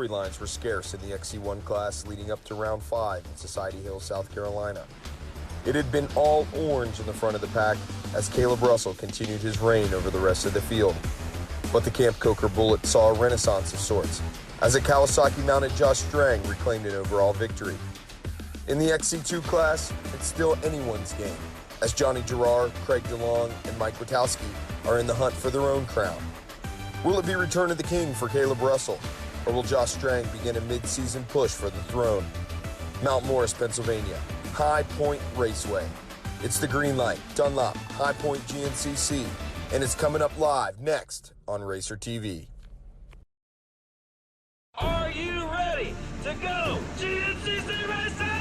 storylines were scarce in the XC1 class leading up to round 5 in Society Hill, South Carolina. It had been all orange in the front of the pack as Caleb Russell continued his reign over the rest of the field. But the Camp Coker Bullet saw a renaissance of sorts as a Kawasaki-mounted Josh Strang reclaimed an overall victory. In the XC2 class, it's still anyone's game, as Johnny Gerard, Craig DeLong, and Mike Witowski are in the hunt for their own crown. Will it be Return of the King for Caleb Russell, or will Josh Strang begin a mid-season push for the throne? Mount Morris, Pennsylvania, High Point Raceway. It's the green light, Dunlop, High Point GNCC, and it's coming up live next on RacerTV. Are you ready to go GNCC Racing?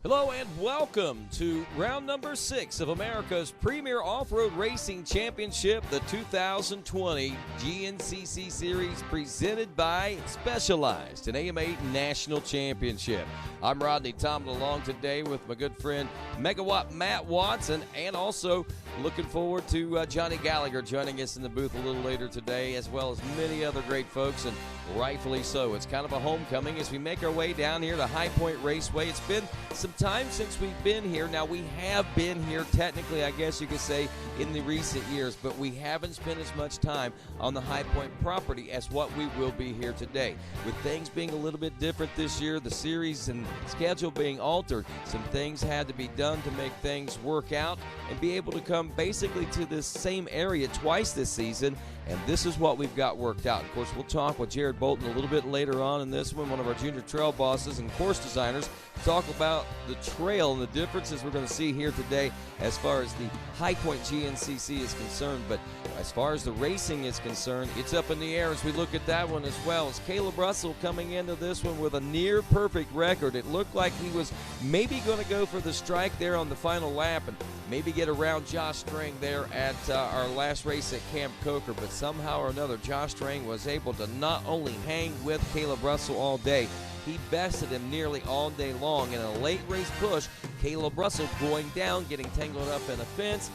Hello and welcome to round number 6 of America's premier off-road racing championship, the 2020 GNCC Series, presented by Specialized, an AMA National Championship. I'm Rodney Tomlin, along today with my good friend Megawatt Matt Watson, and also looking forward to Johnny Gallagher joining us in the booth a little later today, as well as many other great folks, and rightfully so. It's kind of a homecoming as we make our way down here to High Point Raceway. It's been some time since we've been here. Now, we have been here technically, I guess you could say, in the recent years, but we haven't spent as much time on the High Point property as what we will be here today. With things being a little bit different this year, the series and schedule being altered, some things had to be done to make things work out and be able to come basically to this same area twice this season, and this is what we've got worked out. Of course, we'll talk with Jared Bolton a little bit later on in this one of our junior trail bosses and course designers, talk about the trail and the differences we're going to see here today as far as the High Point GNCC is concerned. But as far as the racing is concerned, it's up in the air as we look at that one as well. As Caleb Russell coming into this one with a near perfect record. It looked like he was maybe going to go for the strike there on the final lap and maybe get around Josh Strang there at our last race at Camp Coker, but somehow or another Josh Strang was able to not only hang with Caleb Russell all day, he bested him nearly all day long. In a late race push, Caleb Russell going down, getting tangled up in a fence,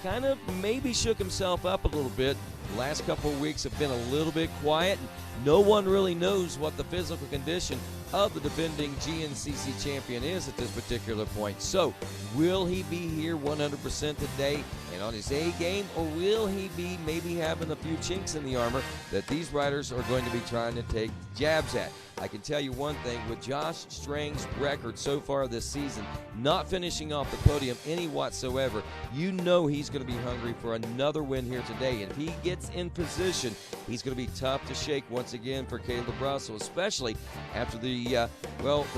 kind of maybe shook himself up a little bit. The last couple of weeks have been a little bit quiet. No one really knows what the physical condition of the defending GNCC champion is at this particular point. So, will he be here 100% today and on his A game, or will he be maybe having a few chinks in the armor that these riders are going to be trying to take jabs at? I can tell you one thing, with Josh Strang's record so far this season, not finishing off the podium any whatsoever, you know he's going to be hungry for another win here today. And if he gets in position, he's going to be tough to shake once again for Caleb Russell, especially after the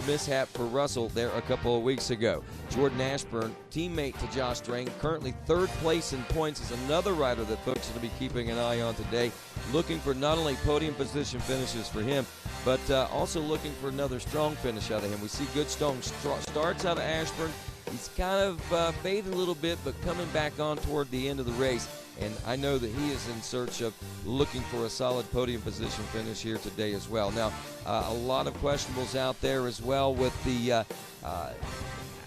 mishap for Russell there a couple of weeks ago. Jordan Ashburn, teammate to Josh Strang, currently 3rd place in points, is another rider that folks are going to be keeping an eye on today, looking for not only podium position finishes for him, but also looking for another strong finish out of him. We see good strong starts out of Ashburn. He's kind of faded a little bit, but coming back on toward the end of the race. And I know that he is in search of looking for a solid podium position finish here today as well. Now, a lot of questionables out there as well with the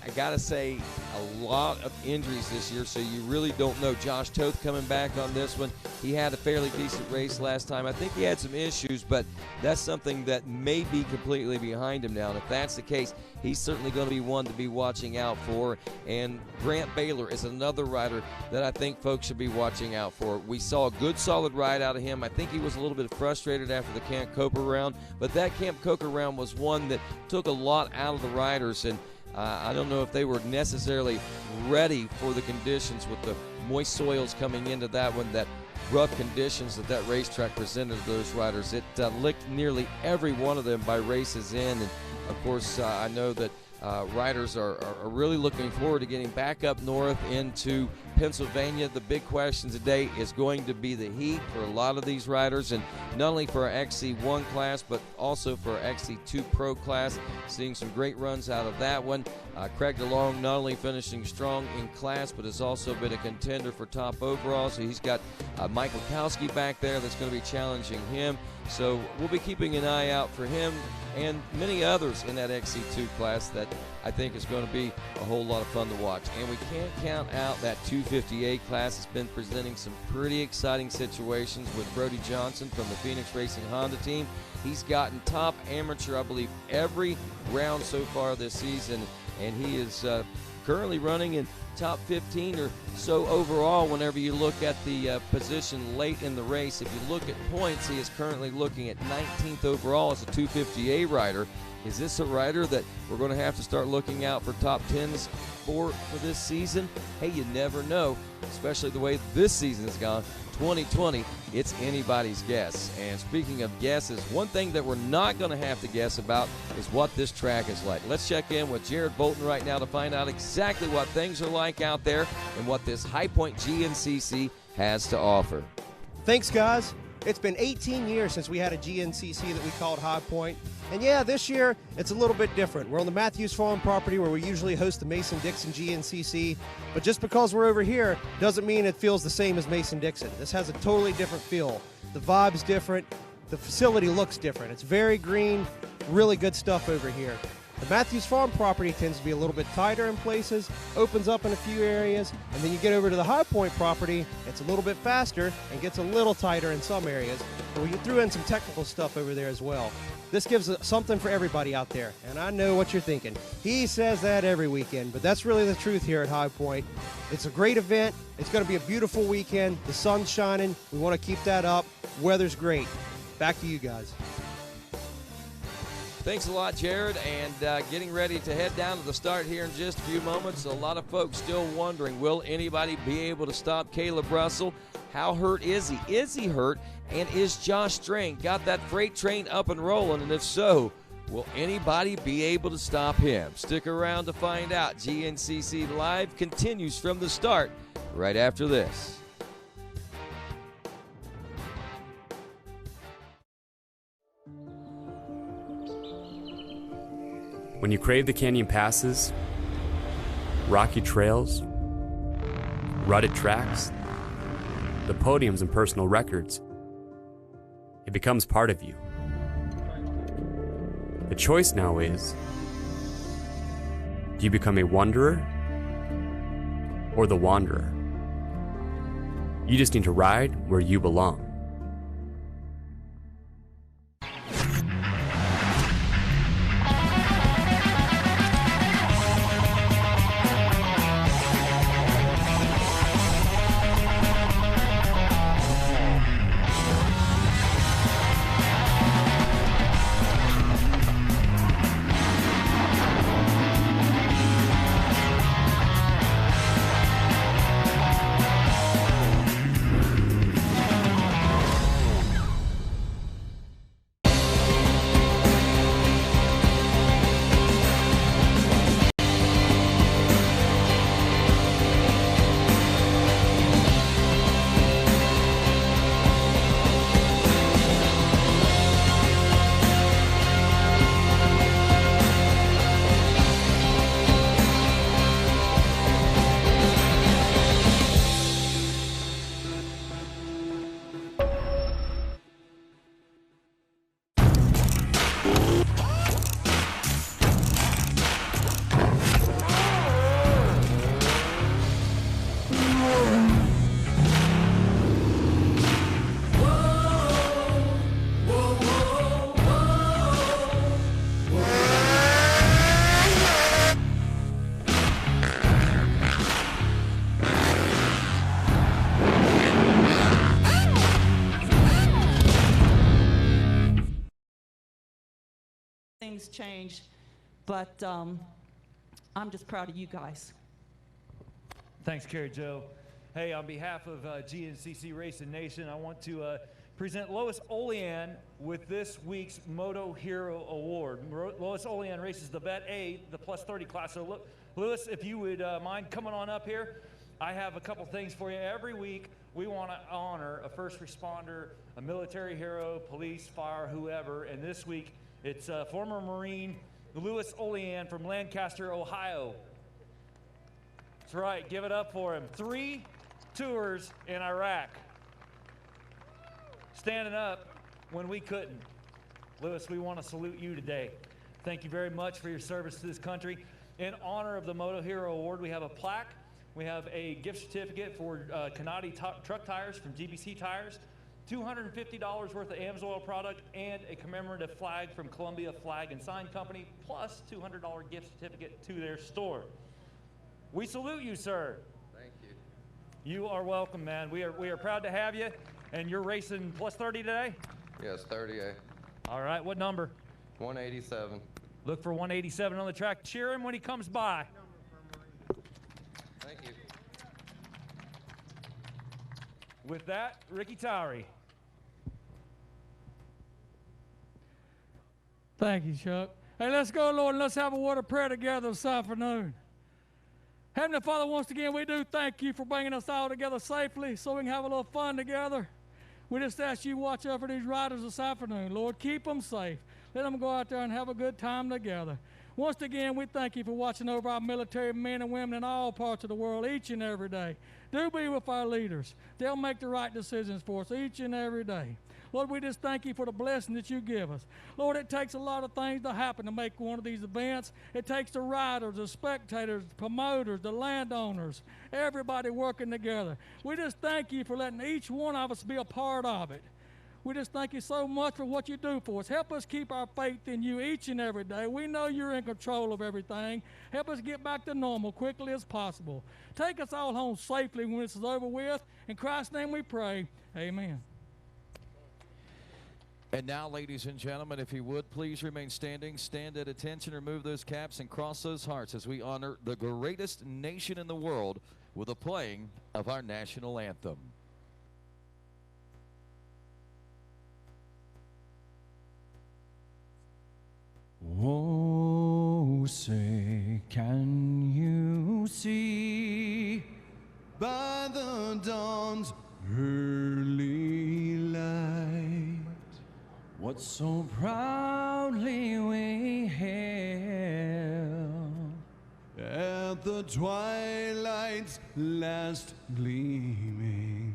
I got to say, a lot of injuries this year, so you really don't know. Josh Toth coming back on this one. He had a fairly decent race last time. I think he had some issues, but that's something that may be completely behind him now. And if that's the case, he's certainly going to be one to be watching out for. And Grant Baylor is another rider that I think folks should be watching out for. We saw a good, solid ride out of him. I think he was a little bit frustrated after the Camp Coker round, but that Camp Coker round was one that took a lot out of the riders, and I don't know if they were necessarily ready for the conditions with the moist soils coming into that one, that rough conditions that racetrack presented to those riders. It licked nearly every one of them by races in, and of course I know that riders are really looking forward to getting back up north into Pennsylvania. The big question today is going to be the heat for a lot of these riders, and not only for our XC1 class, but also for our XC2 Pro class. Seeing some great runs out of that one. Craig DeLong not only finishing strong in class, but has also been a contender for top overall. So he's got Mike Wachowski back there that's going to be challenging him. So we'll be keeping an eye out for him and many others in that XC2 class that I think is going to be a whole lot of fun to watch. And we can't count out that 250A class. Has been presenting some pretty exciting situations with Brody Johnson from the Phoenix Racing Honda team. He's gotten top amateur, I believe, every round so far this season, and he is currently running in top 15 or so overall whenever you look at the position late in the race. If you look at points, he is currently looking at 19th overall as a 250A rider. Is this a rider that we're going to have to start looking out for top 10s for this season? Hey, you never know, especially the way this season has gone. 2020, it's anybody's guess. And speaking of guesses, one thing that we're not going to have to guess about is what this track is like. Let's check in with Jared Bolton right now to find out exactly what things are like out there and what this High Point GNCC has to offer. Thanks, guys. It's been 18 years since we had a GNCC that we called High Point. And yeah, this year, it's a little bit different. We're on the Matthews Farm property where we usually host the Mason-Dixon GNCC. But just because we're over here doesn't mean it feels the same as Mason-Dixon. This has a totally different feel. The vibe's different. The facility looks different. It's very green, really good stuff over here. The Matthews Farm property tends to be a little bit tighter in places, opens up in a few areas, and then you get over to the High Point property, it's a little bit faster and gets a little tighter in some areas, but we threw in some technical stuff over there as well. This gives something for everybody out there, and I know what you're thinking. He says that every weekend, but that's really the truth here at High Point. It's a great event. It's going to be a beautiful weekend. The sun's shining. We want to keep that up. Weather's great. Back to you guys. Thanks a lot, Jared, and getting ready to head down to the start here in just a few moments. A lot of folks still wondering, will anybody be able to stop Caleb Russell? How hurt is he? Is he hurt? And is Josh Strang got that freight train up and rolling? And if so, will anybody be able to stop him? Stick around to find out. GNCC Live continues from the start right after this. When you crave the canyon passes, rocky trails, rutted tracks, the podiums and personal records, it becomes part of you. The choice now is, do you become a wanderer or the wanderer? You just need to ride where you belong. Things change, but I'm just proud of you guys. Thanks, Carrie Jo. Hey, on behalf of GNCC Racing Nation, I want to present Lois Olean with this week's Moto Hero Award. Lois Olean races the Bet A, the plus 30 class. So, Lewis, if you would mind coming on up here, I have a couple things for you. Every week, we want to honor a first responder, a military hero, police, fire, whoever, and this week, it's a former Marine Louis Olean from Lancaster, Ohio. That's right, give it up for him. 3 tours in Iraq. Standing up when we couldn't. Louis, we want to salute you today. Thank you very much for your service to this country. In honor of the Moto Hero Award, we have a plaque. We have a gift certificate for Canati truck tires from GBC Tires, $250 worth of AMSOIL product, and a commemorative flag from Columbia Flag and Sign Company, plus $200 gift certificate to their store. We salute you, sir. Thank you. You are welcome, man. We are proud to have you. And you're racing plus 30 today? Yes, 38. All right, what number? 187. Look for 187 on the track. Cheer him when he comes by. Thank you. With that, Ricky Towery. Thank you, Chuck. Hey, let's go, Lord, and let's have a word of prayer together this afternoon. Heavenly Father, once again, we do thank you for bringing us all together safely so we can have a little fun together. We just ask you to watch over these riders this afternoon. Lord, keep them safe. Let them go out there and have a good time together. Once again, we thank you for watching over our military men and women in all parts of the world each and every day. Do be with our leaders. They'll make the right decisions for us each and every day. Lord, we just thank you for the blessing that you give us. Lord, it takes a lot of things to happen to make one of these events. It takes the riders, the spectators, the promoters, the landowners, everybody working together. We just thank you for letting each one of us be a part of it. We just thank you so much for what you do for us. Help us keep our faith in you each and every day. We know you're in control of everything. Help us get back to normal quickly as possible. Take us all home safely when this is over with. In Christ's name we pray. Amen. And now, ladies and gentlemen, if you would, please remain standing, stand at attention, remove those caps, and cross those hearts as we honor the greatest nation in the world with the playing of our national anthem. Oh, say, can you see by the dawn's early light what so proudly we hailed at the twilight's last gleaming,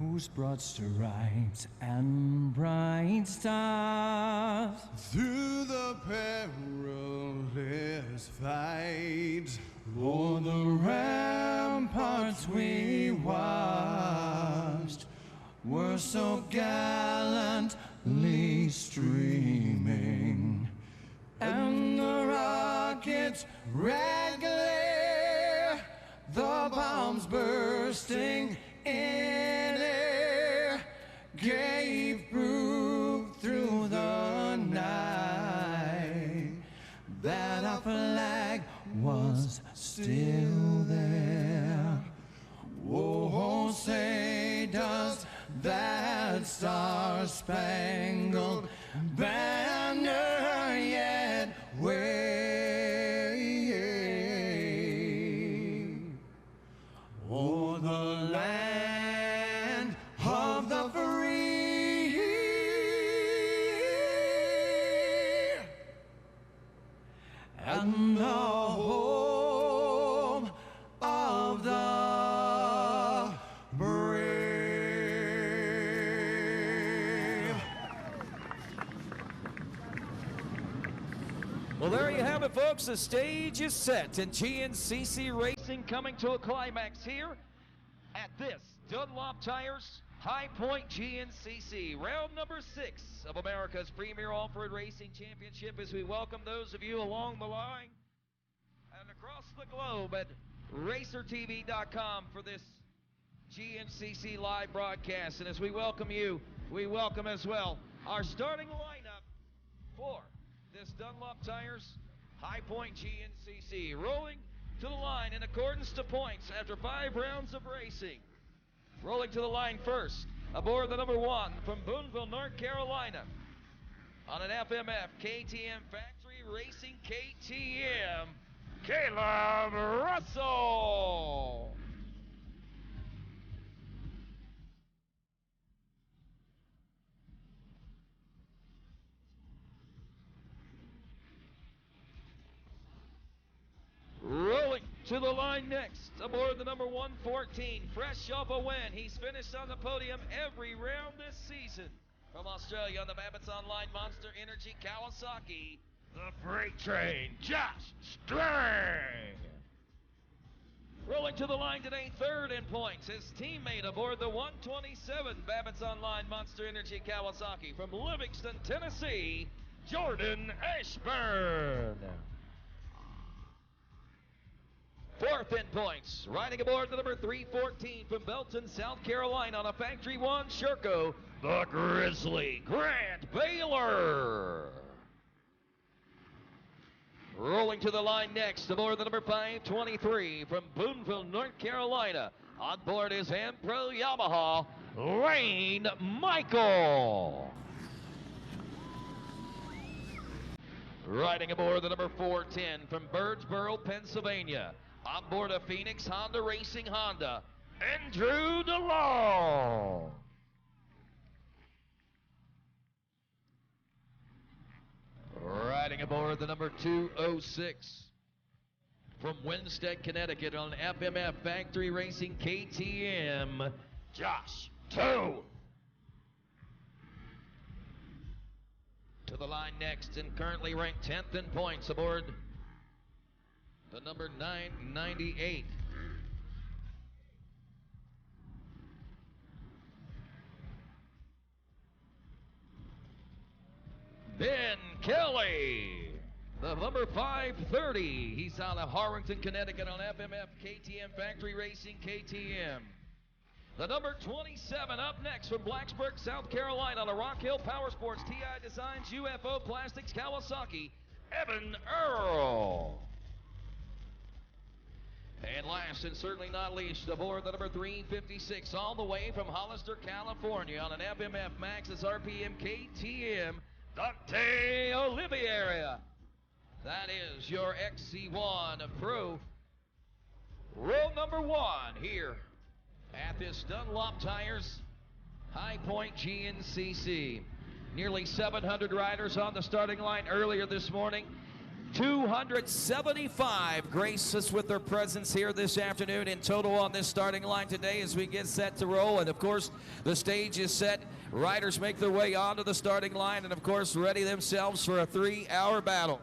whose broad stripes and bright stars through the perilous fight o'er the ramparts we watched were so gallantly streaming, and the rockets' red glare, the bombs bursting in air, gave proof through the night that our flag was still there. Oh, say does that star-spangled banner yet wave o'er the land of the free and the home of the brave. Well, there you have it, folks. The stage is set, and GNCC Racing coming to a climax here at this Dunlop Tires High Point GNCC, round number 6 of America's premier off-road racing championship, as we welcome those of you along the line and across the globe at RacerTV.com for this GNCC live broadcast. And as we welcome you, we welcome as well our starting lineup for this Dunlop Tires High Point GNCC, rolling to the line in accordance to points after 5 rounds of racing. Rolling to the line first, aboard the number 1 from Boonville, North Carolina, on an FMF KTM Factory Racing KTM, Caleb Russell. To the line next, aboard the number 114, fresh off a win. He's finished on the podium every round this season. From Australia on the Babbitts Online Monster Energy Kawasaki, the freight train, Josh Strang. Rolling to the line today, third in points, his teammate aboard the 127 Babbitts Online Monster Energy Kawasaki from Livingston, Tennessee, Jordan Ashburn. Fourth in points, riding aboard the number 314 from Belton, South Carolina on a Factory One Sherco, the Grizzly, Grant Baylor. Rolling to the line next, aboard the number 523 from Boonville, North Carolina. On board is Pro Yamaha, Lane Michael. Riding aboard the number 410 from Birdsboro, Pennsylvania. On board of Phoenix Honda Racing Honda, Andrew DeLong. Riding aboard the number 206 from Winstead, Connecticut on FMF Factory Racing KTM, Josh Toe. To the line next and currently ranked 10th in points aboard the number 998. Ben Kelly, the number 530. He's out of Harrington, Connecticut on FMF KTM Factory Racing KTM. The number 27 up next from Blacksburg, South Carolina on a Rock Hill Power Sports TI Designs UFO Plastics Kawasaki, Evan Earl. And last and certainly not least, aboard the number 356 all the way from Hollister, California on an FMF Maxxis RPM KTM, Dante Oliviera. That is your XC1 Pro. Row number 1 here at this Dunlop Tires High Point GNCC. Nearly 700 riders on the starting line earlier this morning. 275 grace us with their presence here this afternoon in total on this starting line today as we get set to roll. And of course, the stage is set. Riders make their way onto the starting line and of course ready themselves for a 3-hour battle.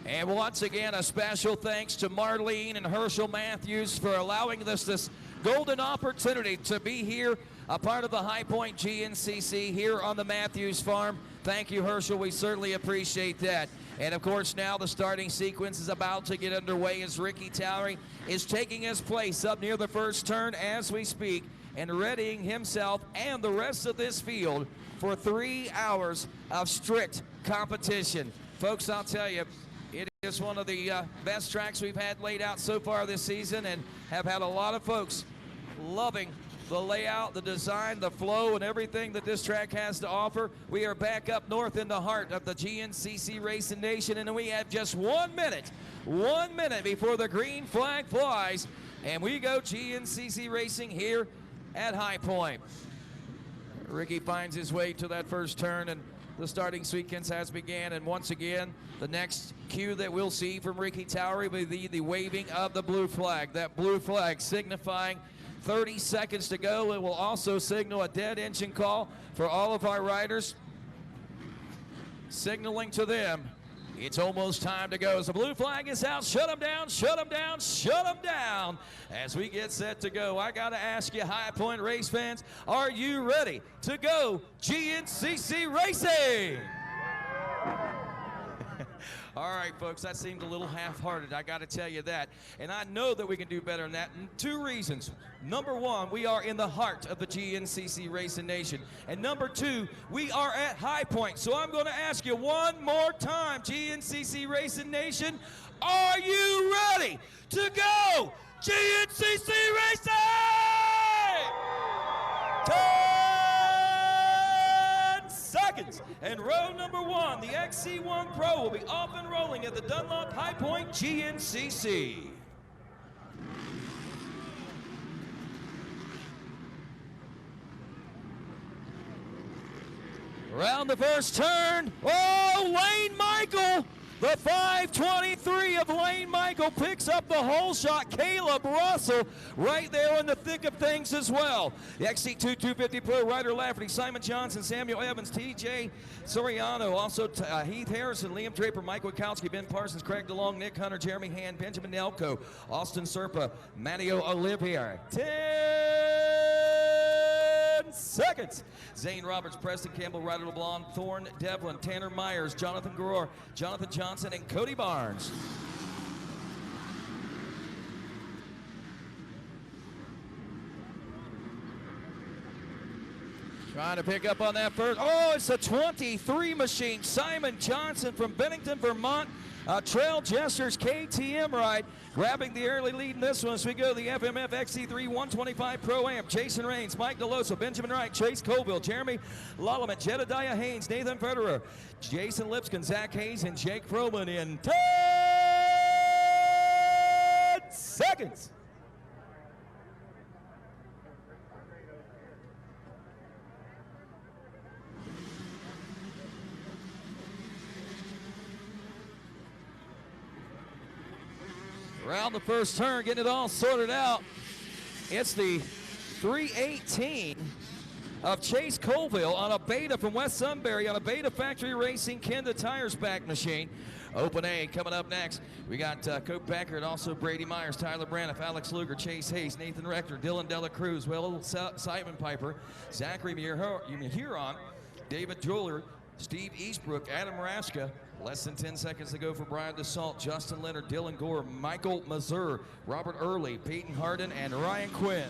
And once again, a special thanks to Marlene and Herschel Matthews for allowing us this golden opportunity to be here, a part of the High Point GNCC here on the Matthews farm. Thank you, Herschel. We certainly appreciate that. And of course, now the starting sequence is about to get underway as Ricky Towery is taking his place up near the first turn as we speak and readying himself and the rest of this field for 3 hours of strict competition. Folks, I'll tell you, it is one of the best tracks we've had laid out so far this season and have had a lot of folks loving the layout, the design, the flow, and everything that this track has to offer. We are back up north in the heart of the GNCC Racing Nation, and we have just 1 minute before the green flag flies, and we go GNCC Racing here at High Point. Ricky finds his way to that first turn, and the starting sequence has began, and once again, the next cue that we'll see from Ricky Towery will be the waving of the blue flag. That blue flag signifying 30 seconds to go. It will also signal a dead engine call for all of our riders, signaling to them it's almost time to go. As the blue flag is out, shut them down, shut them down, shut them down. As we get set to go, I got to ask you, High Point race fans, are you ready to go GNCC Racing? All right, folks, that seemed a little half-hearted, I got to tell you that. And I know that we can do better than that. And 2 reasons. Number 1, we are in the heart of the GNCC Racing Nation. And number 2, we are at High Point. So I'm going to ask you one more time, GNCC Racing Nation, are you ready to go GNCC Racing? 10 seconds. And row number 1, the XC1 Pro, will be off and rolling at the Dunlop High Point GNCC. Around the first turn, oh, Wayne Michael, The 523 of Lane Michael picks up the whole shot. Caleb Russell right there in the thick of things as well. The XC2 250 Pro, Ryder Lafferty, Simon Johnson, Samuel Evans, TJ Soriano, also Heath Harrison, Liam Draper, Mike Wachowski, Ben Parsons, Craig DeLong, Nick Hunter, Jeremy Hand, Benjamin Nelko, Austin Serpa, Matteo Olivier. 10 seconds. Zane Roberts, Preston Campbell, Ryder LeBlanc, Thorne Devlin, Tanner Myers, Jonathan Garor, Jonathan Johnson, and Cody Barnes. Trying to pick up on that first. Oh, it's a 23 machine. Simon Johnson from Bennington, Vermont. Trail Jesters KTM ride, grabbing the early lead in this one as we go to the FMF XC3 125 Pro-Am. Jason Raines, Mike DeLoso, Benjamin Wright, Chase Colville, Jeremy Lallemand, Jedediah Haynes, Nathan Federer, Jason Lipscomb, Zach Hayes, and Jake Froman in 10 seconds. Around the first turn, getting it all sorted out. It's the 318 of Chase Colville on a Beta from West Sunbury on a Beta Factory Racing Kenda Tires back machine. Open A coming up next. We got Cope Packard, also Brady Myers, Tyler Braniff, Alex Luger, Chase Hayes, Nathan Rector, Dylan Dela Cruz, Will Simon Piper, Zachary Huron, David Jeweler, Steve Eastbrook, Adam Raska. Less than 10 seconds to go for Brian DeSalt, Justin Leonard, Dylan Gore, Michael Mazur, Robert Early, Peyton Harden, and Ryan Quinn.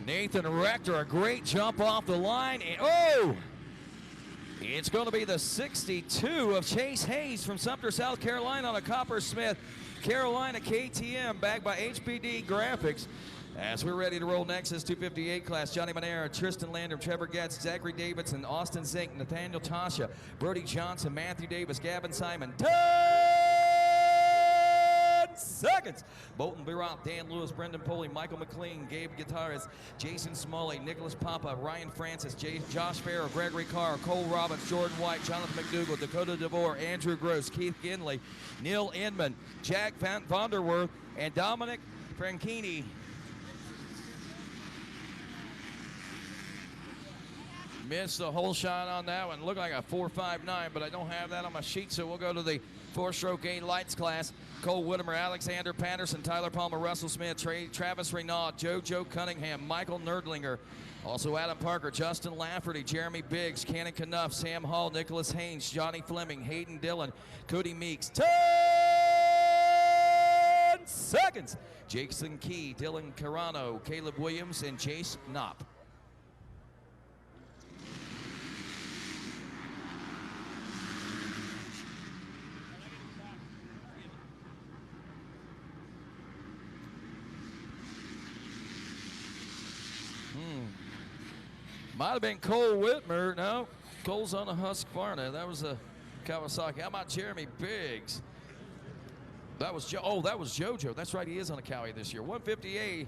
Nathan Rector, a great jump off the line. And, oh! It's going to be the 62 of Chase Hayes from Sumter, South Carolina on a Coppersmith Carolina KTM backed by HPD Graphics. As we're ready to roll next, this 258 class, Johnny Monera, Tristan Landrum, Trevor Getz, Zachary Davidson, Austin Zink, Nathaniel Tasha, Brody Johnson, Matthew Davis, Gavin Simon. 10 seconds. Bolton Biroth, Dan Lewis, Brendan Poley, Michael McLean, Gabe Gutierrez, Jason Smalley, Nicholas Papa, Ryan Francis, Josh Farrow, Gregory Carr, Cole Robbins, Jordan White, Jonathan McDougall, Dakota DeVore, Andrew Gross, Keith Ginley, Neil Inman, Jack Vonderwerth, and Dominic Franchini. Missed the whole shot on that one. Looked like a 4.59, but I don't have that on my sheet, so we'll go to the four-stroke A lights class. Cole Whittemer, Alexander Patterson, Tyler Palmer, Russell Smith, Travis Renaud, Joe Cunningham, Michael Nerdlinger, also Adam Parker, Justin Lafferty, Jeremy Biggs, Cannon Knuff, Sam Hall, Nicholas Haynes, Johnny Fleming, Hayden Dillon, Cody Meeks. 10 seconds. Jason Key, Dylan Carano, Caleb Williams, and Chase Knopp. Might have been Cole Whitmer. No, Cole's on a Husqvarna. That was a Kawasaki. How about Jeremy Biggs? That was that was JoJo. That's right, he is on a Cowie this year. 158.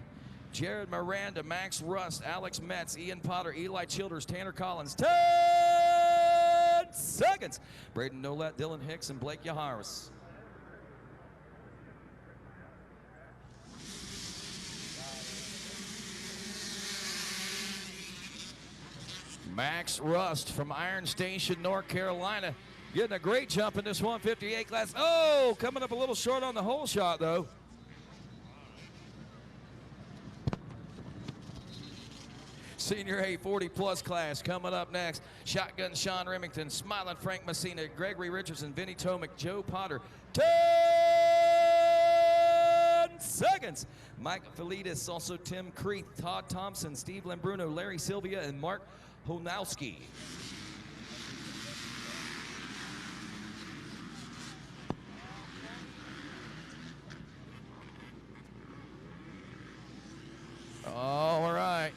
Jared Miranda, Max Rust, Alex Metz, Ian Potter, Eli Childers, Tanner Collins. 10 seconds. Braden Nolet, Dylan Hicks, and Blake Yaharis. Max Rust from Iron Station, North Carolina, getting a great jump in this 158 class. Oh, coming up a little short on the whole shot, though. Senior A 40-plus class coming up next. Shotgun Sean Remington, Smiling Frank Messina, Gregory Richardson, Vinnie Tomic, Joe Potter. 10 seconds. Mike Felidis, also Tim Creeth, Todd Thompson, Steve Lembruno, Larry Sylvia, and Mark Honowski. All right.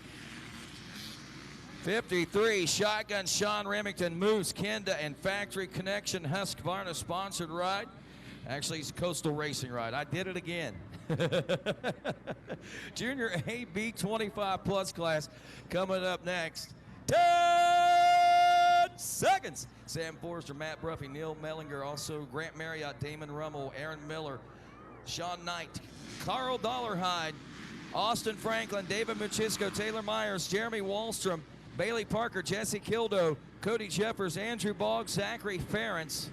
53, Shotgun Sean Remington, Moose, Kenda, and Factory Connection Husqvarna sponsored ride. Actually, it's a coastal racing ride. I did it again. Junior AB 25-plus class coming up next. 10 seconds. Sam Forrester, Matt Bruffy, Neil Mellinger, also Grant Marriott, Damon Rummel, Aaron Miller, Sean Knight, Carl Dollarhide, Austin Franklin, David Muchisco, Taylor Myers, Jeremy Wallstrom, Bailey Parker, Jesse Kildo, Cody Jeffers, Andrew Boggs, Zachary Ferentz.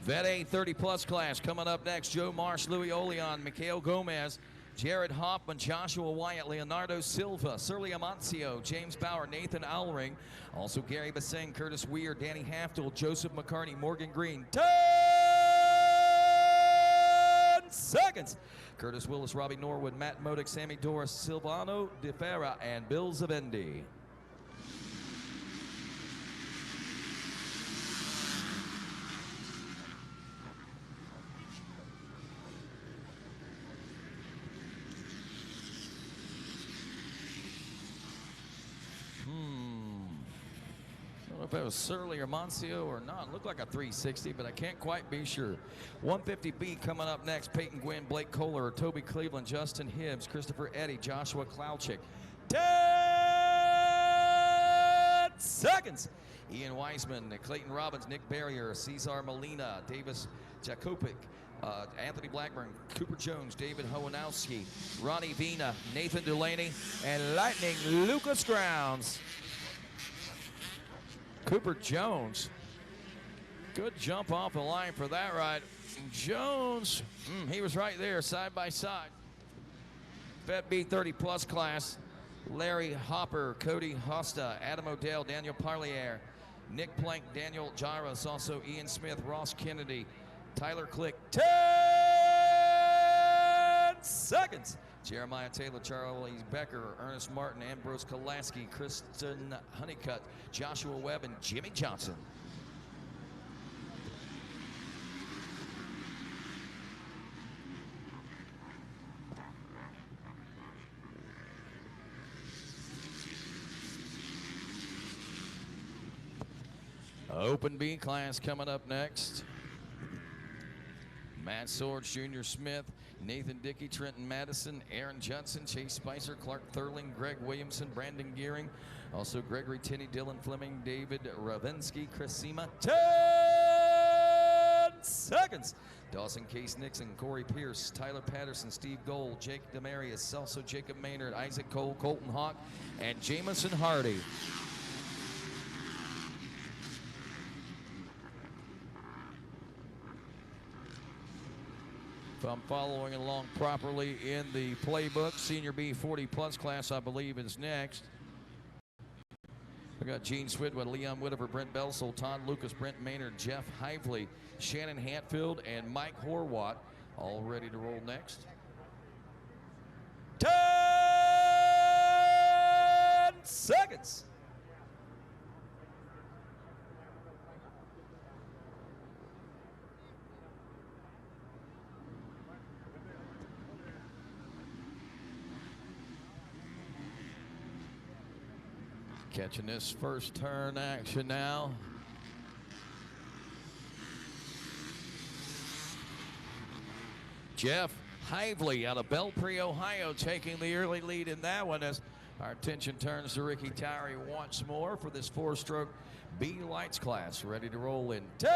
Vet A 30-plus class coming up next. Joe Marsh, Louis Oleon, Mikhail Gomez, Jared Hoffman, Joshua Wyatt, Leonardo Silva, Surly Amancio, James Bauer, Nathan Allring, also Gary Baseng, Curtis Weir, Danny Haftel, Joseph McCartney, Morgan Green. 10 seconds. Curtis Willis, Robbie Norwood, Matt Modick, Sammy Doris, Silvano De Ferra, and Bill Zavendi. I don't know if that was Surly or Moncio or not. It looked like a 360, but I can't quite be sure. 150B coming up next. Peyton Gwynn, Blake Kohler, Toby Cleveland, Justin Hibbs, Christopher Eddy, Joshua Klauchik. 10 seconds. Ian Weisman, Clayton Robbins, Nick Barrier, Cesar Molina, Davis Jakopic, Anthony Blackburn, Cooper Jones, David Howanowski, Ronnie Vina, Nathan Delaney, and Lightning Lucas Grounds. Cooper Jones, good jump off the line for that ride. Jones, he was right there side by side. Vet B 30-plus class, Larry Hopper, Cody Hosta, Adam Odell, Daniel Parlier, Nick Plank, Daniel Jaros, also Ian Smith, Ross Kennedy, Tyler Click. 10 seconds. Jeremiah Taylor, Charlie Becker, Ernest Martin, Ambrose Kolaski, Kristen Honeycutt, Joshua Webb, and Jimmy Johnson. Open B class coming up next. Matt Swords, Junior Smith, Nathan Dickey, Trenton Madison, Aaron Judson, Chase Spicer, Clark Thurling, Greg Williamson, Brandon Gearing, also Gregory Tinney, Dylan Fleming, David Ravensky, Chris Sema. 10 seconds. Dawson Case Nixon, Corey Pierce, Tyler Patterson, Steve Gold, Jake Demarius, also Jacob Maynard, Isaac Cole, Colton Hawk, and Jamison Hardy. If I'm following along properly in the playbook, Senior B 40-plus class, I believe, is next. We got Gene Swidwood, Leon Whitaker, Brent Belsel, Todd Lucas, Brent Maynard, Jeff Hively, Shannon Hatfield, and Mike Horwat, all ready to roll next. 10 seconds. Catching this first turn action now. Jeff Hively out of Belpre, Ohio, taking the early lead in that one as our attention turns to Ricky Tyree once more for this 4-stroke B Lights class. Ready to roll in 10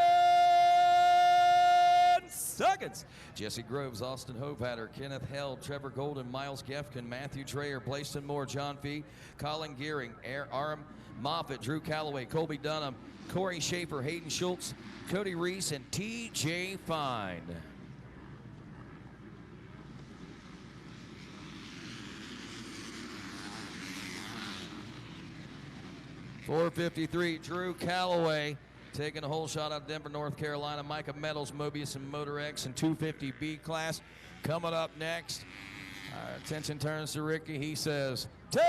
seconds. Jesse Groves, Austin Hovatter, Kenneth Held, Trevor Golden, Miles Gefkin, Matthew Dreyer, Blaiston Moore, John Fee, Colin Gearing, Aram Moffitt, Drew Calloway, Colby Dunham, Corey Schaefer, Hayden Schultz, Cody Reese, and TJ Fine. .453, Drew Calloway taking a whole shot out of Denver, North Carolina. Micah Metals, Mobius, and Motor X in 250B class. Coming up next, our attention turns to Ricky. He says 10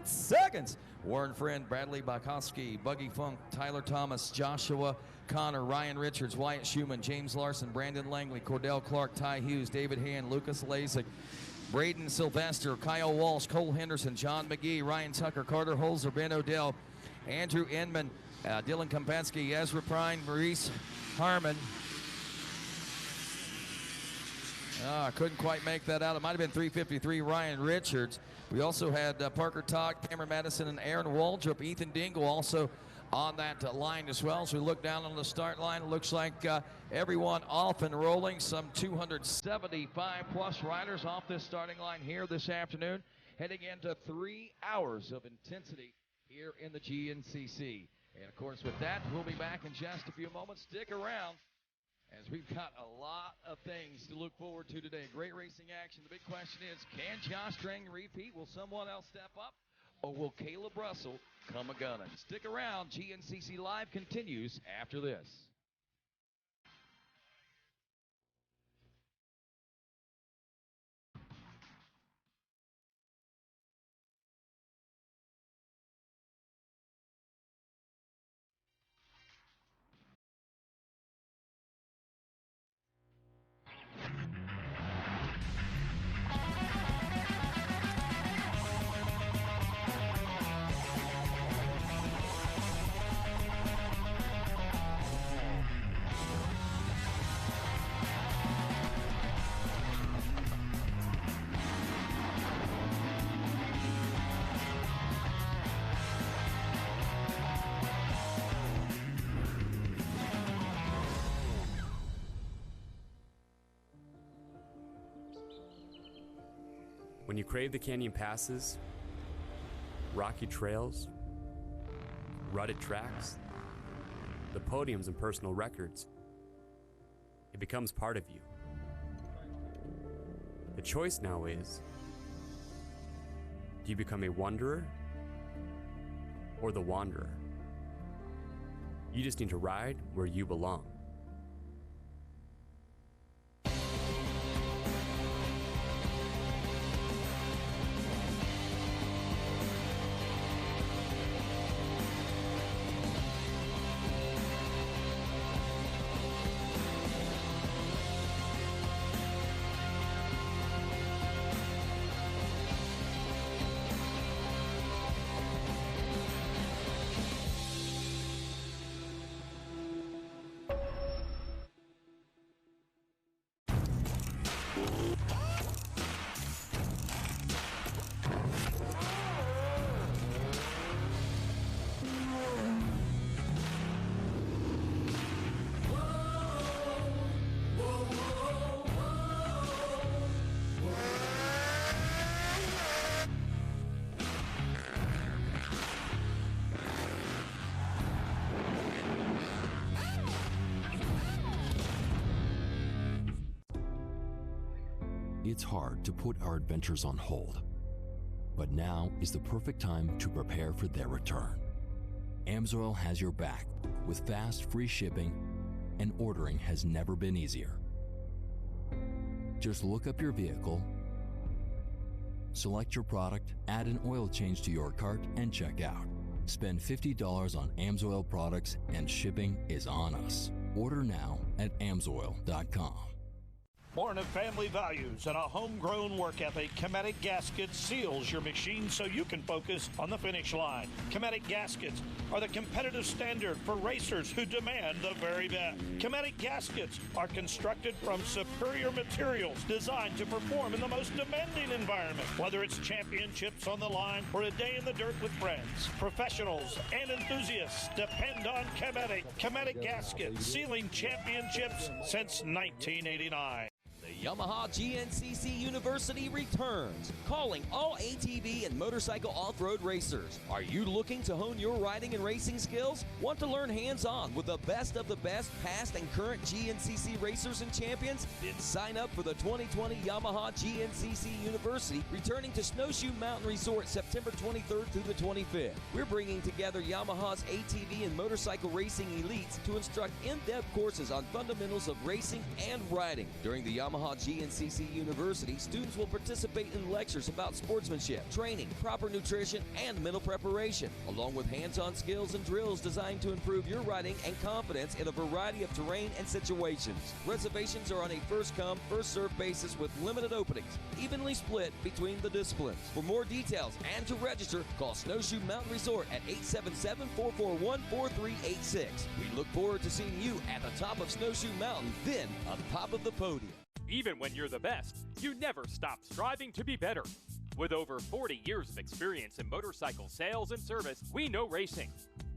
seconds. Warren Friend, Bradley Bakowski, Buggy Funk, Tyler Thomas, Joshua Connor, Ryan Richards, Wyatt Schumann, James Larson, Brandon Langley, Cordell Clark, Ty Hughes, David Hand, Lucas Lasik, Braden Sylvester, Kyle Walsh, Cole Henderson, John McGee, Ryan Tucker, Carter Holzer, Ben Odell, Andrew Inman, Dylan Kompensky, Ezra Prine, Maurice Harmon. Couldn't quite make that out. It might have been 353 Ryan Richards. We also had Parker Todd, Cameron Madison, and Aaron Waldrop. Ethan Dingle also on that line as well. As we look down on the start line, it looks like everyone off and rolling. Some 275-plus riders off this starting line here this afternoon, heading into 3 hours of intensity here in the GNCC. And, of course, with that, we'll be back in just a few moments. Stick around, as we've got a lot of things to look forward to today. Great racing action. The big question is, can Josh Strang repeat? Will someone else step up? Or will Caleb Russell come a-gunning? Stick around. GNCC Live continues after this. When you crave the canyon passes, rocky trails, rutted tracks, the podiums and personal records, it becomes part of you. The choice now is, do you become a wanderer or the wanderer? You just need to ride where you belong. It's hard to put our adventures on hold, but now is the perfect time to prepare for their return. AMSOIL has your back with fast, free shipping, and ordering has never been easier. Just look up your vehicle, select your product, add an oil change to your cart, and check out. Spend $50 on AMSOIL products, and shipping is on us. Order now at AMSOIL.com. Born of family values and a homegrown work ethic, Cometic Gaskets seals your machine so you can focus on the finish line. Cometic Gaskets are the competitive standard for racers who demand the very best. Cometic Gaskets are constructed from superior materials designed to perform in the most demanding environment, whether it's championships on the line or a day in the dirt with friends. Professionals and enthusiasts depend on Cometic. Cometic Gaskets, sealing championships since 1989. The Yamaha GNCC University returns, calling all ATV and motorcycle off-road racers. Are you looking to hone your riding and racing skills? Want to learn hands-on with the best of the best past and current GNCC racers and champions? Then sign up for the 2020 Yamaha GNCC University, returning to Snowshoe Mountain Resort September 23rd through the 25th. We're bringing together Yamaha's ATV and motorcycle racing elites to instruct in-depth courses on fundamentals of racing and riding. During the Yamaha GNCC University, students will participate in lectures about sportsmanship, training, proper nutrition, and mental preparation, along with hands-on skills and drills designed to improve your riding and confidence in a variety of terrain and situations. Reservations are on a first-come, first-served basis with limited openings, evenly split between the disciplines. For more details and to register, call Snowshoe Mountain Resort at 877-441-4386. We look forward to seeing you at the top of Snowshoe Mountain, then on top of the podium. Even when you're the best, you never stop striving to be better. With over 40 years of experience in motorcycle sales and service, we know racing.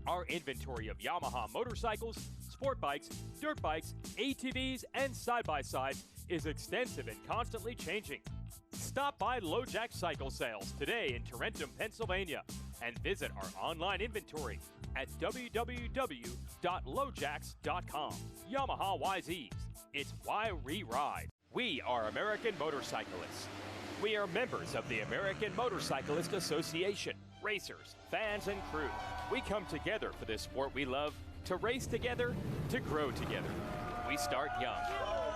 Our inventory of Yamaha motorcycles, sport bikes, dirt bikes, ATVs, and side-by-sides is extensive and constantly changing. Stop by LoJack Cycle Sales today in Tarentum, Pennsylvania, and visit our online inventory at www.lojacks.com. Yamaha YZs. It's why we ride. We are American motorcyclists. We are members of the American Motorcyclist Association. Racers, fans, and crew. We come together for this sport we love, to race together, to grow together. We start young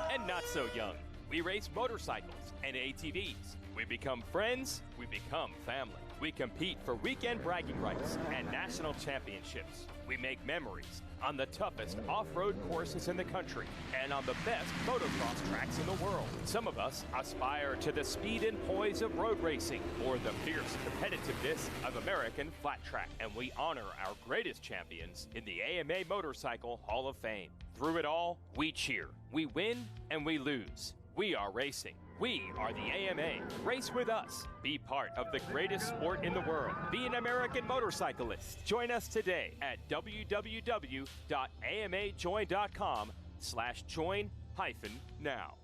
and not so young. We race motorcycles and ATVs. We become friends, we become family. We compete for weekend bragging rights and national championships. We make memories on the toughest off-road courses in the country and on the best motocross tracks in the world. Some of us aspire to the speed and poise of road racing or the fierce competitiveness of American flat track. And we honor our greatest champions in the AMA Motorcycle Hall of Fame. Through it all, we cheer, we win, and we lose. We are racing. We are the AMA. Race with us. Be part of the greatest sport in the world. Be an American motorcyclist. Join us today at www.amajoin.com/join-now.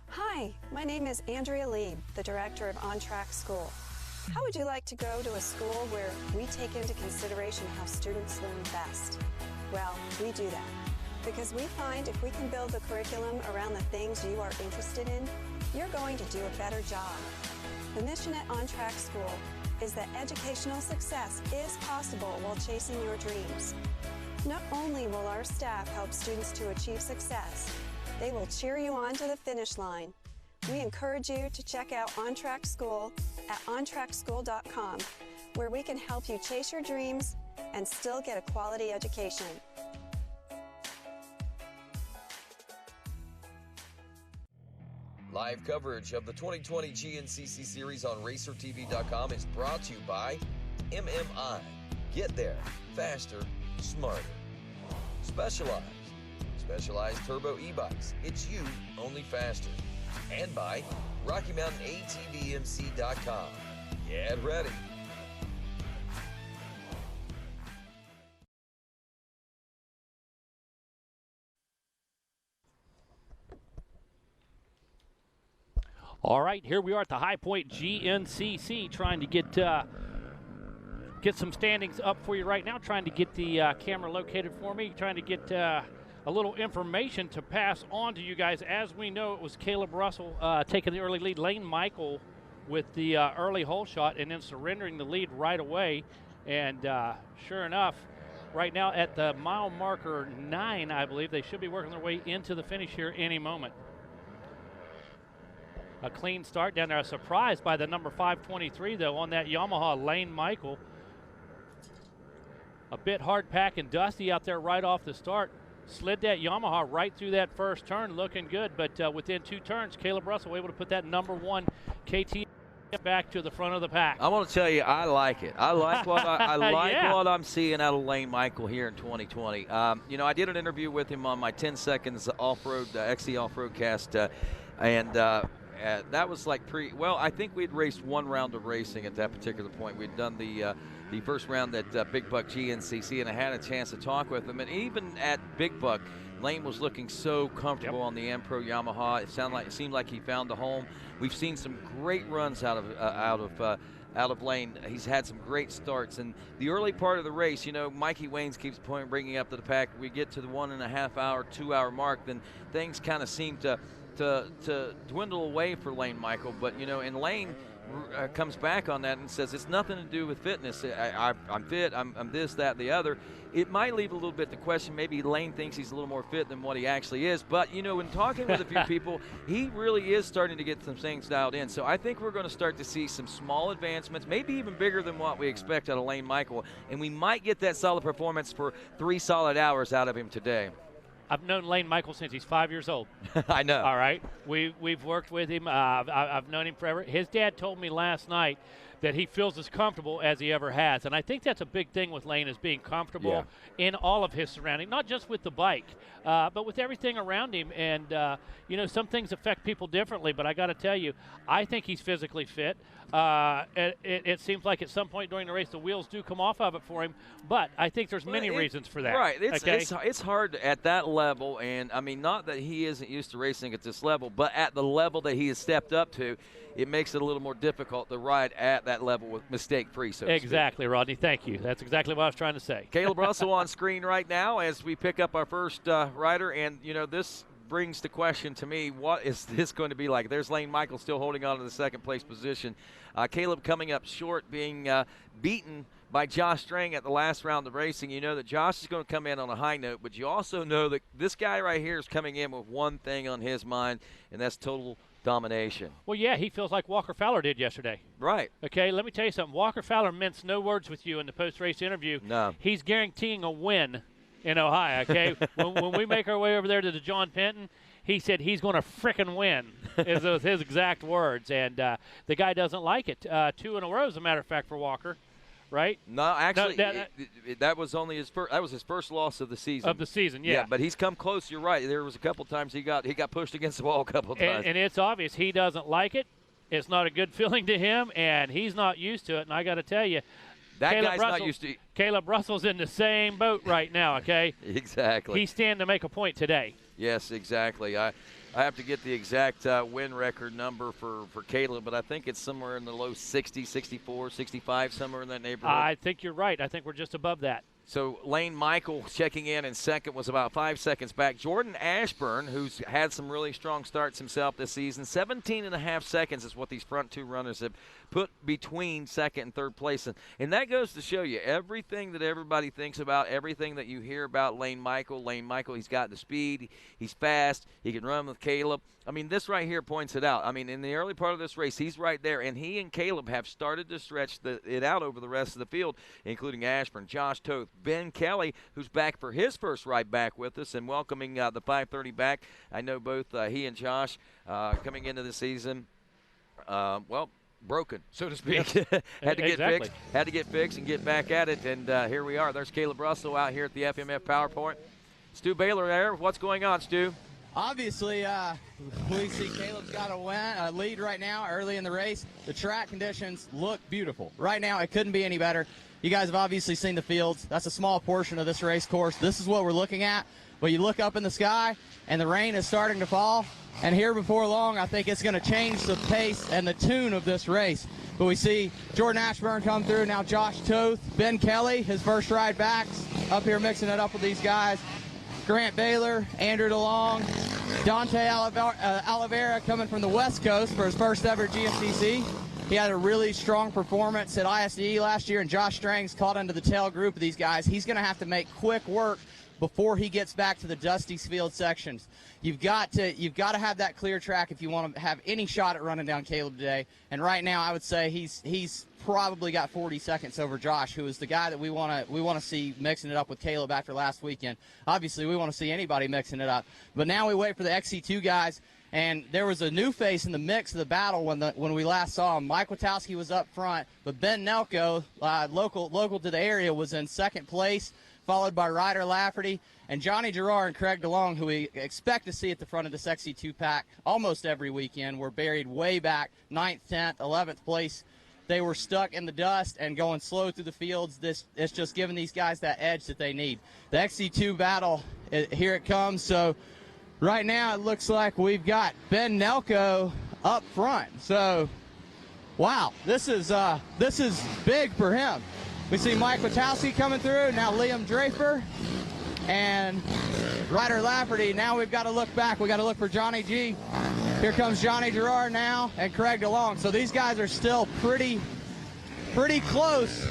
Hi, my name is Andrea Lieb, the director of On Track School. How would you like to go to a school where we take into consideration how students learn best? Well, we do that. Because we find if we can build the curriculum around the things you are interested in, you're going to do a better job. The mission at On Track School is that educational success is possible while chasing your dreams. Not only will our staff help students to achieve success, they will cheer you on to the finish line. We encourage you to check out On Track School at ontrackschool.com, where we can help you chase your dreams and still get a quality education. Live coverage of the 2020 GNCC Series on RacerTV.com is brought to you by MMI. Get there faster, smarter. Specialized turbo e-bikes. It's you, only faster. And by RockyMountainATVMC.com. Get ready. All right, here we are at the High Point GNCC, trying to get some standings up for you right now, trying to get the camera located for me, trying to get a little information to pass on to you guys. As we know, it was Caleb Russell taking the early lead, Lane Michael with the early hole shot, and then surrendering the lead right away. And sure enough, right now at the mile marker 9, I believe, they should be working their way into the finish here any moment. A clean start down there. Surprised by the number 523, though, on that Yamaha, Lane Michael. A bit hard pack and dusty out there right off the start. Slid that Yamaha right through that first turn, looking good. But within 2 turns, Caleb Russell able to put that number 1 KT back to the front of the pack. I want to tell you, I like it. I like what I like Yeah. what I'm seeing out of Lane Michael here in 2020. You know, I did an interview with him on my 10 seconds off-road XE off-road cast, and that was like well, I think we'd raced 1 round of racing at that particular point. We'd done the first round at Big Buck GNCC, and I had a chance to talk with him. And even at Big Buck, Lane was looking so comfortable on the M-Pro Yamaha. It seemed like he found a home. We've seen some great runs out of Lane. He's had some great starts. And the early part of the race, you know, Mikey Waynes keeps bringing up to the pack. We get to the 1.5 hour, 2 hour mark, then things kind of seem to dwindle away for Lane Michael. But, you know, and Lane comes back on that and says it's nothing to do with fitness. I'm fit, I'm this, that, the other. It might leave a little bit the question, maybe Lane thinks he's a little more fit than what he actually is. But, you know, in talking with a few people, he really is starting to get some things dialed in. So I think we're going to start to see some small advancements, maybe even bigger than what we expect out of Lane Michael. And we might get that solid performance for 3 solid hours out of him today. I've known Lane Michael since he's 5 years old. I know. All right. We've worked with him. I've known him forever. His dad told me last night that he feels as comfortable as he ever has. And I think that's a big thing with Lane, is being comfortable in all of his surroundings, not just with the bike, but with everything around him. And, some things affect people differently, but I got to tell you, I think he's physically fit. It seems like at some point during the race the wheels do come off of it for him, but I think there's many reasons for that. Right. It's hard at that level, and, I mean, not that he isn't used to racing at this level, but at the level that he has stepped up to, it makes it a little more difficult to ride at that level with mistake-free, so to speak. Exactly, Rodney. Thank you. That's exactly what I was trying to say. Caleb Russell on screen right now as we pick up our first rider, and, this brings the question to me, what is this going to be like? There's Lane Michael still holding on to the second-place position. Caleb coming up short, being beaten by Josh Strang at the last round of racing. You know that Josh is going to come in on a high note, but you also know that this guy right here is coming in with one thing on his mind, and that's total domination. Well, yeah, he feels like Walker Fowler did yesterday. Right. Okay, let me tell you something. Walker Fowler minced no words with you in the post-race interview. No. He's guaranteeing a win in Ohio, okay? when we make our way over there to the John Penton, he said he's going to frickin' win, is those his exact words. And the guy doesn't like it. 2 in a row, as a matter of fact, for Walker. Right? No, actually, that was only his first. That was his first loss of the season. Of the season, yeah. But he's come close. You're right. There was a couple times he got pushed against the wall a couple times. And it's obvious he doesn't like it. It's not a good feeling to him, and he's not used to it. And I got to tell you, guy's not used to. Caleb Russell's in the same boat right now. Okay. Exactly. He's standing to make a point today. Yes, exactly. I have to get the exact win record number for Caleb, but I think it's somewhere in the low 60, 64, 65, somewhere in that neighborhood. I think you're right. I think we're just above that. So Lane Michael checking in second, was about 5 seconds back. Jordan Ashburn, who's had some really strong starts himself this season, 17.5 seconds is what these front two runners have put between second and third place. And that goes to show you everything that everybody thinks about, everything that you hear about Lane Michael. Lane Michael, he's got the speed, he's fast, he can run with Caleb. I mean, this right here points it out. I mean, in the early part of this race, he's right there, and he and Caleb have started to stretch it out over the rest of the field, including Ashburn, Josh Toth, Ben Kelly, who's back for his first ride back with us, and welcoming the 530 back. I know both he and Josh coming into the season, broken, so to speak. Had to get fixed and get back at it, and here we are. There's Caleb Russell out here at the FMF PowerPoint. Stu Baylor there. What's going on, Stu? Obviously, we see Caleb's got a lead right now early in the race. The track conditions look beautiful. Right now, it couldn't be any better. You guys have obviously seen the fields. That's a small portion of this race course. This is what we're looking at. But you look up in the sky, and the rain is starting to fall. And here before long, I think it's going to change the pace and the tune of this race. But we see Jordan Ashburn come through. Now Josh Toth, Ben Kelly, his first ride back, up here mixing it up with these guys. Grant Baylor, Andrew DeLong, Dante Oliveira coming from the West Coast for his first ever GNCC. He had a really strong performance at ISDE last year, and Josh Strang's caught into the tail group of these guys. He's going to have to make quick work before he gets back to the Dusty Field sections. You've got to have that clear track if you want to have any shot at running down Caleb today. And right now, I would say he's probably got 40 seconds over Josh, who is the guy that we want to see mixing it up with Caleb after last weekend. Obviously, we want to see anybody mixing it up. But now we wait for the XC2 guys. And there was a new face in the mix of the battle when we last saw him. Mike Witowski was up front, but Ben Nelko, local to the area, was in second place, followed by Ryder Lafferty. And Johnny Gerard and Craig DeLong, who we expect to see at the front of this XC2 pack almost every weekend, were buried way back, 9th, 10th, 11th place. They were stuck in the dust and going slow through the fields. It's just giving these guys that edge that they need. The XC2 battle, here it comes. So right now it looks like we've got Ben Nelko up front. So, wow, this is big for him. We see Mike Witowski coming through, now Liam Draper and Ryder Lafferty. Now we've got to look back. We've got to look for Johnny G. Here comes Johnny Gerard now and Craig DeLong. So these guys are still pretty close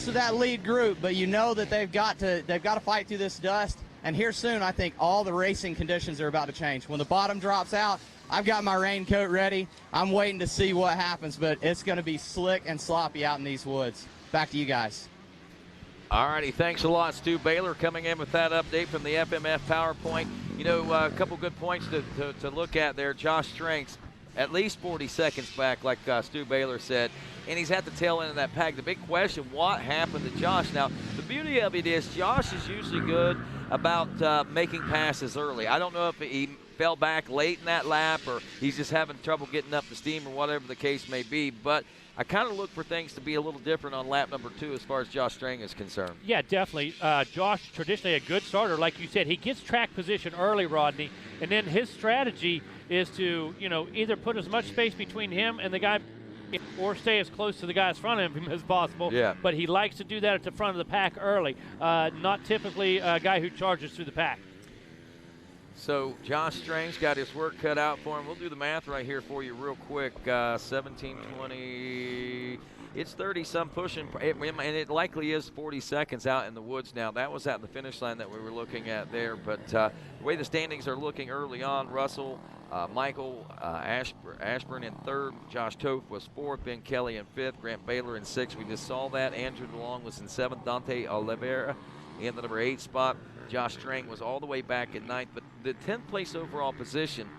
to that lead group, but you know that they've got to fight through this dust. And here soon, I think all the racing conditions are about to change. When the bottom drops out, I've got my raincoat ready. I'm waiting to see what happens, but it's going to be slick and sloppy out in these woods. Back to you guys. All righty, thanks a lot, Stu Baylor, coming in with that update from the FMF PowerPoint. You know, a couple good points to look at there. Josh Strang's at least 40 seconds back, like Stu Baylor said, and he's at the tail end of that pack. The big question, what happened to Josh? Now, the beauty of it is Josh is usually good about making passes early. I don't know if he fell back late in that lap or he's just having trouble getting up the steam or whatever the case may be, but I kind of look for things to be a little different on lap number 2 as far as Josh Strang is concerned. Yeah, definitely. Josh, traditionally a good starter. Like you said, he gets track position early, Rodney, and then his strategy is to, either put as much space between him and the guy or stay as close to the guys in front of him as possible. Yeah. But he likes to do that at the front of the pack early. Not typically a guy who charges through the pack. So Josh Strang's got his work cut out for him. We'll do the math right here for you real quick. 17, 20, it's 30-some pushing, and it likely is 40 seconds out in the woods now. That was at the finish line that we were looking at there. But the way the standings are looking early on, Russell, Michael Ashburn in 3rd, Josh Toth was 4th, Ben Kelly in 5th, Grant Baylor in 6th. We just saw that. Andrew DeLong was in 7th, Dante Oliveira in the number 8 spot. Josh Strang was all the way back in 9th, but the 10th place overall position,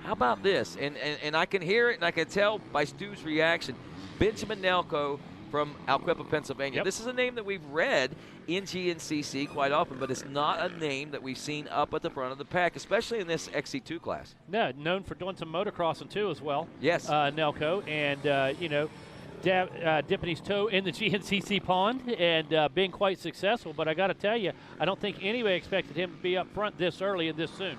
how about this? And I can hear it and I can tell by Stu's reaction. Benjamin Nelko from Alquippa, Pennsylvania. Yep. This is a name that we've read in GNCC quite often, but it's not a name that we've seen up at the front of the pack, especially in this XC2 class. No, known for doing some motocrossing too as well. Yes. Nelko, and dipping his toe in the GNCC pond and being quite successful. But I got to tell you, I don't think anybody expected him to be up front this early and this soon.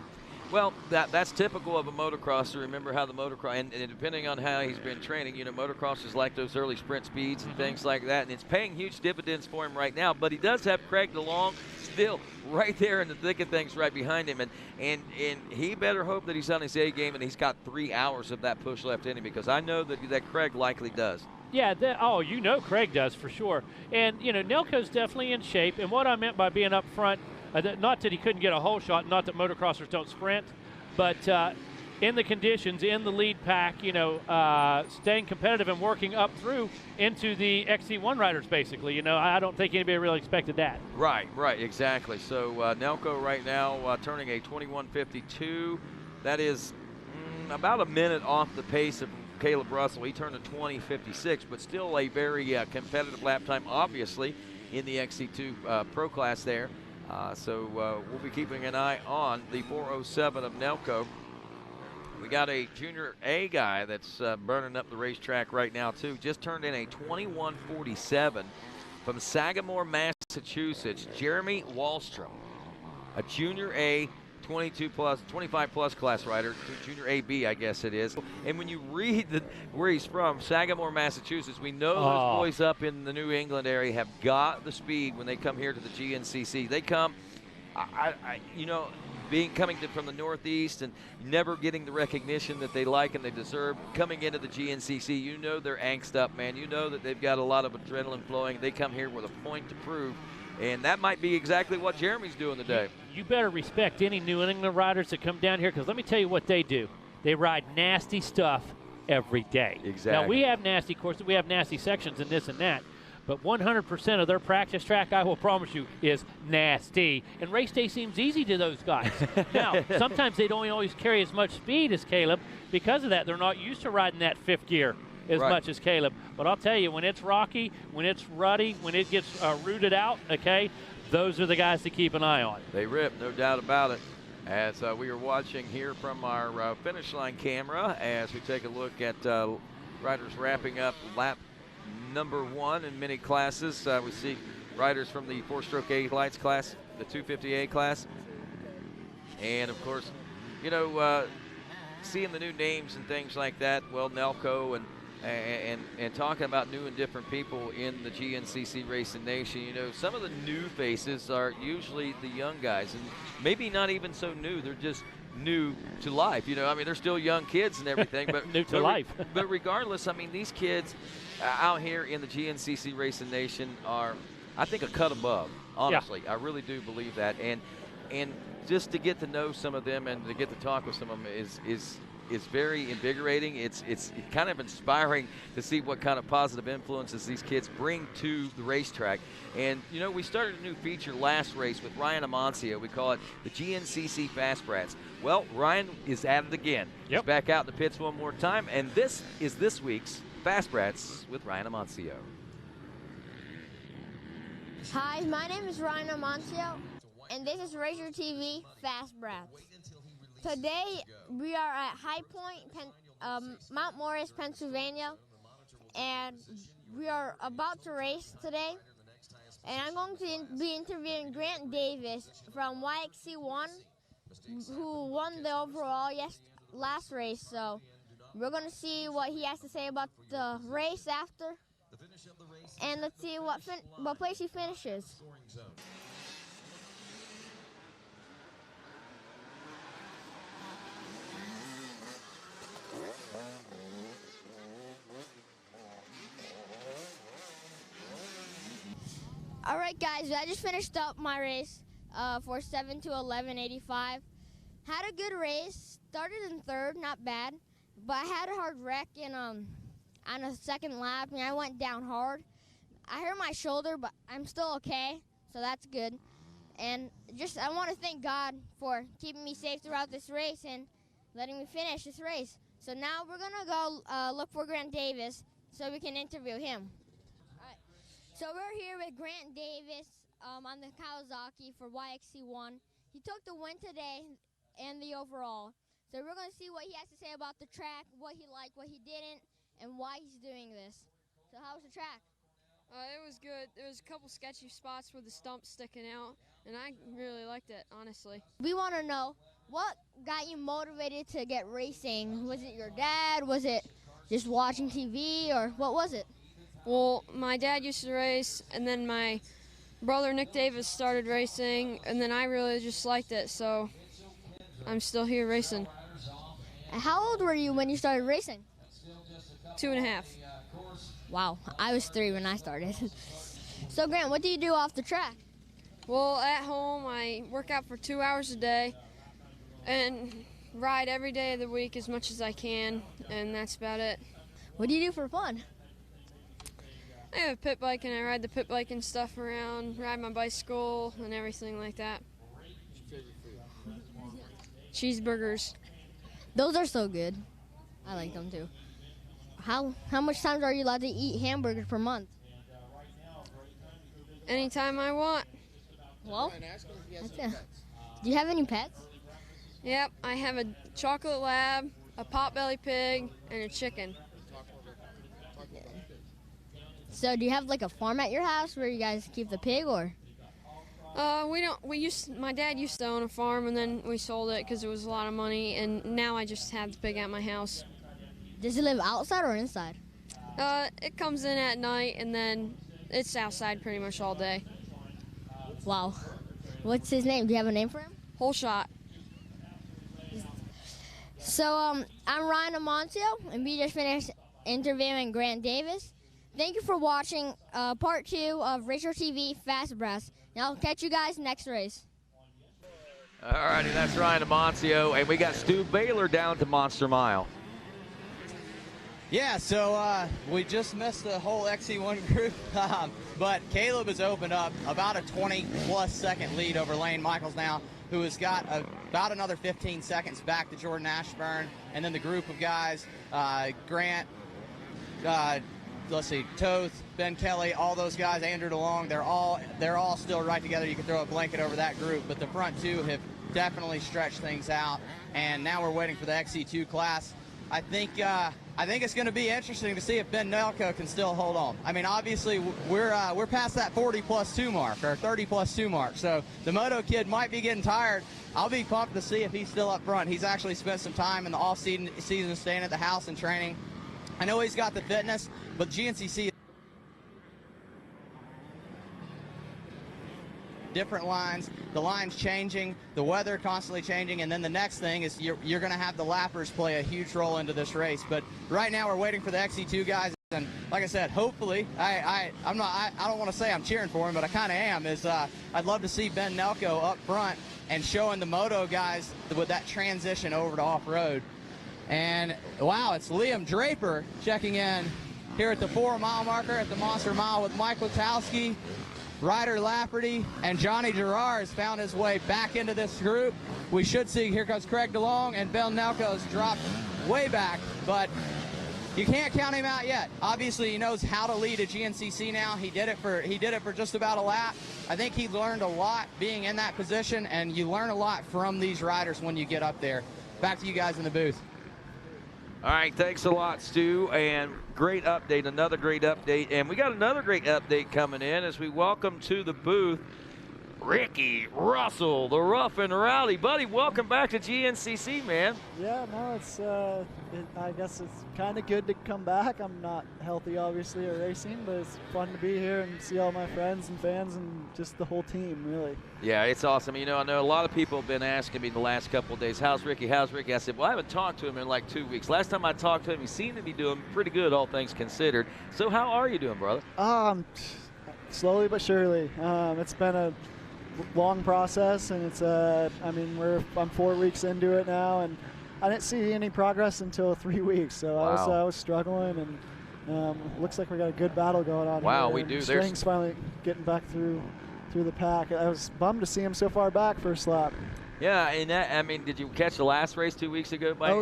Well, that's typical of a motocrosser. Remember how the motocross, and depending on how he's been training, motocrossers like those early sprint speeds and things like that, and it's paying huge dividends for him right now. But he does have Craig DeLong still right there in the thick of things right behind him, and he better hope that he's on his A game and he's got 3 hours of that push left in him, because I know that Craig likely does. Yeah, Craig does for sure. And, Nelko's definitely in shape. And what I meant by being up front, not that he couldn't get a hole shot, not that motocrossers don't sprint, but in the conditions, in the lead pack, staying competitive and working up through into the XC1 riders, basically. I don't think anybody really expected that. Right, exactly. So Nelko right now turning a 21:52. That is about a minute off the pace of Caleb Russell. He turned a 20:56, but still a very competitive lap time, obviously, in the XC2 Pro class there. So we'll be keeping an eye on the 4:07 of Nelko. We got a Junior A guy that's burning up the racetrack right now, too. Just turned in a 21:47 from Sagamore, Massachusetts, Jeremy Wallstrom, a Junior A 25-plus class rider, Junior AB, I guess it is. And when you read where he's from, Sagamore, Massachusetts, we know those boys up in the New England area have got the speed when they come here to the GNCC. They come, coming from the Northeast and never getting the recognition that they like and they deserve. Coming into the GNCC, they're angst up, man. You know that they've got a lot of adrenaline flowing. They come here with a point to prove. And that might be exactly what Jeremy's doing today. You better respect any New England riders that come down here, because let me tell you what they do. They ride nasty stuff every day. Exactly. Now, we have nasty courses, we have nasty sections and this and that, but 100% of their practice track, I will promise you, is nasty. And race day seems easy to those guys. Now, sometimes they don't always carry as much speed as Caleb. Because of that, they're not used to riding that 5th gear as much as Caleb. But I'll tell you, when it's rocky, when it's ruddy, when it gets rooted out, okay, those are the guys to keep an eye on. They rip, no doubt about it. As we are watching here from our finish line camera, as we take a look at riders wrapping up lap number 1 in many classes. We see riders from the 4-stroke A lights class, the 250A class. And, of course, seeing the new names and things like that, well, Nelko and talking about new and different people in the GNCC Racing Nation, some of the new faces are usually the young guys, and maybe not even so new. They're just new to life. They're still young kids and everything, but new to life. But regardless, these kids out here in the GNCC Racing Nation are, I think, a cut above. Honestly, yeah. I really do believe that, and just to get to know some of them and to get to talk with some of them is is very invigorating. It's kind of inspiring to see what kind of positive influences these kids bring to the racetrack. And, you know, we started a new feature last race with Ryan Amancio. We call it the GNCC Fast Brats. Well, Ryan is at it again. He's back out in the pits one more time, and this is this week's Fast Brats with Ryan Amancio. Hi, my name is Ryan Amancio, and this is RacerTV Fast Brats. Today, we are at High Point, Mount Morris, Pennsylvania, and we are about to race today. And I'm going to be interviewing Grant Davis from YXC1, who won the overall last race. So we're going to see what he has to say about the race after. And let's see what place he finishes. All right, guys, I just finished up my race for 7 to 11:85. Had a good race. Started in third, not bad, but I had a hard wreck in on a second lap, and I went down hard. I hurt my shoulder, but I'm still okay, so that's good. And I want to thank God for keeping me safe throughout this race and letting me finish this race. So now we're gonna go look for Grant Davis so we can interview him. So we're here with Grant Davis on the Kawasaki for YXC1. He took the win today and the overall. So we're going to see what he has to say about the track, what he liked, what he didn't, and why he's doing this. So how was the track? It was good. There was a couple sketchy spots with the stumps sticking out, and I really liked it, honestly. We want to know, what got you motivated to get racing? Was it your dad? Was it just watching TV, or what was it? Well, my dad used to race, and then my brother Nick Davis started racing, and then I really just liked it, so I'm still here racing. And how old were you when you started racing? 2.5. Wow, I was 3 when I started. So Grant, what do you do off the track? Well, at home I work out for 2 hours a day and ride every day of the week as much as I can, and that's about it. What do you do for fun? I have a pit bike, and I ride the pit bike and stuff around, ride my bicycle and everything like that. Cheeseburgers. Those are so good. I like them too. How much times are you allowed to eat hamburgers per month? Anytime I want. Well, do you have any pets? Yep, I have a chocolate lab, a potbelly pig, and a chicken. So do you have like a farm at your house where you guys keep the pig, or? We don't. My dad used to own a farm, and then we sold it because it was a lot of money, and now I just have the pig at my house. Does it live outside or inside? It comes in at night, and then it's outside pretty much all day. Wow. What's his name? Do you have a name for him? Whole Shot. So I'm Ryan Amancio, and we just finished interviewing Grant Davis. Thank you for watching part 2 of RacerTV Fast Brats. And I'll catch you guys next race. All righty, that's Ryan Amancio, and we got Stu Baylor down to Monster Mile. Yeah, so we just missed the whole XC1 group, but Caleb has opened up about a 20-plus second lead over Lane Michaels now, who has got about another 15 seconds back to Jordan Ashburn, and then the group of guys, Grant, let's see, Toth, Ben Kelly, all those guys, Andrew DeLong, they're all still right together. You can throw a blanket over that group, but the front two have definitely stretched things out, and now we're waiting for the XC2 class. I think it's going to be interesting to see if Ben Nelko can still hold on. I mean, obviously we're past that 40+2 mark or 30+2 mark, so the Moto kid might be getting tired. I'll be pumped to see if he's still up front. He's actually spent some time in the off-season staying at the house and training. I know he's got the fitness, but GNCC different lines, the lines changing, the weather constantly changing, and then the next thing is you're going to have the lappers play a huge role into this race. But right now we're waiting for the XC2 guys, and like I said, hopefully, I don't want to say I'm cheering for him, but I kind of am. I'd love to see Ben Nelko up front and showing the Moto guys with that transition over to off-road. And wow, it's Liam Draper checking in here at the 4-mile marker at the Monster Mile with Mike Witowski, Ryder Lafferty, and Johnny Gerard has found his way back into this group. We should see, here comes Craig DeLong, and Bill Nelko's dropped way back, but you can't count him out yet. Obviously, he knows how to lead a GNCC now. He did it for just about a lap. I think he learned a lot being in that position, and you learn a lot from these riders when you get up there. Back to you guys in the booth. All right, thanks a lot, Stu, and great update, another great update. And we got another great update coming in as we welcome to the booth Ricky Russell, the rough and rowdy. Buddy, welcome back to GNCC, man. Yeah, no, it's I guess it's kind of good to come back. I'm not healthy, obviously, or racing, but it's fun to be here and see all my friends and fans and just the whole team, really. Yeah, it's awesome. You know, I know a lot of people have been asking me the last couple of days, how's Ricky, how's Ricky? I said, well, I haven't talked to him in like 2 weeks. Last time I talked to him, he seemed to be doing pretty good, all things considered. So how are you doing, brother? Slowly but surely. It's been a long process, and it's I mean, I'm 4 weeks into it now, and I didn't see any progress until 3 weeks, so wow. I was struggling, and looks like we got a good battle going on. Wow, here. we do. Strang's finally getting back through the pack. I was bummed to see him so far back first lap. Yeah, and that, I mean, did you catch the last race 2 weeks ago, Mike? Oh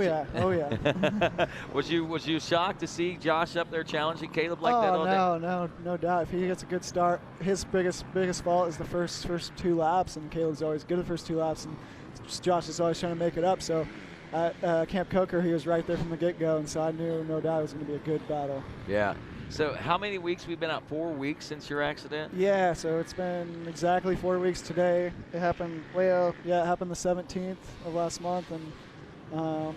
yeah. Was you shocked to see Josh up there challenging Caleb like that all day? No doubt. If he gets a good start, his biggest fault is the first 2 laps, and Caleb's always good at the first 2 laps, and Josh is always trying to make it up. So at Camp Coker, he was right there from the get-go, and so I knew no doubt it was going to be a good battle. Yeah. So how many weeks we've been out? 4 weeks since your accident? Yeah, so it's been exactly 4 weeks today. It happened, it happened the 17th of last month, and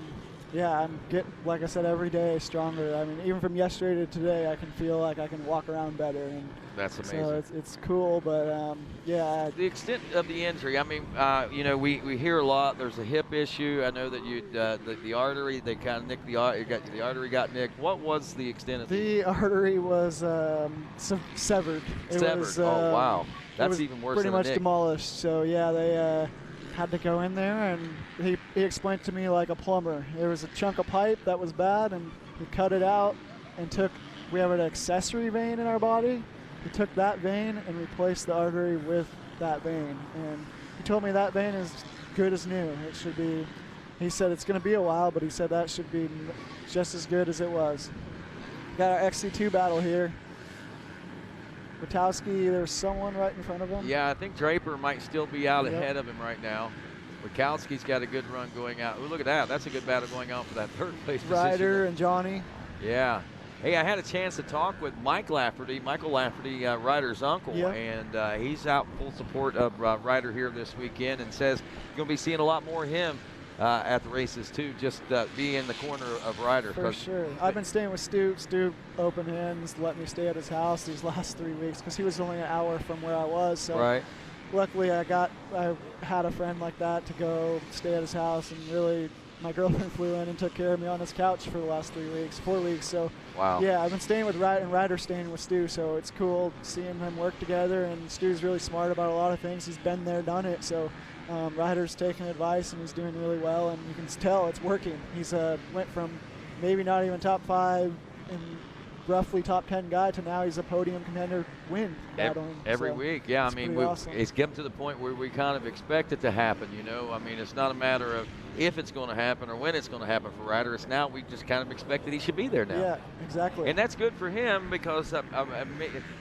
yeah, I'm getting, like I said, every day stronger. I mean, even from yesterday to today, I can feel like I can walk around better. And that's amazing. So it's cool, but yeah. The extent of the injury, I mean, you know, we hear a lot. There's a hip issue. I know that you the artery, they kind of nicked the artery got nicked. What was the extent of the artery was severed. Severed. Oh wow, that's even worse. Pretty than much a nick. demolished. So yeah, they had to go in there, and he explained to me like a plumber. There was a chunk of pipe that was bad, and he cut it out and we have an accessory vein in our body. He took that vein and replaced the artery with that vein. And he told me that vein is good as new. It should be, he said it's going to be a while, but he said that should be just as good as it was. Got our XC2 battle here. Witowski, there's someone right in front of him. Yeah, I think Draper might still be out ahead of him right now. Witowski's got a good run going out. Ooh, look at that. That's a good battle going on for that third place position. Ryder and Johnny. Yeah. Hey, I had a chance to talk with Michael Lafferty, Ryder's uncle, yep. And he's out full support of Ryder here this weekend and says you're going to be seeing a lot more of him at the races too, just be in the corner of Ryder. For sure. I've been staying with Stu. Stu open hands, let me stay at his house these last 3 weeks because he was only an hour from where I was. So right. Luckily I had a friend like that to go stay at his house, and really my girlfriend flew in and took care of me on his couch for the last 4 weeks. So wow. Yeah, I've been staying with Ryder, and Ryder's staying with Stu, so it's cool seeing them work together, and Stu's really smart about a lot of things. He's been there, done it, so Ryder's taking advice, and he's doing really well, and you can tell it's working. He's went from maybe not even top 5 and roughly top 10 guy to now he's a podium contender win battling. Every week, yeah. I mean, awesome. It's getting to the point where we kind of expect it to happen, you know. I mean, it's not a matter of if it's going to happen or when it's going to happen for Ryder. It's now we just kind of expect that he should be there now. Yeah, exactly. And that's good for him because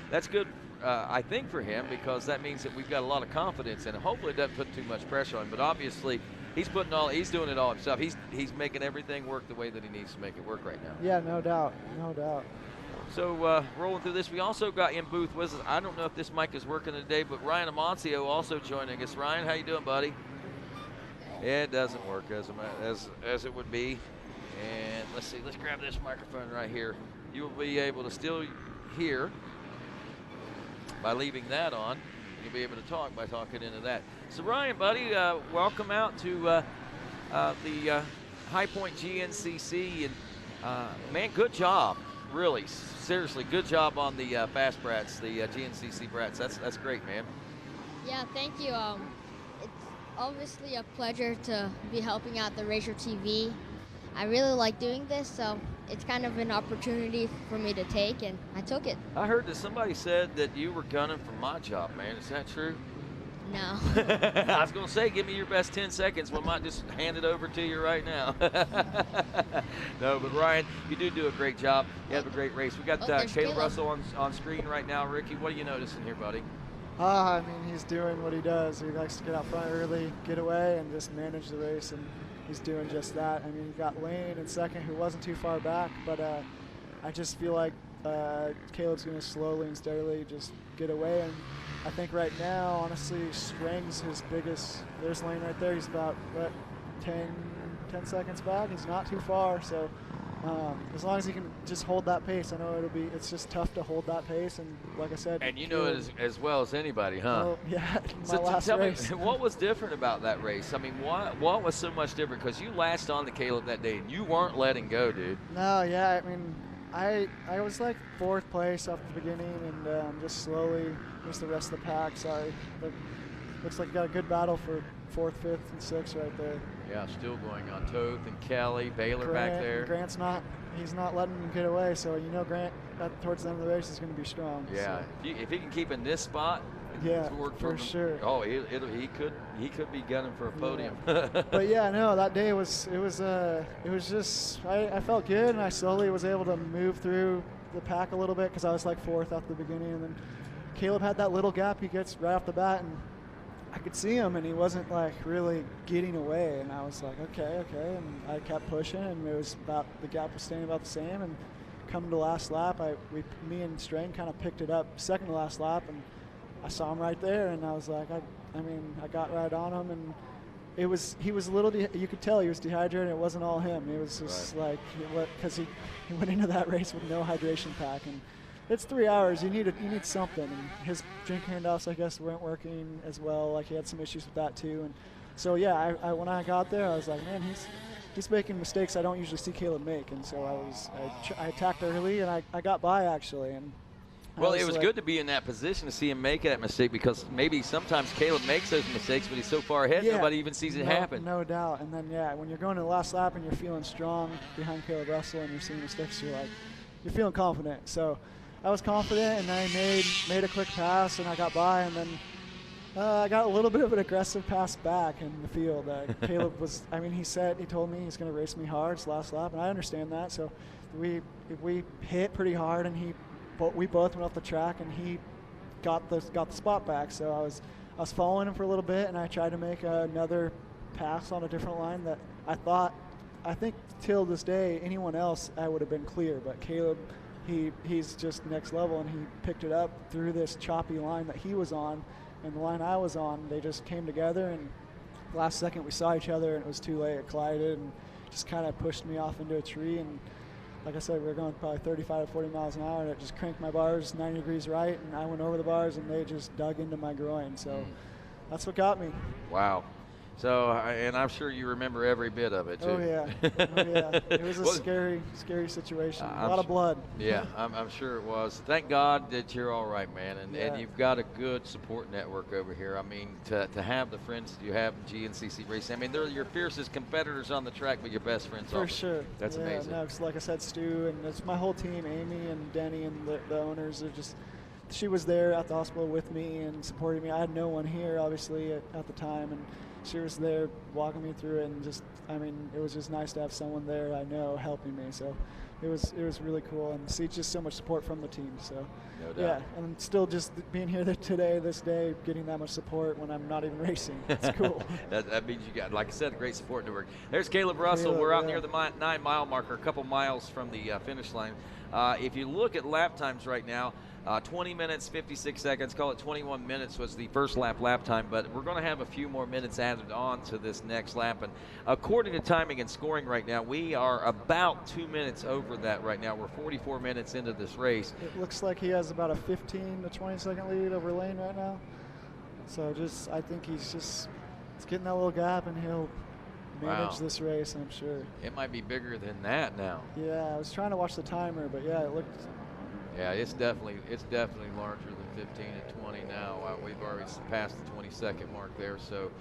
that's good, I think, for him because that means that we've got a lot of confidence and hopefully it doesn't put too much pressure on him. But obviously, he's doing it all himself. He's making everything work the way that he needs to make it work right now. Yeah, no doubt. So rolling through this, we also got in booth with us. I don't know if this mic is working today, but Ryan Amancio also joining us. Ryan, how you doing, buddy? It doesn't work as it would be. And let's see, let's grab this microphone right here. You will be able to still hear by leaving that on. You'll be able to talk by talking into that. So Ryan, buddy, welcome out to the High Point GNCC, and man, good job. Really, seriously, good job on the Fast Brats, the GNCC Brats. That's great, man. Yeah, thank you. It's obviously a pleasure to be helping out the RacerTV. I really like doing this, so it's kind of an opportunity for me to take, and I took it. I heard that somebody said that you were gunning for my job, man. Is that true? No. I was going to say, give me your best 10 seconds. We might just hand it over to you right now. No, but Ryan, you do a great job. You have a great race. We got Caleb Russell on screen right now. Ricky, what are you noticing here, buddy? I mean, he's doing what he does. He likes to get out front early, get away, and just manage the race, and he's doing just that. I mean, he got Lane in second, who wasn't too far back, but I just feel like Caleb's going to slowly and steadily just get away, and I think right now, honestly, Strang's his biggest. There's Lane right there. He's about, what, 10 seconds back? He's not too far, so as long as he can just hold that pace. I know it's just tough to hold that pace, and like I said. And you know it as well as anybody, huh? Oh, yeah, So last tell race. me, what was different about that race? I mean, what was so much different? Because you latched on to Caleb that day, and you weren't letting go, dude. No, yeah, I mean, I was like 4th place off the beginning, and just slowly, just the rest of the pack, sorry. But looks like you got a good battle for 4th, 5th, and 6th right there. Yeah, still going on. Toth and Kelly, Baylor back there. Grant's he's not letting him get away, so you know Grant towards the end of the race is going to be strong. Yeah, so. if he can keep in this spot, yeah, for sure. Oh, he could be gunning for a podium. Yeah. But yeah, no, that day was just I felt good, and I slowly was able to move through the pack a little bit because I was like 4th at the beginning, and then Caleb had that little gap he gets right off the bat, and I could see him, and he wasn't like really getting away, and I was like, okay, and I kept pushing, and it was the gap was staying about the same, and coming to last lap, me and Strang kind of picked it up second to last lap, and I saw him right there, and I was like, I got right on him, and he was a little, you could tell he was dehydrated. It wasn't all him. It was just like, because he went into that race with no hydration pack, and it's 3 hours. You need something. And his drink handoffs, I guess, weren't working as well. Like, he had some issues with that too. And so yeah, when I got there, I was like, man, he's making mistakes I don't usually see Caleb make. And so I attacked early, and I got by actually. And well, it was good to be in that position to see him make that mistake, because maybe sometimes Caleb makes those mistakes, but he's so far ahead, nobody even sees it happen. No doubt. And then, yeah, when you're going to the last lap and you're feeling strong behind Caleb Russell and you're seeing mistakes, you're feeling confident. So I was confident, and I made a quick pass, and I got by, and then I got a little bit of an aggressive pass back in the field. Caleb he told me he's going to race me hard this last lap, and I understand that. So we hit pretty hard, and we both went off the track, and he got the spot back. So I was following him for a little bit, and I tried to make another pass on a different line that I think till this day, anyone else I would have been clear, but Caleb, he's just next level, and he picked it up through this choppy line that he was on, and the line I was on. They just came together, and last second we saw each other, and it was too late. It collided and just kind of pushed me off into a tree, and like I said, we were going probably 35 to 40 miles an hour, and it just cranked my bars 90 degrees right, and I went over the bars, and they just dug into my groin. So that's what got me. Wow. So, and I'm sure you remember every bit of it, too. Oh, yeah. It was a scary situation. A lot of blood. Yeah, I'm sure it was. Thank God that you're all right, man. And you've got a good support network over here. I mean, to have the friends that you have in GNCC Racing. I mean, they're your fiercest competitors on the track, but your best friends also. For sure. That's amazing. No, like I said, Stu, and it's my whole team, Amy and Denny and the owners. She was there at the hospital with me and supporting me. I had no one here, obviously, at the time, and she was there walking me through it, and it was just nice to have someone there I know helping me. So it was really cool, and see just so much support from the team. So no doubt. Yeah, and still just being here this day, getting that much support when I'm not even racing. It's cool. that means you got, like I said, a great support network. There's Caleb Russell. We're out near the 9-mile marker, a couple miles from the finish line. If you look at lap times right now, 20 minutes, 56 seconds, call it 21 minutes was the first lap time, but we're going to have a few more minutes added on to this next lap. And according to timing and scoring right now, we are about 2 minutes over that right now. We're 44 minutes into this race. It looks like he has about a 15 to 20 second lead over Lane right now. So I think he's getting that little gap, and he'll manage this race, I'm sure. It might be bigger than that now. Yeah, I was trying to watch the timer, but yeah, it looked. Yeah, it's definitely larger than 15 and 20 now. We've already passed the 20-second mark there. So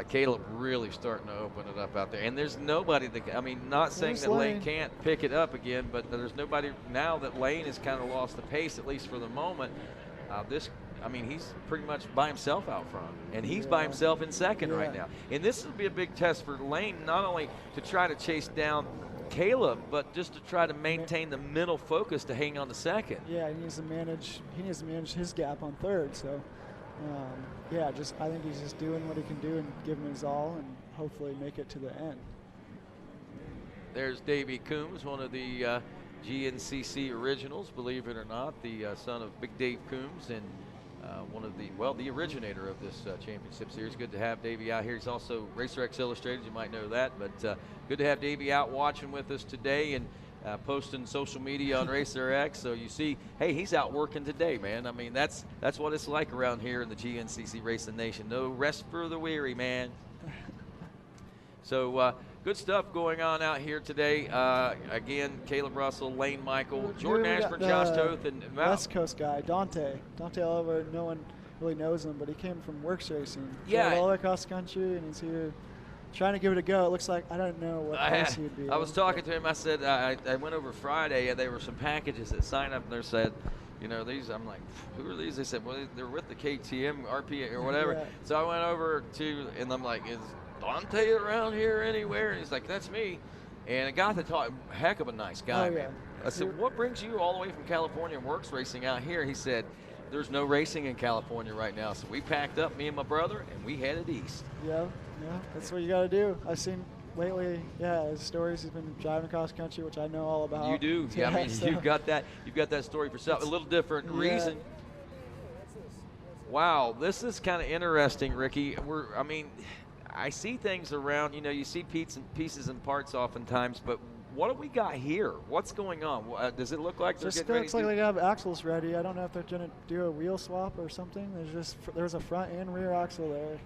Caleb really starting to open it up out there. And there's nobody that, I mean, not saying that Lane can't pick it up again, but there's nobody now that Lane has kind of lost the pace, at least for the moment. I mean, he's pretty much by himself out front, and he's by himself in second right now. And this will be a big test for Lane, not only to try to chase down Caleb, but just to try to maintain the mental focus to hang on to second. Yeah, he needs to manage his gap on third. So, yeah, I think he's just doing what he can do and giving his all, and hopefully make it to the end. There's Davey Coombs, one of the GNCC originals, believe it or not, the son of Big Dave Coombs, and one of the originator of this championship series. Good to have Davey out here. He's also RacerX Illustrated, you might know that, but good to have Davey out watching with us today and posting social media on RacerX. So you see, hey, he's out working today, man. I mean, that's what it's like around here in the GNCC Racing Nation. No rest for the weary, man. So good stuff going on out here today. Again, Caleb Russell, Lane Michael, Jordan Ashburn, Josh Toth, and West Coast guy, Dante Oliver. No one really knows him, but he came from Works Racing. Yeah. All across the country, and he's here trying to give it a go. It looks like, I don't know what place he'd be. I was talking to him. I said, I went over Friday, and there were some packages that signed up, and they said, you know, these, I'm like, who are these? They said, well, they're with the KTM, RPA, or whatever. Yeah. So I went over to, and I'm like, is Dante around here anywhere? And he's like, that's me. And a guy that taught him, heck of a nice guy, man. I said, what brings you all the way from California and Works Racing out here? He said, there's no racing in California right now. So we packed up, me and my brother, and we headed east. Yeah, that's what you got to do. I've seen lately, his stories. He's been driving across country, which I know all about. You do. Yeah, I mean, so you've got that story for yourself. A little different reason. Wow, this is kind of interesting, Ricky. I see things around, you know, you see pieces and parts oftentimes, but what do we got here? What's going on? Does it look like they're getting ready? Looks like they have axles ready. I don't know if they're going to do a wheel swap or something. There's a front and rear axle there.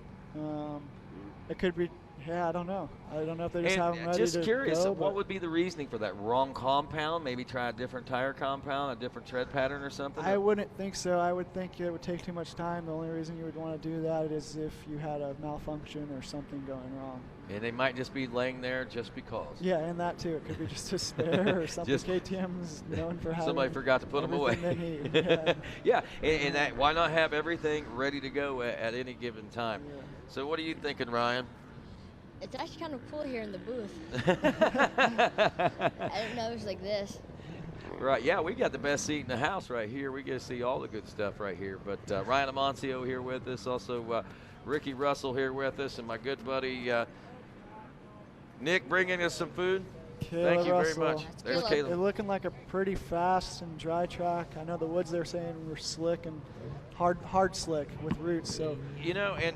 It could be, I don't know. I don't know if they just have them ready to go. Just curious, what would be the reasoning for that? Wrong compound? Maybe try a different tire compound, a different tread pattern or something? I wouldn't think so. I would think it would take too much time. The only reason you would want to do that is if you had a malfunction or something going wrong. And they might just be laying there just because. Yeah, and that too. It could be just a spare or something. KTM's known for having. Somebody forgot to put them away. Yeah, and that, why not have everything ready to go at any given time? Yeah. So what are you thinking, Ryan? It's actually kind of cool here in the booth. I didn't know it was like this. Right, yeah, we got the best seat in the house right here. We get to see all the good stuff right here. But Ryan Amancio here with us, also Ricky Russell here with us, and my good buddy Nick bringing us some food. Thank you very much. There's Caleb. They're looking like a pretty fast and dry track. I know the woods they're saying were slick and hard slick with roots. So you know, and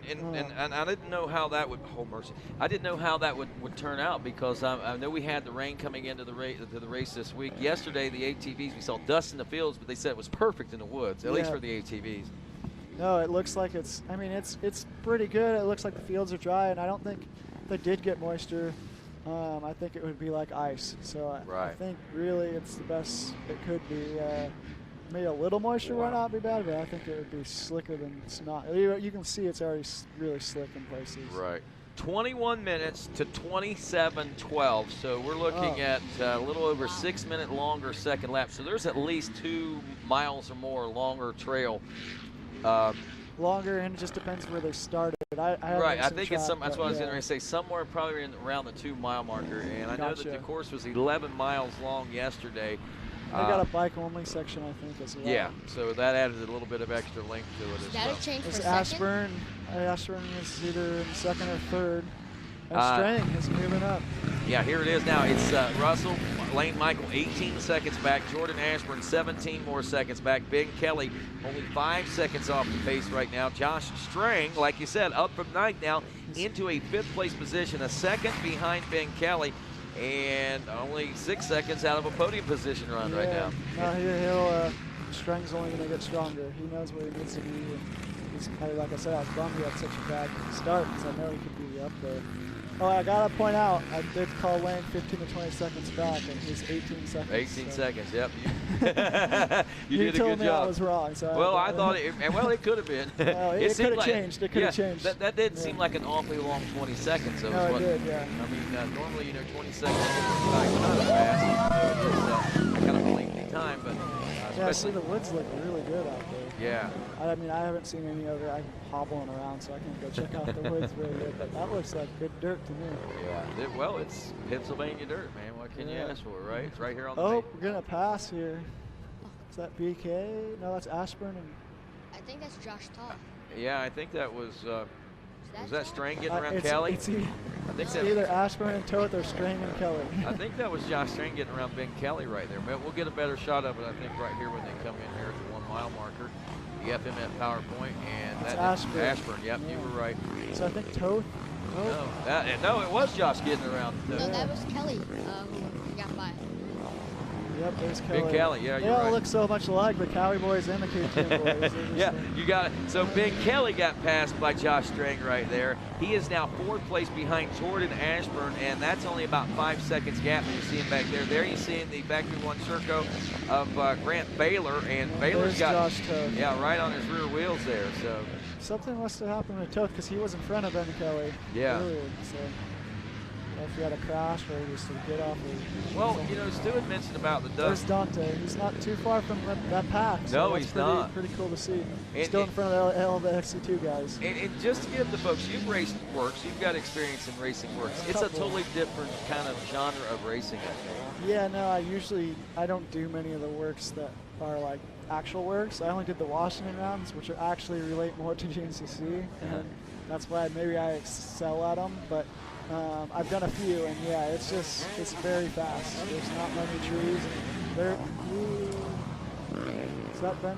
I didn't know how that would. Oh mercy! I didn't know how that would turn out because I know we had the rain coming into the race this week. Yesterday the ATVs, we saw dust in the fields, but they said it was perfect in the woods, at least for the ATVs. No, it looks like it's. I mean, it's pretty good. It looks like the fields are dry, and I don't think they did get moisture. I think it would be like ice. So I think really it's the best it could be. Maybe a little moisture would not be bad, but I think it would be slicker than it's not. You can see it's already really slick in places. Right. 21 minutes to 27:12. So we're looking at a little over 6 minute longer second lap. So there's at least 2 miles or more longer trail. Longer, and it just depends where they started. I think it's that's what I was going to say. Somewhere probably around the 2 mile marker. And I know that the course was 11 miles long yesterday. They got a bike-only section, I think, as well. Yeah, so that added a little bit of extra length to it as well. Change for Ashburn. Ashburn is either in second or third. And Strang is moving up. Yeah, here it is now. It's Russell, Lane Michael, 18 seconds back. Jordan Ashburn, 17 more seconds back. Ben Kelly, only 5 seconds off the pace right now. Josh Strang, like you said, up from ninth now into a 5th place position, a second behind Ben Kelly. And only 6 seconds out of a podium position run right now. No, Strang's only going to get stronger. He knows where he needs to be. And he's, like I said, I was bummed he had such a bad start because I know he could be up there. Oh, I gotta point out, I did call Lane 15 to 20 seconds back, and he's 18 seconds. 18 so. seconds, yep. You You did a told good me job. I was wrong. So well, I thought it, and well, it could have been. Well, it could seemed have like, changed. It could have changed. That didn't seem like an awfully long 20 seconds. So No, it did, yeah. I mean, normally, 20 seconds is not as fast. It's kind of a lengthy time, but yeah, see, the woods look really good out there. Yeah. I mean, I haven't seen any other. I'm hobbling around, so I can't go check out the woods very good. But that looks like good dirt to me. Yeah. Well, it's Pennsylvania dirt, man. What can you ask for, right? It's right here on the Oh, we're gonna pass here. Is that BK? No, that's Ashburn and. I think that's Josh Todd. Yeah, I think that was that Strang getting around it's Kelly? I think it's either Ashburn and Toth or Strang and Kelly. I think that was Josh Strang getting around Ben Kelly right there. But we'll get a better shot of it, I think, right here when they come in here at the 1 mile marker. The FMF PowerPoint, and It's that's Ashburn. Ashburn. Yep, you were right. So I think Toth. No, it was Josh getting around. No, that was Kelly who got by. Yep, there's Kelly. Big Kelly, yeah, they you're all right. look so much alike, the Cali boys and the KTM boys. Yeah, you got it. So Ben Kelly got passed by Josh Strang right there. He is now 4th place behind Jordan Ashburn, and that's only about 5 seconds gap. You see him back there. There you see in the Factory One Circo of Grant Baylor, and Baylor's got Josh Toth. right on his rear wheels there. So something must have happened with Toth because he was in front of Ben Kelly. Yeah. Earlier, so. If he had a crash or he just to get off. Well, Stu had mentioned about the There's dust. Dante. He's not too far from that pack. So No, that's he's not. Pretty cool to see. And Still in front of the XC2 guys. And just to give the folks, you've raced works, you've got experience in racing works. It's a totally different kind of genre of racing, I think. Yeah, no, I don't do many of the works that are like actual works. I only did the Washington rounds, which are actually relate more to GNCC, and that's why maybe I excel at them. But I've done a few, and yeah, it's very fast. There's not many trees. There, has that been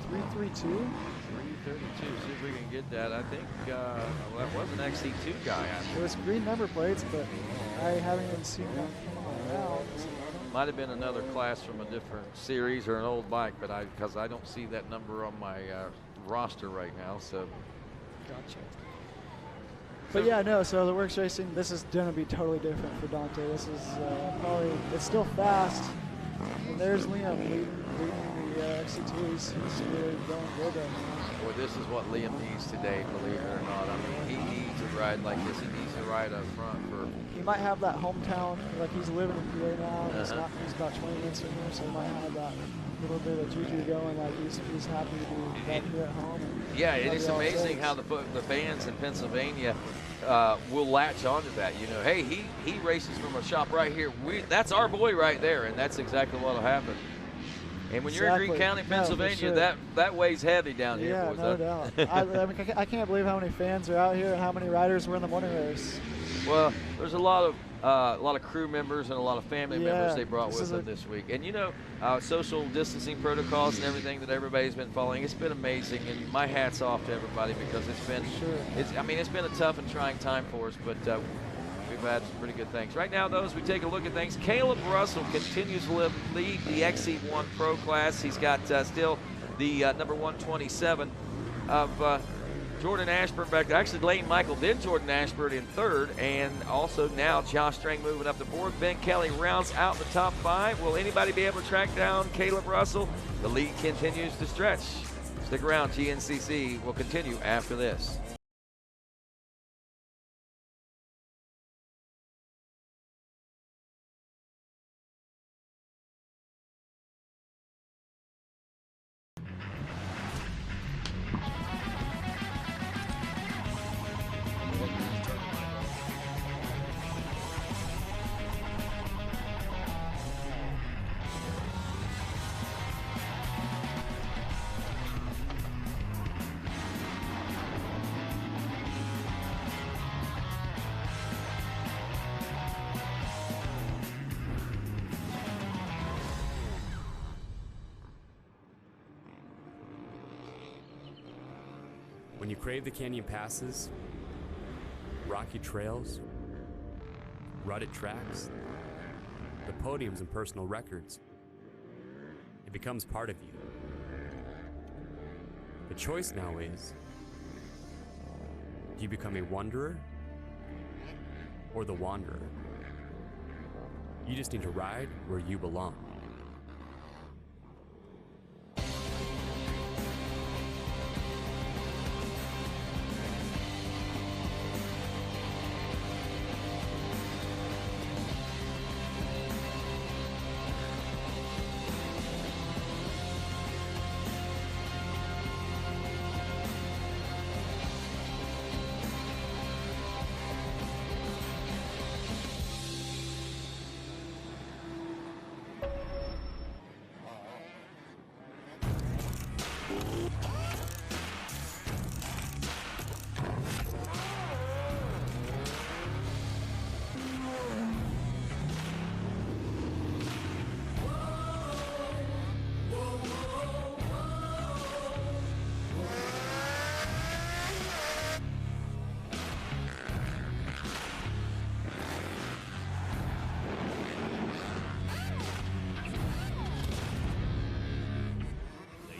332? 332. See if we can get that. I think that was an XC2 guy. It was green number plates, but I haven't even seen that come out. Might have been another class from a different series or an old bike, but because I don't see that number on my roster right now. So. Gotcha. But yeah, no, so the works racing, this is going to be totally different for Dante. This is probably, it's still fast. And there's Liam leading the XC2s. He's really going good right now. Boy, this is what Liam needs today, believe it or not. I mean, he needs to ride like this. He needs to ride up front for. He might have that hometown, like he's living in PA now. He's about 20 minutes from here, so he might have that little bit of juju going, like he's happy to be back here at home. Yeah, it is amazing how the fans in Pennsylvania will latch onto that. Hey, he races from a shop right here. That's our boy right there, and that's exactly what will happen. And when you're in Greene County, Pennsylvania, that weighs heavy down here, boys. No doubt. I can't believe how many fans are out here and how many riders were in the morning race. Well, there's a lot of crew members and a lot of family members they brought with them this week. And social distancing protocols and everything that everybody's been following, it's been amazing. And my hat's off to everybody because it's been a tough and trying time for us, but we've had some pretty good things. Right now, though, as we take a look at things, Caleb Russell continues to lead the XC1 Pro class. He's got still the number 127 of Jordan Ashburn back there. Actually, Lane Michael, then Jordan Ashburn in 3rd, and also now Josh Strang moving up to 4th. Ben Kelly rounds out the top 5. Will anybody be able to track down Caleb Russell? The lead continues to stretch. Stick around. GNCC will continue after this. When you crave the canyon passes, rocky trails, rutted tracks, the podiums and personal records, it becomes part of you. The choice now is, do you become a wanderer or the wanderer. You just need to ride where you belong.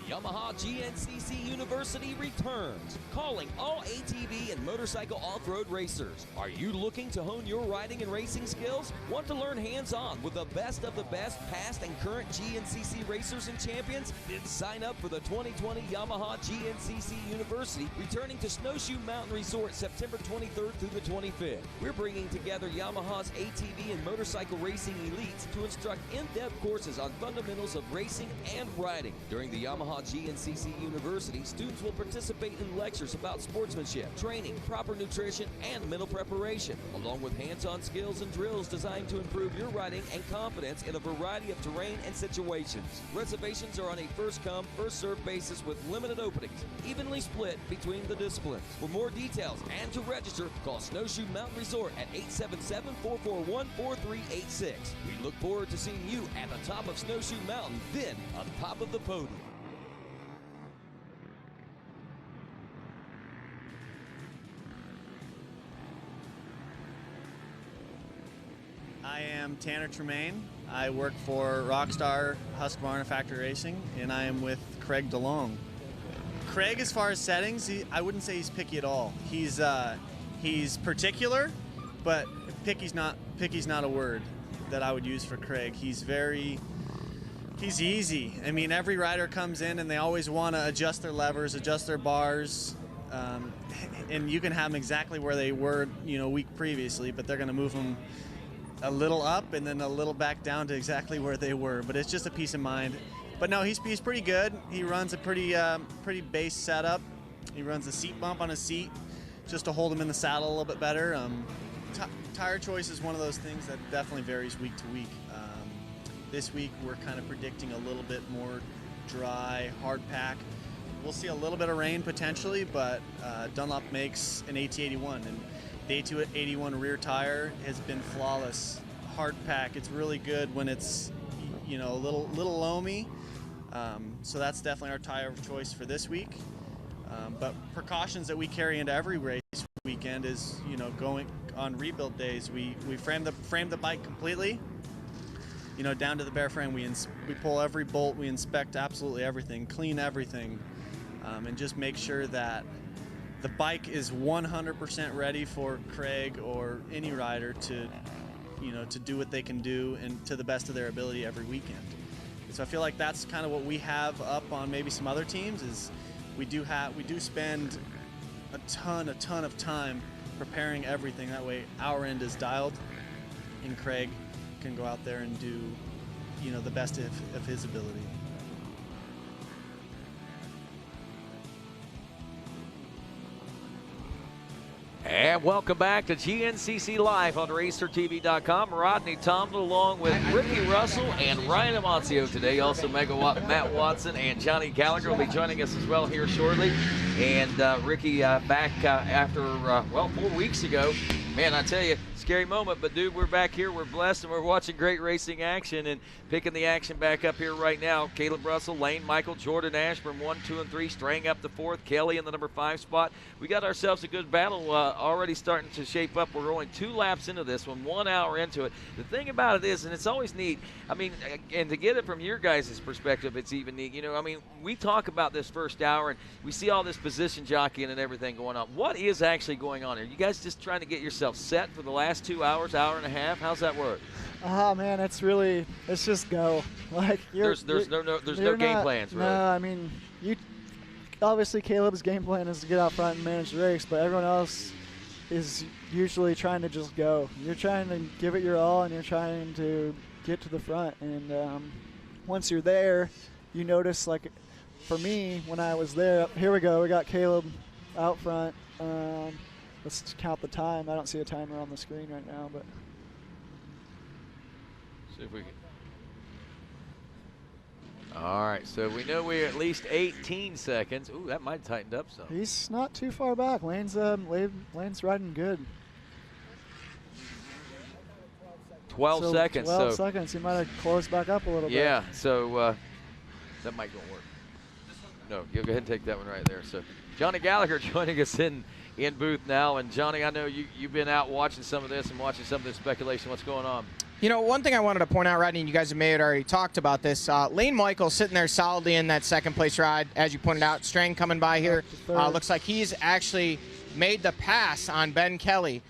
Yamaha GNCC University returns, calling all ATV and motorcycle off-road racers. Are you looking to hone your riding and racing skills? Want to learn hands-on with the best of the best past and current GNCC racers and champions? Then sign up for the 2020 Yamaha GNCC University, returning to Snowshoe Mountain Resort September 23rd through the 25th. We're bringing together Yamaha's ATV and motorcycle racing elites to instruct in-depth courses on fundamentals of racing and riding. During the Yamaha GNCC University, students will participate in lectures about sportsmanship, training, proper nutrition, and mental preparation, along with hands-on skills and drills designed to improve your riding and confidence in a variety of terrain and situations. Reservations are on a first-come, first-served basis with limited openings, evenly split between the disciplines. For more details and to register, call Snowshoe Mountain Resort at 877-441-4386. We look forward to seeing you at the top of Snowshoe Mountain, then on top of the podium. I am Tanner Tremaine. I work for Rockstar Husqvarna Factory Racing, and I am with Craig DeLong. Craig, as far as settings, I wouldn't say he's picky at all. He's particular, but picky's not a word that I would use for Craig. He's easy. I mean, every rider comes in and they always want to adjust their levers, adjust their bars, and you can have them exactly where they were, a week previously, but they're going to move them a little up and then a little back down to exactly where they were. But it's just a peace of mind. But no, he's pretty good. He runs a pretty base setup. He runs a seat bump on his seat just to hold him in the saddle a little bit better. Tire choice is one of those things that definitely varies week to week. This week we're kind of predicting a little bit more dry, hard pack. We'll see a little bit of rain potentially, but Dunlop makes an AT81, and the AT81 rear tire has been flawless. Hard pack, it's really good when it's a little loamy. So that's definitely our tire of choice for this week. But precautions that we carry into every race weekend is, going on rebuild days, we frame the bike completely, down to the bare frame. We pull every bolt, we inspect absolutely everything, clean everything, and just make sure that the bike is 100% ready for Craig or any rider to do what they can do and to the best of their ability every weekend. So I feel like that's kind of what we have up on maybe some other teams is we do spend a ton of time preparing everything. That way our end is dialed and Craig can go out there and do the best of his ability. And welcome back to GNCC Live on RacerTV.com. Rodney Tomlin along with Ricky Russell and Ryan Amancio today. Also Matt Watson and Johnny Gallagher will be joining us as well here shortly. And Ricky back after, 4 weeks ago. Man, I tell you, scary moment, but dude, we're back here. We're blessed, and we're watching great racing action and picking the action back up here right now. Caleb Russell, Lane Michael, Jordan Ashburn, 1, 2, and 3, straying up the 4th. Kelly in the number 5 spot. We got ourselves a good battle already starting to shape up. We're only 2 laps into this one, 1 hour into it. The thing about it is, and it's always neat, I mean, and to get it from your guys' perspective, it's even neat. We talk about this first hour, and we see all this position jockeying and everything going on. What is actually going on here? You guys just trying to get yourself set for the last last 2 hours, hour and a half? How's that work? Man, it's just go. Like There's no game plans, really. No, I mean, obviously Caleb's game plan is to get out front and manage the race, but everyone else is usually trying to just go. You're trying to give it your all, and you're trying to get to the front. And once you're there, you notice, like, for me, when I was there, here we go. We got Caleb out front. Let's count the time. I don't see a timer on the screen right now, but see if we can. All right, so we know we're at least 18 seconds. Ooh, that might have tightened up some. He's not too far back. Lane's riding good. 12 seconds. 12 seconds. He might have closed back up a little bit. Yeah, so that might go work. No, you go ahead and take that one right there. So Johnny Gallagher joining us in booth now. And Johnny, I know you've been out watching some of this and watching some of this speculation. What's going on? You know, one thing I wanted to point out, Rodney, and you guys may have already talked about this. Lane Michael sitting there solidly in that second place ride, as you pointed out. Strang coming by here. Looks like he's actually made the pass on Ben Kelly.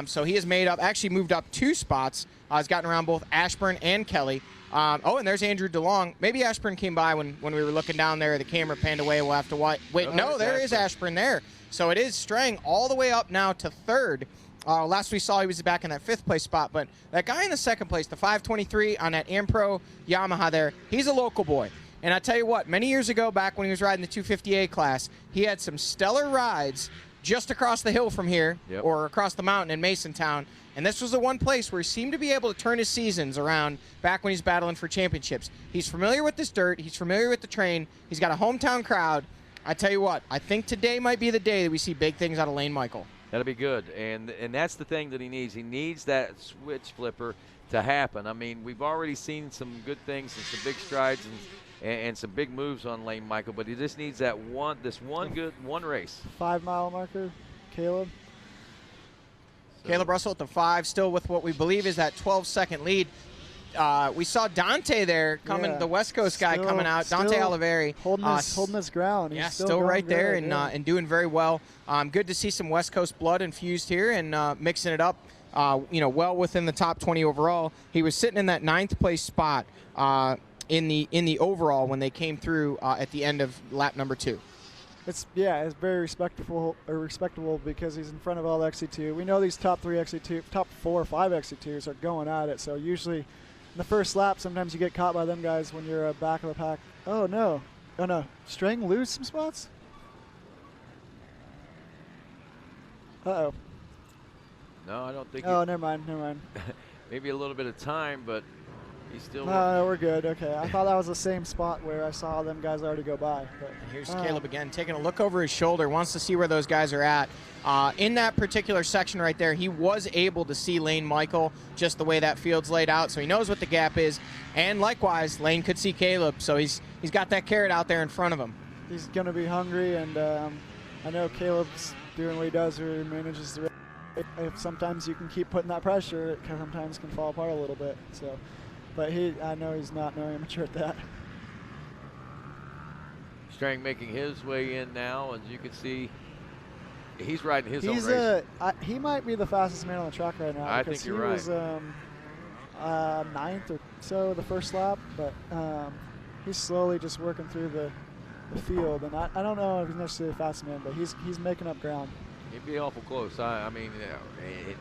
So he has actually moved up 2 spots. He's gotten around both Ashburn and Kelly. And there's Andrew DeLong. Maybe Ashburn came by when we were looking down there. The camera panned away. We'll have to wait. No, there is Ashburn there. So it is Strang all the way up now to 3rd. Last we saw, he was back in that 5th place spot. But that guy in the 2nd place, the 523 on that Ampro Yamaha there, he's a local boy. And I tell you what, many years ago, back when he was riding the 250A class, he had some stellar rides just across the hill from here, or across the mountain in Masontown. And this was the one place where he seemed to be able to turn his seasons around back when he's battling for championships. He's familiar with this dirt. He's familiar with the terrain. He's got a hometown crowd. I tell you what, I think today might be the day that we see big things out of Lane Michael. That'll be good, and that's the thing that he needs. He needs that switch flipper to happen. I mean, we've already seen some good things and some big strides and some big moves on Lane Michael, but he just needs that one race. 5-mile marker, Caleb. Caleb Russell at the 5, still with what we believe is that 12-second lead. We saw Dante there coming, the West Coast guy coming out, Dante Oliveri. Holding his ground. Yeah, still right there and doing very well. Good to see some West Coast blood infused here and mixing it up, well within the top 20 overall. He was sitting in that 9th place spot in the overall when they came through at the end of lap number 2. It's very respectable because he's in front of all the XC2. We know these top 3 XC2, top 4 or 5 XC2s are going at it. So usually in the first lap, sometimes you get caught by them guys when you're back of the pack. Oh no. Strang lose some spots? Uh-oh. No, I don't think. Oh, never mind. Maybe a little bit of time, but he's still. No, we're good. Okay, I thought that was the same spot where I saw them guys already go by. But here's Caleb again, taking a look over his shoulder, wants to see where those guys are at. In that particular section right there, he was able to see Lane Michael, just the way that field's laid out, so he knows what the gap is. And likewise, Lane could see Caleb, so he's got that carrot out there in front of him. He's going to be hungry, and I know Caleb's doing what he does, where he manages the race. If sometimes you can keep putting that pressure, it sometimes can fall apart a little bit. So, but I know he's not no amateur at that. Strang making his way in now, as you can see, he's riding his own race. He might be the fastest man on the track right now. I think you're right. He was 9th or so the first lap, but he's slowly just working through the field, and I don't know if he's necessarily a fast man, but he's making up ground. He'd be awful close. I mean,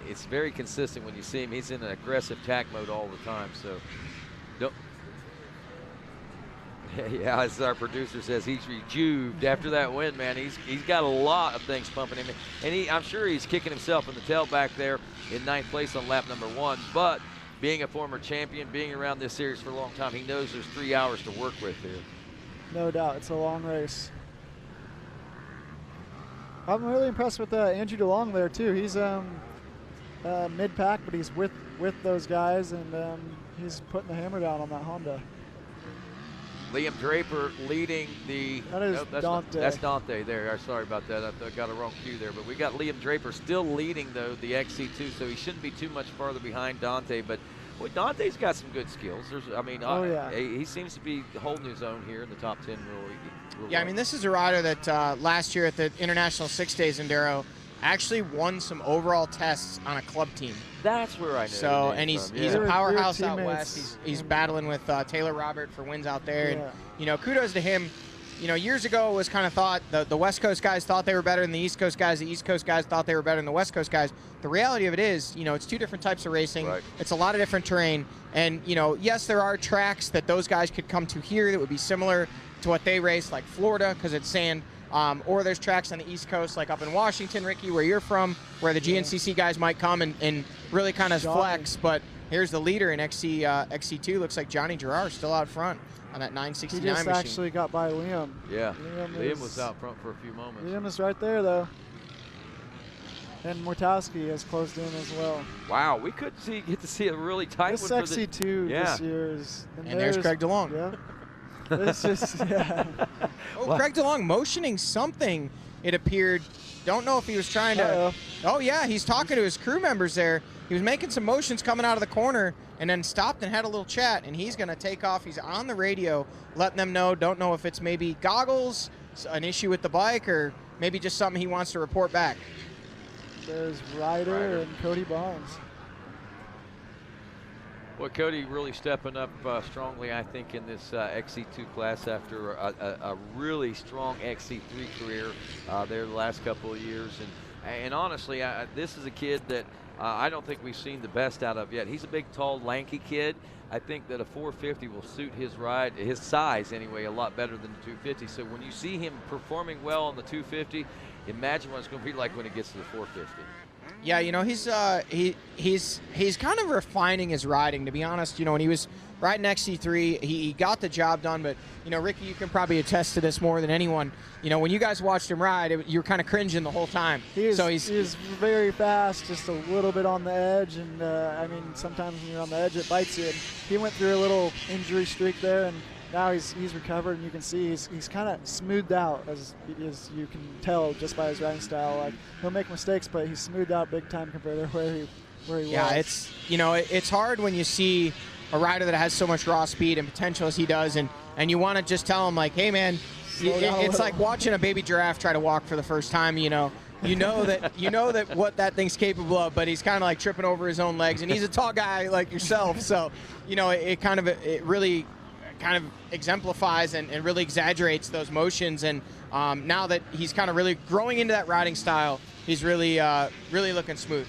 it's very consistent when you see him. He's in an aggressive tack mode all the time. So, yeah, as our producer says, he's rejuved after that win, man. He's got a lot of things pumping him, and I'm sure he's kicking himself in the tail back there in 9th place on lap number 1. But being a former champion, being around this series for a long time, he knows there's 3 hours to work with here. No doubt, it's a long race. I'm really impressed with Andrew DeLong there too. He's mid-pack, but he's with those guys, and he's putting the hammer down on that Honda. Liam Draper leading the. That is Dante. That's Dante there. Sorry about that. I got a wrong cue there. But we got Liam Draper still leading, though, the XC2, so he shouldn't be too much farther behind Dante. But Dante's got some good skills. He seems to be holding his own here in the top 10 real Yeah, I mean, this is a rider that last year at the International 6 Days Enduro, actually won some overall tests on a club team. That's where I know. So, and he's a powerhouse out teammates. west. He's battling with Taylor Robert for wins out there. Yeah. And, kudos to him. Years ago it was kind of thought the West Coast guys thought they were better than the East Coast guys. The East Coast guys thought they were better than the West Coast guys. The reality of it is, it's two different types of racing. Right. It's a lot of different terrain. And, yes, there are tracks that those guys could come to here that would be similar to what they race, like Florida, because it's sand. Or there's tracks on the East Coast, like up in Washington, Ricky, where you're from, where the GNCC guys might come and really kind of flex. But here's the leader in XC2. Looks like Johnny Gerard still out front on that 969 He just machine. actually got by Liam. Yeah, Liam was out front for a few moments. Liam is right there, though. And Mortowski has closed in as well. Wow, we could get to see a really tight this one. XC2 this year is... And there's Craig DeLong. Yeah. It's just, yeah. Craig DeLong motioning something, it appeared. Don't know if he was trying to... Oh, yeah, he's talking to his crew members there. He was making some motions coming out of the corner and then stopped and had a little chat, and he's going to take off. He's on the radio letting them know. Don't know if it's maybe goggles, an issue with the bike, or maybe just something he wants to report back. There's Ryder and Cody Barnes. Well, Cody really stepping up strongly, I think, in this XC2 class after a really strong XC3 career there the last couple of years. And honestly, this is a kid that I don't think we've seen the best out of yet. He's a big, tall, lanky kid. I think that a 450 will suit his ride, his size anyway, a lot better than the 250. So when you see him performing well on the 250, imagine what it's going to be like when it gets to the 450. Yeah, he's kind of refining his riding, to be honest. When he was riding XC3, he got the job done. But, Ricky, you can probably attest to this more than anyone. When you guys watched him ride, you were kind of cringing the whole time. He's very fast, just a little bit on the edge. And, sometimes when you're on the edge, it bites you. And he went through a little injury streak there, and now he's recovered, and you can see he's kind of smoothed out, as you can tell just by his riding style. Like, he'll make mistakes, but he's smoothed out big time compared to where he was. Yeah, it's hard when you see a rider that has so much raw speed and potential as he does, and you want to just tell him, like, hey man, it's like watching a baby giraffe try to walk for the first time. You know that what that thing's capable of, but he's kind of like tripping over his own legs, and he's a tall guy like yourself, so it really kind of exemplifies and really exaggerates those motions. And now that he's kind of really growing into that riding style, he's really looking smooth.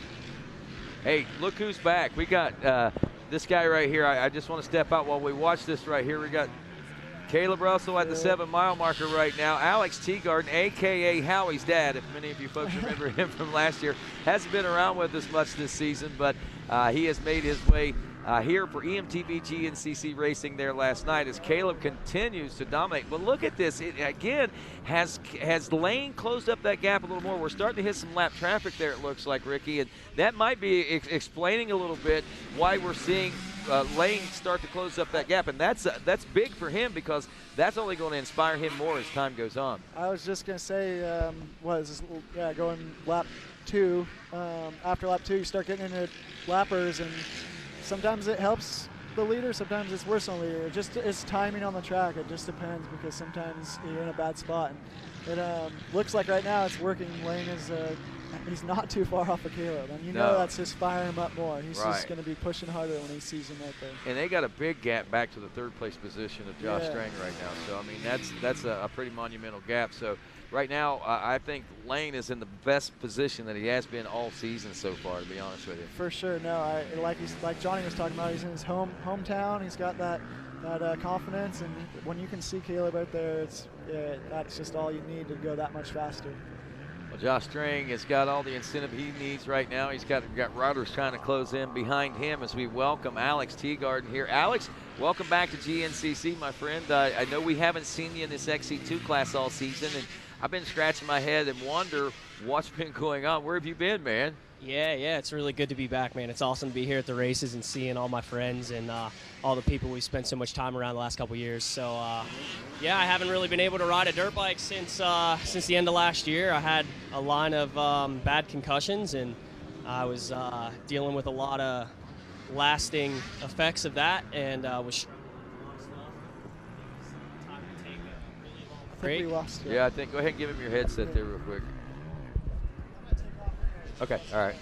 Hey, look who's back. We got this guy right here. I just want to step out while we watch this right here. We got Caleb Russell at the 7-mile marker right now. Alex Teagarden, a.k.a. Howie's dad, if many of you folks remember him from last year. Hasn't been around with us much this season, but he has made his way here for EMTB GNCC Racing there last night as Caleb continues to dominate. But look at this. It, again, has Lane closed up that gap a little more. We're starting to hit some lap traffic there, it looks like, Ricky, and that might be explaining a little bit why we're seeing Lane start to close up that gap. And that's big for him because that's only going to inspire him more as time goes on. I was just going to say, going lap 2. After lap 2, you start getting into lappers, and sometimes it helps the leader, sometimes it's worse on the leader. It's timing on the track. It just depends because sometimes you're in a bad spot. And it looks like right now it's working. Lane is he's not too far off of Caleb, and that's just firing him up more. He's just going to be pushing harder when he sees him right there. And they got a big gap back to the third place position of Josh Strang right now. So I mean that's a pretty monumental gap. So right now I think Lane is in the best position that he has been all season so far, to be honest with you. For sure. No, like Johnny was talking about, he's in his hometown. He's got that confidence, and when you can see Caleb out there, that's just all you need to go that much faster. Well, Josh Strang has got all the incentive he needs right now. He's got riders trying to close in behind him as we welcome Alex Teagarden here. Alex, welcome back to GNCC, my friend. I know we haven't seen you in this XC2 class all season, and I've been scratching my head and wonder what's been going on. Where have you been, man? Yeah, it's really good to be back, man. It's awesome to be here at the races and seeing all my friends and all the people we've spent so much time around the last couple years. So, I haven't really been able to ride a dirt bike since the end of last year. I had a line of bad concussions, and I was dealing with a lot of lasting effects of that, and was I think we lost you. Yeah, I think go ahead and give him your headset there real quick. Okay, all right.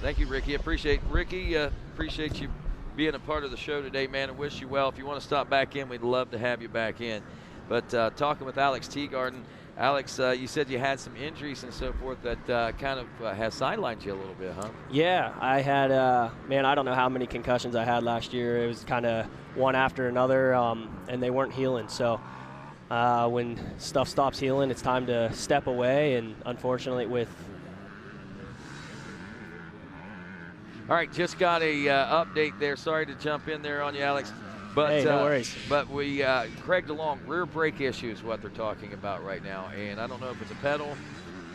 Thank you, Ricky. Appreciate you being a part of the show today, man, and wish you well. If you want to stop back in, we'd love to have you back in. But talking with Alex Teagarden, Alex, you said you had some injuries and so forth that kind of has sidelined you a little bit, huh? Yeah, I had, man, I don't know how many concussions I had last year. It was kind of one after another, and they weren't healing. So when stuff stops healing, it's time to step away, and unfortunately All right, just got a update there. Sorry to jump in there on you, Alex. But, hey, no worries. But Craig DeLong, rear brake issue is what they're talking about right now. And I don't know if it's a pedal.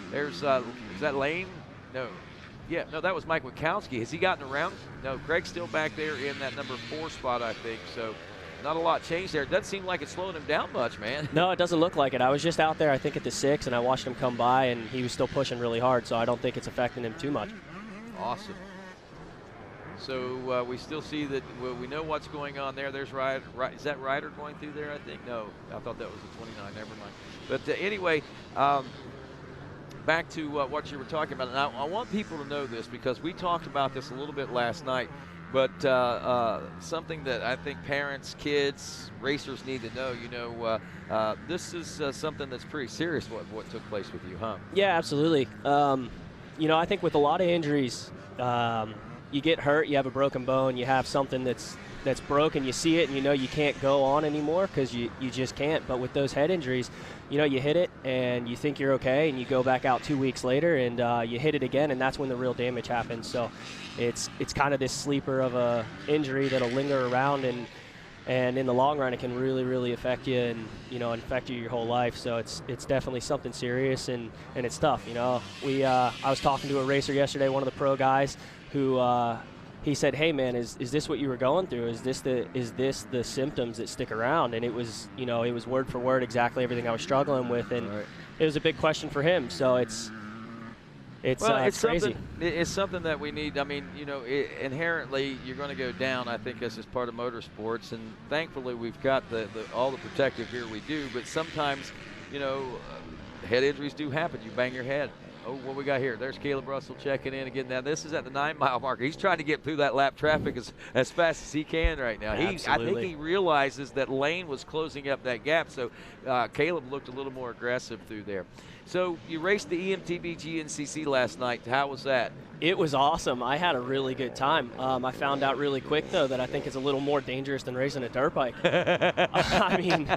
There's, is that Lane? No. Yeah, no, that was Mike Wachowski. Has he gotten around? No, Craig's still back there in that number 4 spot, I think. So not a lot changed there. It doesn't seem like it's slowing him down much, man. No, it doesn't look like it. I was just out there, I think, at the 6, and I watched him come by, and he was still pushing really hard, so I don't think it's affecting him too much. Awesome. So we still see that we know what's going on there. There's Ryder. Is that Ryder going through there, I think? No, I thought that was a 29. Never mind. But anyway, back to what you were talking about. And I want people to know this because we talked about this a little bit last night. But something that I think parents, kids, racers need to know, this is something that's pretty serious, what took place with you, huh? Yeah, absolutely. I think with a lot of injuries, you get hurt, you have a broken bone, you have something that's broken, you see it, and you can't go on anymore because you just can't. But with those head injuries, you hit it and you think you're okay, and you go back out 2 weeks later and you hit it again, and that's when the real damage happens. So it's kind of this sleeper of a injury that'll linger around, and in the long run it can really, really affect you and infect you your whole life. So it's definitely something serious, and it's tough. I was talking to a racer yesterday, one of the pro guys, who he said, "Hey man, is this what you were going through? Is this the symptoms that stick around?" And it was word for word exactly everything I was struggling with, and it was a big question for him. So it's crazy. It's something that we need. I mean, inherently you're going to go down. I think this is part of motorsports, and thankfully we've got all the protective gear we do. But sometimes, head injuries do happen. You bang your head. Oh, what we got here? There's Caleb Russell checking in again. Now, this is at the 9-mile marker. He's trying to get through that lap traffic as fast as he can right now. I think he realizes that Lane was closing up that gap, so Caleb looked a little more aggressive through there. So you raced the EMTB GNCC last night. How was that? It was awesome. I had a really good time. I found out really quick, though, that I think it's a little more dangerous than racing a dirt bike. I mean,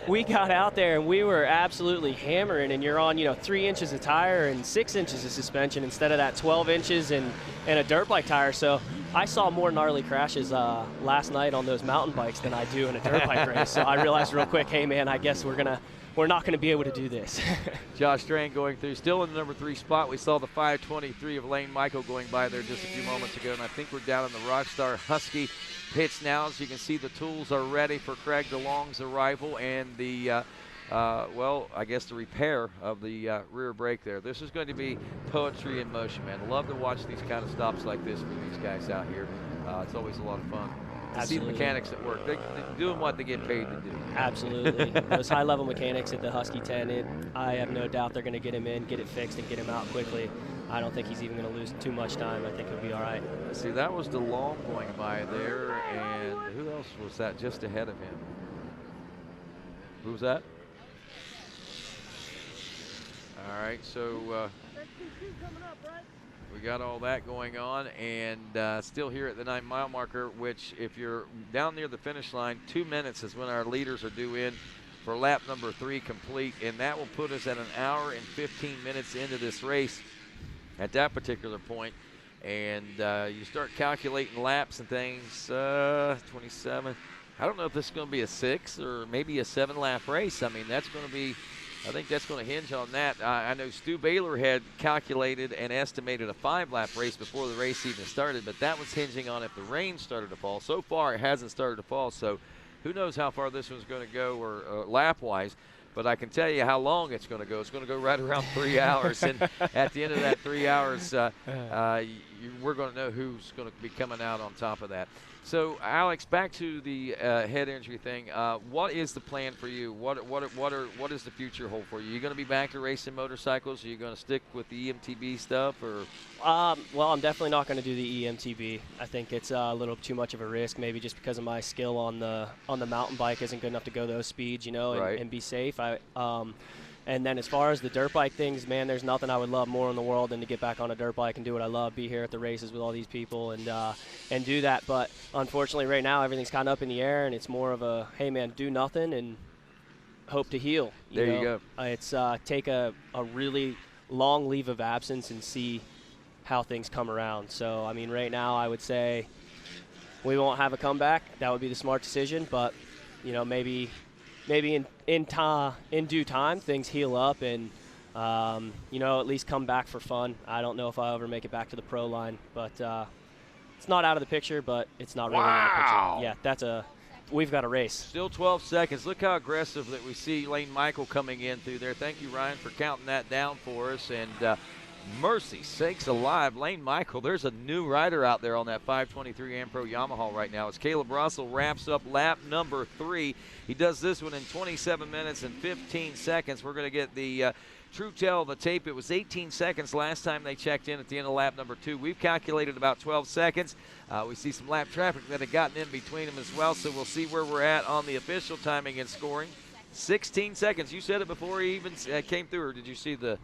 we got out there and we were absolutely hammering, and you're on, 3 inches of tire and 6 inches of suspension instead of that 12 inches and a dirt bike tire. So I saw more gnarly crashes last night on those mountain bikes than I do in a dirt bike race. So I realized real quick, hey, man, I guess we're not going to be able to do this. Josh Strang going through, still in the number 3 spot. We saw the 523 of Lane Michael going by there just a few moments ago, and I think we're down in the Rockstar Husky pits now. As you can see, the tools are ready for Craig DeLong's arrival and the, I guess the repair of the rear brake there. This is going to be poetry in motion, man. Love to watch these kind of stops like this for these guys out here. It's always a lot of fun. See the mechanics at work. They're doing what they get paid to do. Absolutely. Those high-level mechanics at the Husky 10, I have no doubt they're going to get him in, get it fixed, and get him out quickly. I don't think he's even going to lose too much time. I think he'll be all right. See, that was DeLong going by there, and who else was that just ahead of him? Who was that? All right, so we got all that going on, and still here at the 9-mile marker, which if you're down near the finish line, 2 minutes is when our leaders are due in for lap number 3 complete, and that will put us at 1 hour and 15 minutes into this race at that particular point. And you start calculating laps and things, 27. I don't know if this is going to be a 6 or maybe a 7-lap race. I mean, I think that's going to hinge on that. I know Stu Baylor had calculated and estimated a 5-lap race before the race even started, but that was hinging on if the rain started to fall. So far, it hasn't started to fall, so who knows how far this one's going to go or lap-wise. But I can tell you how long it's going to go. It's going to go right around 3 hours, and at the end of that 3 hours, we're going to know who's going to be coming out on top of that. So, Alex, back to the head injury thing. What is the plan for you? What does the future hold for you? Are you going to be back to racing motorcycles? Are you going to stick with the EMTB stuff, or? Well, I'm definitely not going to do the EMTB. I think it's a little too much of a risk, maybe just because of my skill on the mountain bike isn't good enough to go those speeds, you know, and be safe. And then as far as the dirt bike things, man, there's nothing I would love more in the world than to get back on a dirt bike and do what I love, be here at the races with all these people and do that. But unfortunately right now everything's kind of up in the air, and it's more of a, hey, man, do nothing and hope to heal. You go. It's take a really long leave of absence and see how things come around. So, I mean, right now I would say we won't have a comeback. That would be the smart decision. But, you know, maybe in due time things heal up and, you know, at least come back for fun. I don't know if I'll ever make it back to the pro line, but it's not out of the picture, but it's not really in the picture. Yeah, we've got a race. Still 12 seconds. Look how aggressive that we see Lane Michael coming in through there. Thank you, Ryan, for counting that down for us. And mercy sakes alive, Lane Michael, there's a new rider out there on that 523 Ampro Yamaha right now. As Caleb Russell wraps up lap number 3. He does this one in 27 minutes and 15 seconds. We're going to get the true tell of the tape. It was 18 seconds last time they checked in at the end of lap number 2. We've calculated about 12 seconds. We see some lap traffic that had gotten in between them as well, so we'll see where we're at on the official timing and scoring. 16 seconds. You said it before he even came through, or did you see the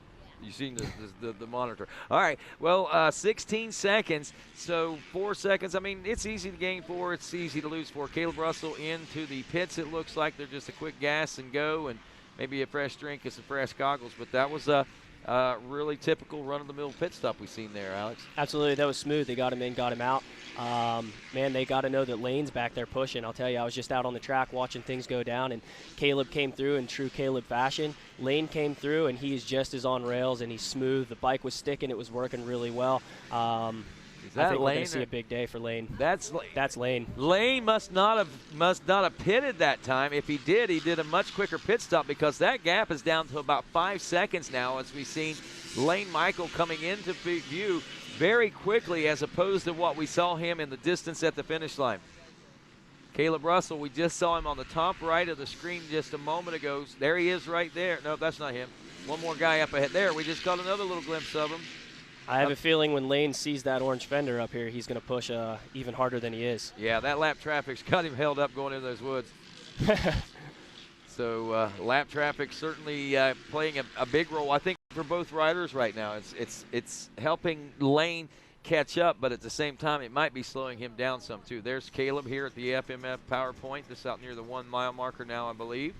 monitor? All right. Well, 16 seconds. So 4 seconds. I mean, it's easy to gain 4. It's easy to lose 4. Caleb Russell into the pits. It looks like they're just a quick gas and go, and maybe a fresh drink and some fresh goggles. But that was a really typical run-of-the-mill pit stop we've seen there, Alex. Absolutely. That was smooth. They got him in, got him out. Man, they got to know that Lane's back there pushing. I'll tell you, I was just out on the track watching things go down, and Caleb came through in true Caleb fashion. Lane came through, and he's just as on rails, and he's smooth. The bike was sticking. It was working really well. I think we're going to see a big day for Lane. That's Lane. Lane must not have pitted that time. If he did a much quicker pit stop, because that gap is down to about 5 seconds now, as we've seen Lane Michael coming into view very quickly, as opposed to what we saw him in the distance at the finish line. Caleb Russell, we just saw him on the top right of the screen just a moment ago. There he is right there. No, that's not him. One more guy up ahead. There, we just got another little glimpse of him. I have a feeling when Lane sees that orange fender up here, he's going to push even harder than he is. Yeah, that lap traffic's got him held up going into those woods. So lap traffic certainly playing a big role, I think, for both riders right now. It's helping Lane catch up, but at the same time, it might be slowing him down some too. There's Caleb here at the FMF PowerPoint. This is out near the 1 mile marker now, I believe.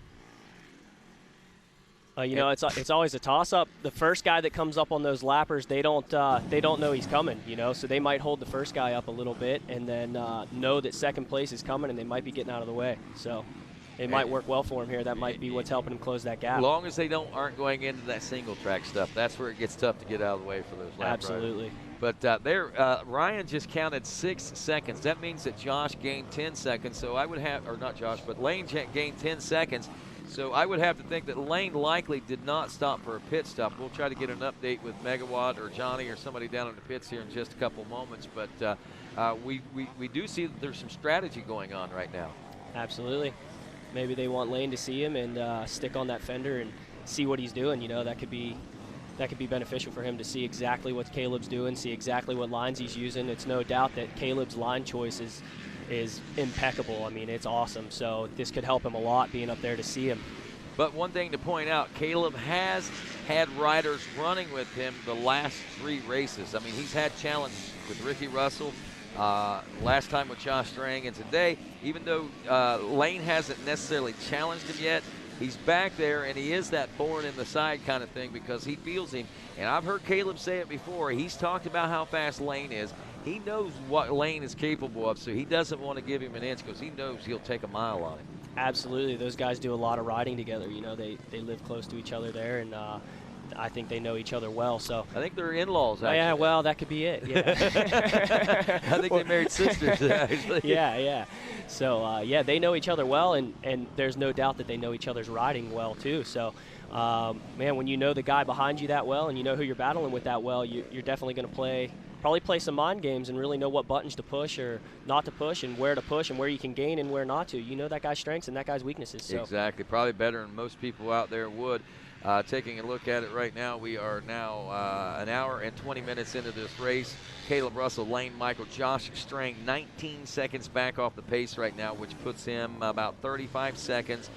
You know, it's always a toss-up. The first guy that comes up on those lappers, they don't know he's coming. You know, so they might hold the first guy up a little bit, and then know that second place is coming, and they might be getting out of the way. So it might work well for him here. That might be what's helping him close that gap. As long as they aren't going into that single track stuff, that's where it gets tough to get out of the way for those lap Absolutely. Riders. But Ryan just counted 6 seconds. That means that Josh gained 10 seconds. So I would have, or not Josh, but Lane gained 10 seconds. So I would have to think that Lane likely did not stop for a pit stop. We'll try to get an update with Megawatt or Johnny or somebody down in the pits here in just a couple moments. But we do see that there's some strategy going on right now. Absolutely. Maybe they want Lane to see him and stick on that fender and see what he's doing. You know, that could be beneficial for him to see exactly what Caleb's doing, see exactly what lines he's using. It's no doubt that Caleb's line choice is impeccable. I mean, it's awesome. So this could help him a lot being up there to see him. But one thing to point out, Caleb has had riders running with him the last 3 races. I mean, he's had challenges with Ricky Russell, last time with Josh Strang, and today, even though Lane hasn't necessarily challenged him yet, he's back there, and he is that thorn in the side kind of thing because he feels him. And I've heard Caleb say it before. He's talked about how fast Lane is. He knows what Lane is capable of, so he doesn't want to give him an inch because he knows he'll take a mile on him. Absolutely. Those guys do a lot of riding together. You know, they live close to each other there, and I think they know each other well. So I think they're in-laws, actually. Yeah, well, that could be it. Yeah. I think they married sisters, actually. Yeah. So, yeah, they know each other well, and there's no doubt that they know each other's riding well, too. So, man, when you know the guy behind you that well and you know who you're battling with that well, you're definitely going to play probably play some mind games and really know what buttons to push or not to push and where you can gain and where not to. You know that guy's strengths and that guy's weaknesses. So. Exactly. Probably better than most people out there would. Taking a look at it right now, we are now an hour and 20 minutes into this race. Caleb Russell, Lane Michael, Josh Strang, 19 seconds back off the pace right now, which puts him about 35 seconds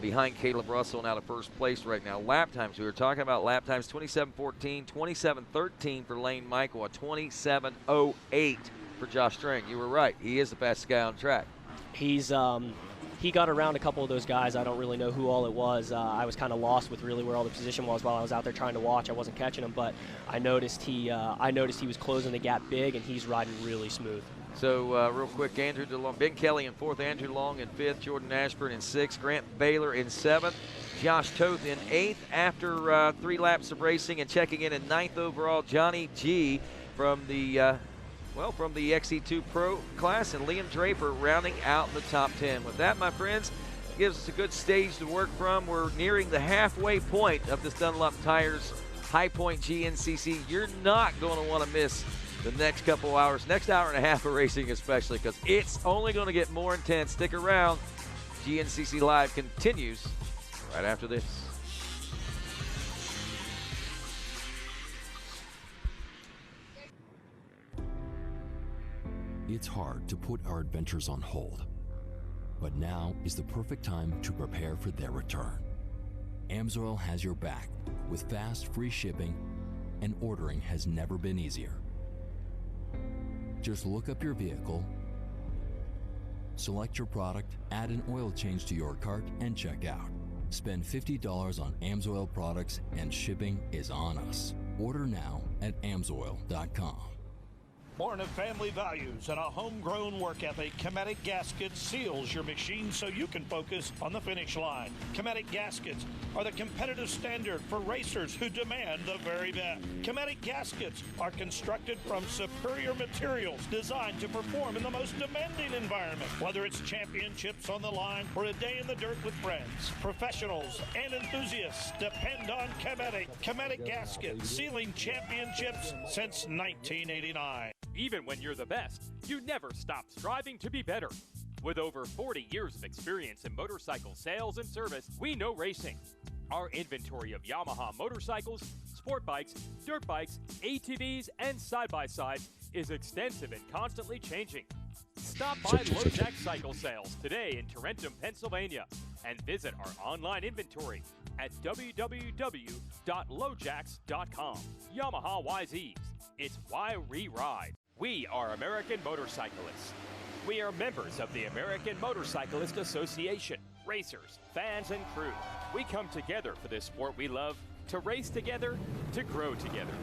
behind Caleb Russell and out of first place right now. Lap times, we were talking about lap times, 27:14, 27:13 for Lane Michael, a 27:08 for Josh Strang. You were right. He is the fastest guy on track. He got around a couple of those guys. I don't really know who all it was. I was kind of lost with really where all the position was while I was out there trying to watch. I wasn't catching him, but I noticed he was closing the gap big, and he's riding really smooth. So real quick, Andrew DeLong, Ben Kelly in 4th, Andrew Long in 5th, Jordan Ashburn in 6th, Grant Baylor in 7th, Josh Toth in 8th after 3 laps of racing, and checking in 9th overall, Johnny G from the from the XC2 Pro class, and Liam Draper rounding out the top 10. With that, my friends, gives us a good stage to work from. We're nearing the halfway point of this Dunlop Tires High Point GNCC. You're not going to want to miss the next couple hours, next hour and a half of racing especially, because it's only going to get more intense. Stick around. GNCC Live continues right after this. It's hard to put our adventures on hold, but now is the perfect time to prepare for their return. AMSOIL has your back with fast, free shipping, and ordering has never been easier. Just look up your vehicle, select your product, add an oil change to your cart, and check out. Spend $50 on AMSOIL products and shipping is on us. Order now at AMSOIL.com. Born of family values and a homegrown work ethic, Cometic Gaskets seals your machine so you can focus on the finish line. Cometic Gaskets are the competitive standard for racers who demand the very best. Cometic Gaskets are constructed from superior materials designed to perform in the most demanding environment, whether it's championships on the line or a day in the dirt with friends. Professionals and enthusiasts depend on Cometic. Cometic Gaskets, sealing championships since 1989. Even when you're the best, you never stop striving to be better. With over 40 years of experience in motorcycle sales and service, we know racing. Our inventory of Yamaha motorcycles, sport bikes, dirt bikes, ATVs, and side-by-sides is extensive and constantly changing. Stop by LoJack Cycle Sales today in Tarentum, Pennsylvania, and visit our online inventory at www.lojacks.com. Yamaha YZs. It's why we ride. We are American motorcyclists. We are members of the American Motorcyclist Association. Racers, fans, and crew. We come together for this sport we love, to race together, to grow together.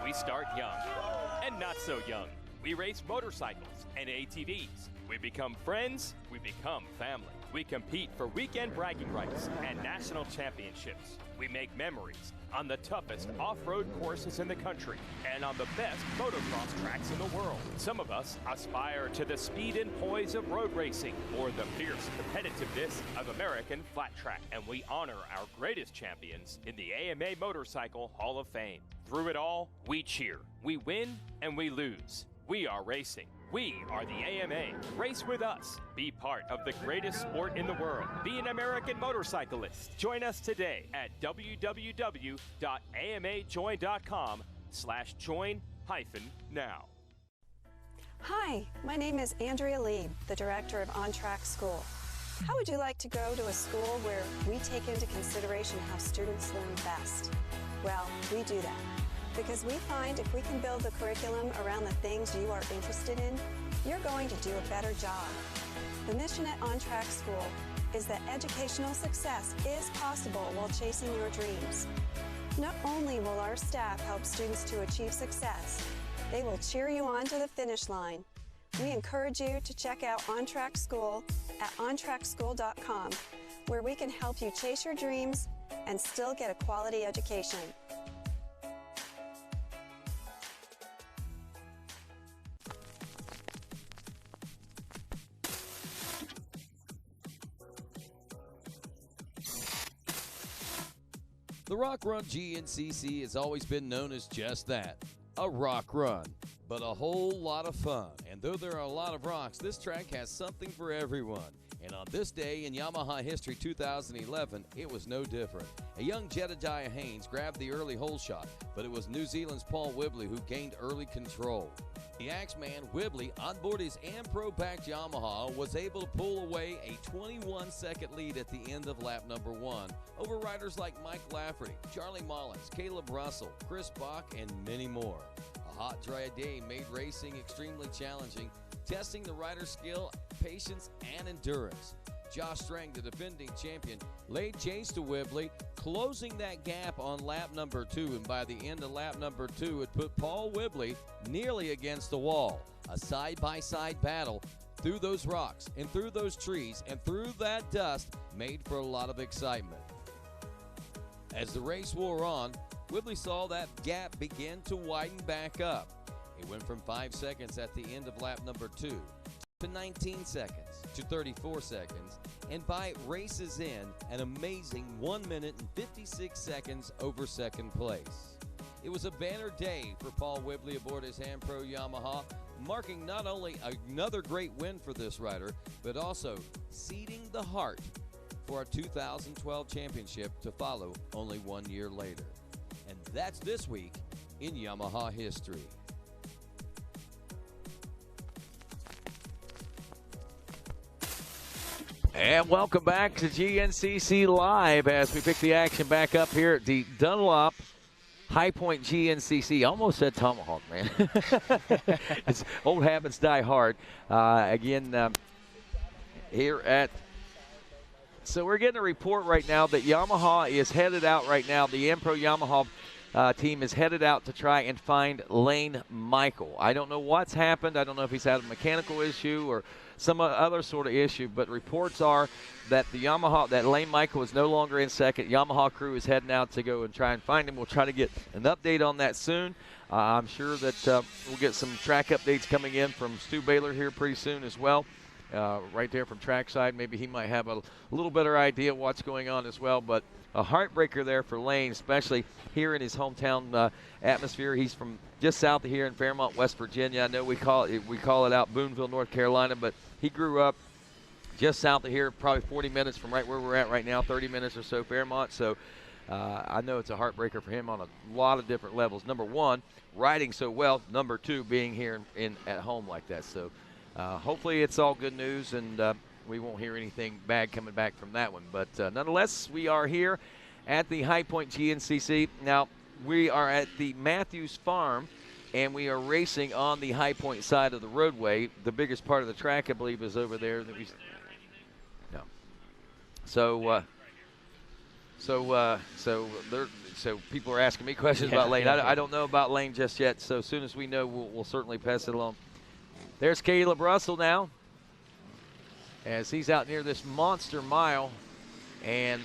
We start young and not so young. We race motorcycles and ATVs. We become friends, we become family. We compete for weekend bragging rights and national championships. We make memories on the toughest off-road courses in the country and on the best motocross tracks in the world. Some of us aspire to the speed and poise of road racing or the fierce competitiveness of American flat track, and we honor our greatest champions in the AMA Motorcycle Hall of Fame. Through it all, we cheer, we win, and we lose. We are racing. We are the AMA. Race with us. Be part of the greatest sport in the world. Be an American motorcyclist. Join us today at www.amajoin.com/join-now. Hi, my name is Andrea Lieb, the director of On Track School. How would you like to go to a school where we take into consideration how students learn best? Well, we do that. Because we find if we can build the curriculum around the things you are interested in, you're going to do a better job. The mission at On Track School is that educational success is possible while chasing your dreams. Not only will our staff help students to achieve success, they will cheer you on to the finish line. We encourage you to check out On Track School at ontrackschool.com, where we can help you chase your dreams and still get a quality education. The Rock Run GNCC has always been known as just that, a rock run. but a whole lot of fun. And though there are a lot of rocks, this track has something for everyone. And on this day in Yamaha history 2011, it was no different. A young Jedediah Haynes grabbed the early hole shot, but it was New Zealand's Paul Whibley who gained early control. The Axeman Whibley, on board his Ampro-backed Yamaha, was able to pull away a 21-second lead at the end of lap number 1 over riders like Mike Lafferty, Charlie Mullins, Caleb Russell, Chris Bach, and many more. A hot, dry day made racing extremely challenging, testing the rider's skill, patience, and endurance. Josh Strang, the defending champion, laid chase to Whibley, closing that gap on lap number 2, and by the end of lap number 2, it put Paul Whibley nearly against the wall. A side-by-side battle through those rocks and through those trees and through that dust made for a lot of excitement. As the race wore on, Whibley saw that gap begin to widen back up. It went from 5 seconds at the end of lap number 2 to 19 seconds to 34 seconds, and by race's end, an amazing 1 minute and 56 seconds over second place. It was a banner day for Paul Whibley aboard his Ampro Yamaha, marking not only another great win for this rider, but also seeding the heart for a 2012 championship to follow only 1 year later. And that's this week in Yamaha history. And welcome back to GNCC Live as we pick the action back up here at the Dunlop High Point GNCC. Almost said Tomahawk, man. It's old habits die hard. Here at... So we're getting a report right now that Yamaha is headed out right now. The Ampro Yamaha team is headed out to try and find Lane Michael. I don't know what's happened. I don't know if he's had a mechanical issue or some other sort of issue, but reports are that that Lane Michael is no longer in second. Yamaha crew is heading out to go and try and find him. We'll try to get an update on that soon. I'm sure that we'll get some track updates coming in from Stu Baylor here pretty soon as well. Right there from trackside. Maybe he might have a little better idea of what's going on as well, but a heartbreaker there for Lane, especially here in his hometown atmosphere. He's from just south of here in Fairmont, West Virginia. I know we call it out Boonville, North Carolina, but he grew up just south of here, probably 40 minutes from right where we're at right now, 30 minutes or so, Fairmont. So I know it's a heartbreaker for him on a lot of different levels. Number one, riding so well. Number two, being here at home like that. So hopefully it's all good news, and we won't hear anything bad coming back from that one. But nonetheless, we are here at the High Point GNCC. Now, we are at the Matthews Farm, and we are racing on the High Point side of the roadway. The biggest part of the track, I believe, is over there. So people are asking me questions about Lane. I don't know about Lane just yet, so as soon as we know, we'll certainly pass it along. There's Caleb Russell now, as he's out near this monster mile, and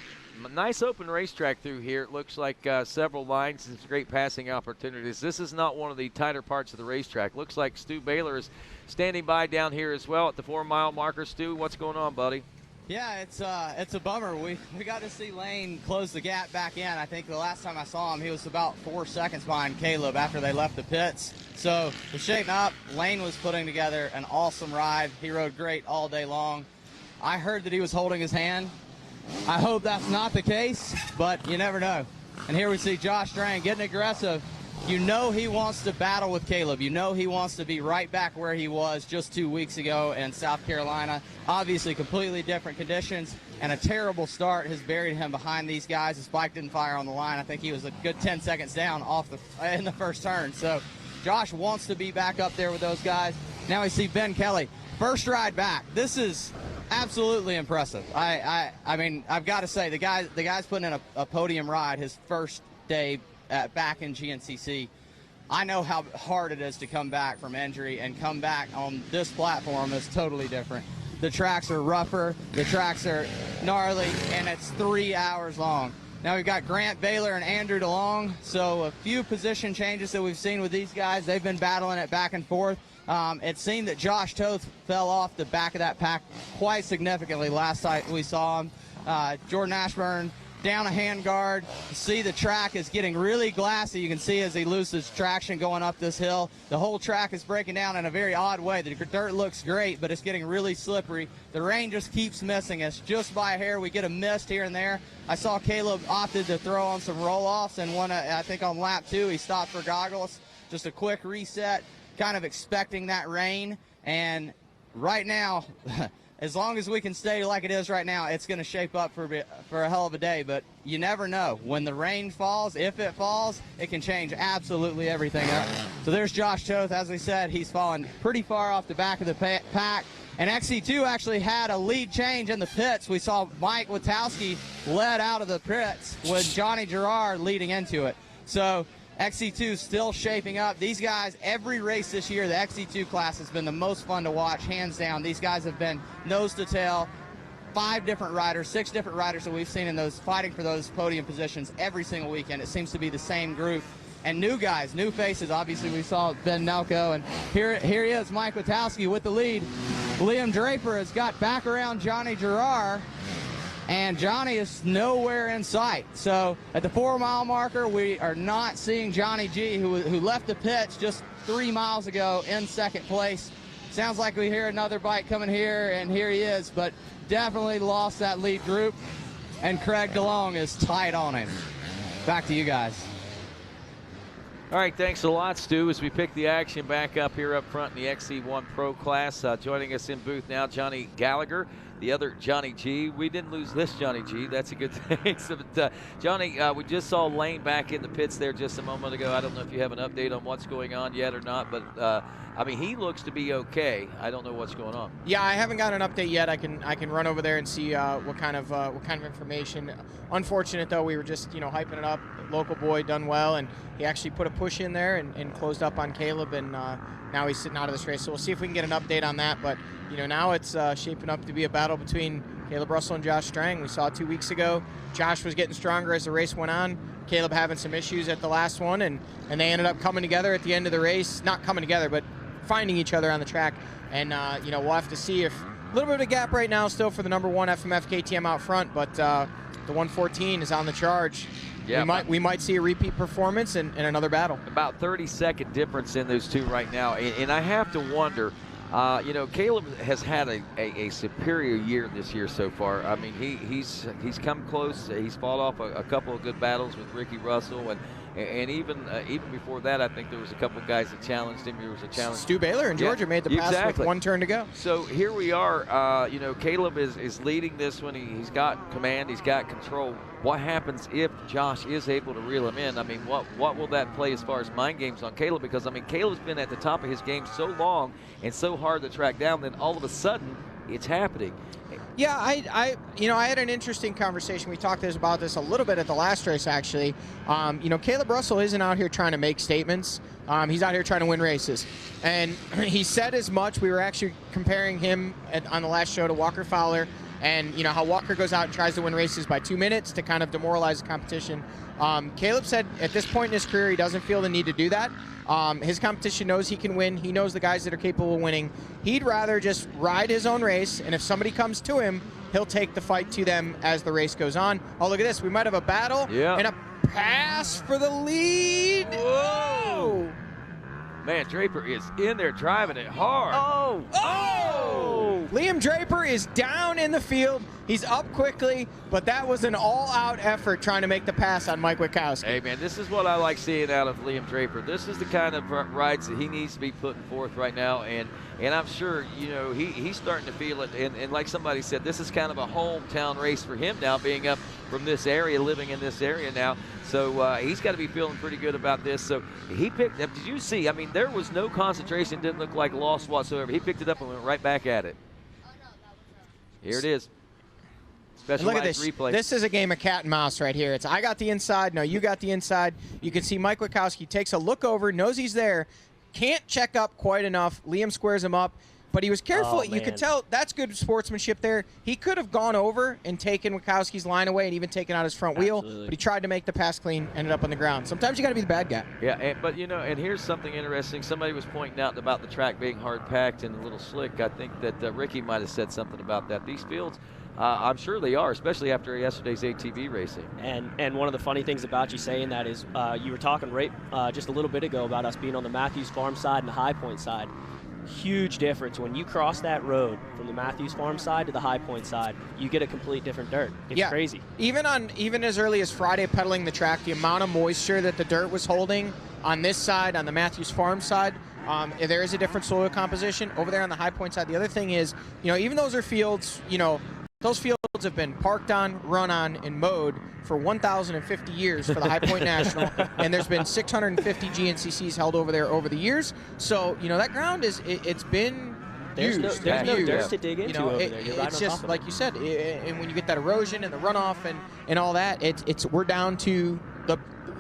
a nice open racetrack through here. It looks like several lines and some great passing opportunities. This is not one of the tighter parts of the racetrack. Looks like Stu Baylor is standing by down here as well at the 4-mile marker. Stu, what's going on, buddy? Yeah, it's a bummer. We got to see Lane close the gap back in. I think the last time I saw him, he was about 4 seconds behind Caleb after they left the pits. So to shaping up, Lane was putting together an awesome ride. He rode great all day long. I heard that he was holding his hand. I hope that's not the case, but you never know. And here we see Josh Strang getting aggressive. You know he wants to battle with Caleb. You know he wants to be right back where he was just 2 weeks ago in South Carolina. Obviously completely different conditions, and a terrible start has buried him behind these guys. His bike didn't fire on the line. I think he was a good 10 seconds down in the first turn. So Josh wants to be back up there with those guys. Now we see Ben Kelly. First ride back. This is absolutely impressive. I mean, I've got to say, the guy's putting in a podium ride his first day back in GNCC. I know how hard it is to come back from injury, and come back on this platform is totally different. The tracks are rougher, the tracks are gnarly, and it's 3 hours long. Now we've got Grant Baylor and Andrew DeLong, so a few position changes that we've seen with these guys. They've been battling it back and forth. It seemed that Josh Toth fell off the back of that pack quite significantly last time we saw him. Jordan Ashburn down a handguard. You see the track is getting really glassy. You can see as he loses traction going up this hill. The whole track is breaking down in a very odd way. The dirt looks great, but it's getting really slippery. The rain just keeps missing us. Just by a hair, we get a mist here and there. I saw Caleb opted to throw on some roll-offs, and one, I think on lap 2, he stopped for goggles. Just a quick reset, kind of expecting that rain. And right now, as long as we can stay like it is right now, it's going to shape up for a hell of a day. But you never know. When the rain falls, if it falls, it can change absolutely everything up. So there's Josh Toth. As we said, he's fallen pretty far off the back of the pack. And XC2 actually had a lead change in the pits. We saw Mike Witowski led out of the pits with Johnny Gerard leading into it. So XC2 still shaping up. These guys, every race this year, the XC2 class has been the most fun to watch, hands down. These guys have been nose to tail. 5 different riders, 6 different riders that we've seen in those fighting for those podium positions every single weekend. It seems to be the same group. And new guys, new faces. Obviously, we saw Ben Nelko, and here he is, Mike Witowski with the lead. Liam Draper has got back around Johnny Gerard, and Johnny is nowhere in sight. So at the 4-mile marker, we are not seeing Johnny G, who left the pits just 3 miles ago in second place. Sounds like we hear another bike coming here, and here he is, but definitely lost that lead group, and Craig DeLong is tight on him. Back to you guys. All right, thanks a lot, Stu, as we pick the action back up here up front in the XC1 Pro class. Joining us in booth now, Johnny Gallagher, the other Johnny G. We didn't lose this Johnny G. That's a good thing. So, but, Johnny, we just saw Lane back in the pits there just a moment ago. I don't know if you have an update on what's going on yet or not, but I mean, he looks to be okay. I don't know what's going on. Yeah, I haven't got an update yet. I can run over there and see what kind of information. Unfortunate though, we were just hyping it up. Local boy done well, and he actually put a push in there and closed up on Caleb, and now he's sitting out of this race. So we'll see if we can get an update on that. But now it's shaping up to be a battle between Caleb Russell and Josh Strang. We saw it 2 weeks ago. Josh was getting stronger as the race went on. Caleb having some issues at the last one, and they ended up coming together at the end of the race. Not coming together, but finding each other on the track. And we'll have to see if a little bit of a gap right now still for the number 1 FMF KTM out front, but the 114 is on the charge. Yeah, we might see a repeat performance in another battle. About 30-second difference in those two right now, and I have to wonder. Caleb has had a superior year this year so far. I mean, he's come close. He's fought off a couple of good battles with Ricky Russell, and even before that, I think there was a couple of guys that challenged him. There was a challenge. Stu Baylor in Georgia made the pass with 1 turn to go. So here we are. Caleb is leading this one. He's got command. He's got control. What happens if Josh is able to reel him in? I mean, what will that play as far as mind games on Caleb? Because, I mean, Caleb's been at the top of his game so long and so hard to track down, then all of a sudden it's happening. Yeah, I had an interesting conversation. We talked about this a little bit at the last race, actually. Caleb Russell isn't out here trying to make statements. He's out here trying to win races. And he said as much. We were actually comparing him on the last show to Walker Fowler, and how Walker goes out and tries to win races by 2 minutes to kind of demoralize the competition. Caleb said at this point in his career he doesn't feel the need to do that. His competition knows he can win. He knows the guys that are capable of winning. He'd rather just ride his own race, and if somebody comes to him, he'll take the fight to them as the race goes on. Oh, look at this. We might have a battle and a pass for the lead. Whoa! Man, Draper is in there driving it hard. Oh! Liam Draper is down in the field. He's up quickly, but that was an all-out effort trying to make the pass on Mike Witowski. Hey, man, this is what I like seeing out of Liam Draper. This is the kind of rides that he needs to be putting forth right now, and I'm sure, he's starting to feel it. And like somebody said, this is kind of a hometown race for him now, being up from this area, living in this area now. So he's got to be feeling pretty good about this. So he picked up. Did you see? I mean, there was no concentration. Didn't look like loss whatsoever. He picked it up and went right back at it. Here it is. Specialized look at this. Replay. This is a game of cat and mouse right here. It's I got the inside. No, you got the inside. You can see Mike Witowski takes a look over, knows he's there, can't check up quite enough. Liam squares him up. But he was careful. Oh, You could man. tell that's good sportsmanship there. He could have gone over and taken Wachowski's line away and even taken out his front wheel, but he tried to make the pass clean, ended up on the ground. Sometimes you got to be the bad guy. Yeah, but and here's something interesting. Somebody was pointing out about the track being hard packed and a little slick. I think that Ricky might have said something about that. These fields, I'm sure they are, especially after yesterday's ATV racing. And one of the funny things about you saying that is you were talking right just a little bit ago about us being on the Matthews Farm side and the High Point side. Huge difference when you cross that road from the Matthews Farm side to the High Point side. You get a complete different dirt. It's crazy. Even as early as Friday pedaling the track, the amount of moisture that the dirt was holding on this side, on the Matthews Farm side, there is a different soil composition. Over there on the High Point side, the other thing is, even those are fields, those fields have been parked on, run on, and mowed for 1,050 years for the High Point National, and there's been 650 GNCCs held over there over the years. So, that ground it's been There's used. no dirt to dig into over there. You're right it's on just top of like you said, and when you get that erosion and the runoff and all that, we're down to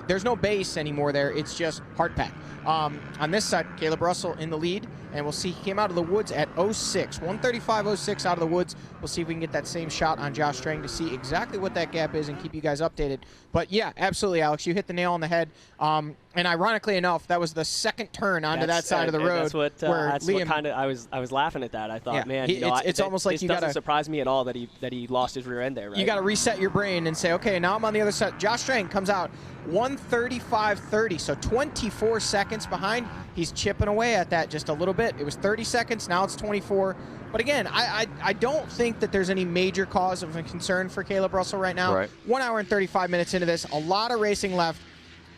there's no base anymore there. It's just hard pack. On this side, Caleb Russell in the lead, and we'll see he came out of the woods at 06, 135.06 out of the woods. We'll see if we can get that same shot on Josh Strang to see exactly what that gap is and keep you guys updated. But yeah, absolutely, Alex, you hit the nail on the head. And ironically enough, that was the second turn onto that side of the road. That's what Liam, kind of I was laughing at that. I thought, man, it's almost like this you doesn't gotta surprise me at all that he lost his rear end there. Right? You got to reset your brain and say, okay, now I'm on the other side. Josh Strang comes out 135.30, so 24 seconds behind. He's chipping away at that just a little bit. It was 30 seconds, now it's 24. But again, I don't think that there's any major cause of concern for Caleb Russell right now. Right. 1 hour and 35 minutes into this, a lot of racing left.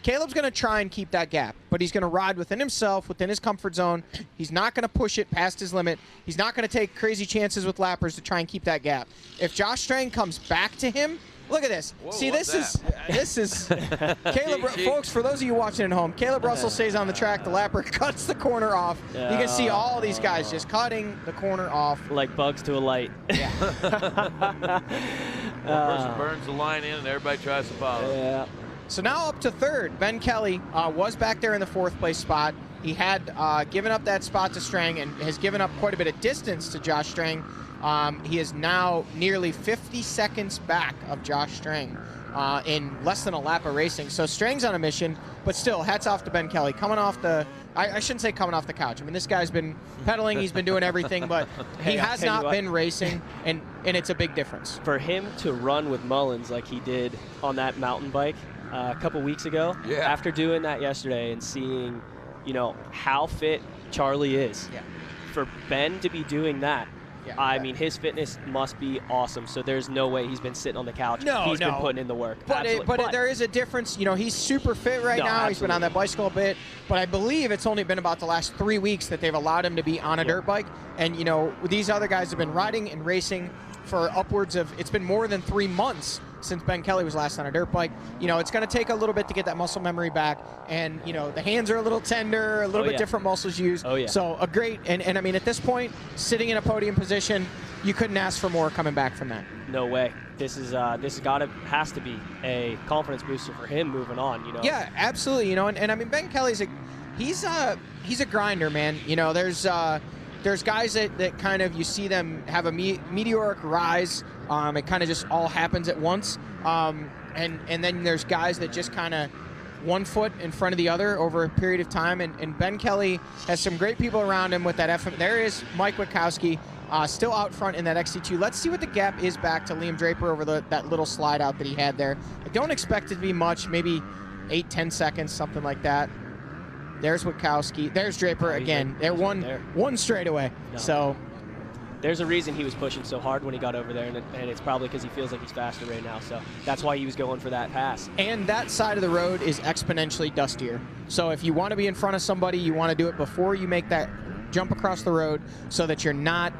Caleb's going to try and keep that gap, but he's going to ride within himself, within his comfort zone. He's not going to push it past his limit. He's not going to take crazy chances with lappers to try and keep that gap. If Josh Strang comes back to him, look at this. Whoa, see, this is Caleb. Folks, for those of you watching at home, Caleb Russell stays on the track. The lapper cuts the corner off. You can see all these guys just cutting the corner off. Like bugs to a light. One person burns the line in and everybody tries to follow. Yeah. So now up to third. Ben Kelly was back there in the fourth place spot. He had given up that spot to Strang and has given up quite a bit of distance to Josh Strang. He is now nearly 50 seconds back of Josh Strang in less than a lap of racing. So Strang's on a mission, but still, hats off to Ben Kelly. Coming off the, I shouldn't say coming off the couch. I mean, this guy's been pedaling, he's been doing everything, but he has not been racing, and it's a big difference. For him to run with Mullins like he did on that mountain bike a couple weeks ago, after doing that yesterday and seeing, how fit Charlie is, for Ben to be doing that, I mean, his fitness must be awesome. So there's no way he's been sitting on the couch. He's been putting in the work. But there is a difference. He's super fit right now. Absolutely. He's been on that bicycle a bit. But I believe it's only been about the last 3 weeks that they've allowed him to be on a dirt bike. And, these other guys have been riding and racing for upwards of, it's been more than 3 months since Ben Kelly was last on a dirt bike. It's going to take a little bit to get that muscle memory back. And, the hands are a little tender, a little bit different muscles used. So a great, and I mean, at this point, sitting in a podium position, you couldn't ask for more coming back from that. No way. This has to be a confidence booster for him moving on, Yeah, absolutely. And I mean, Ben Kelly's he's a grinder, man. There's guys that kind of, you see them have a meteoric rise. It kind of just all happens at once. And then there's guys that just kind of one foot in front of the other over a period of time. And Ben Kelly has some great people around him with that FM. There is Mike Wachowski still out front in that XC2. Let's see what the gap is back to Liam Draper over that little slide out that he had there. I don't expect it to be much, maybe 8-10 seconds, something like that. There's Wachowski. There's Draper again. They're one straight away. No. So there's a reason he was pushing so hard when he got over there, and it's probably because he feels like he's faster right now. So that's why he was going for that pass. And that side of the road is exponentially dustier. So if you want to be in front of somebody, you want to do it before you make that jump across the road, so that you're not,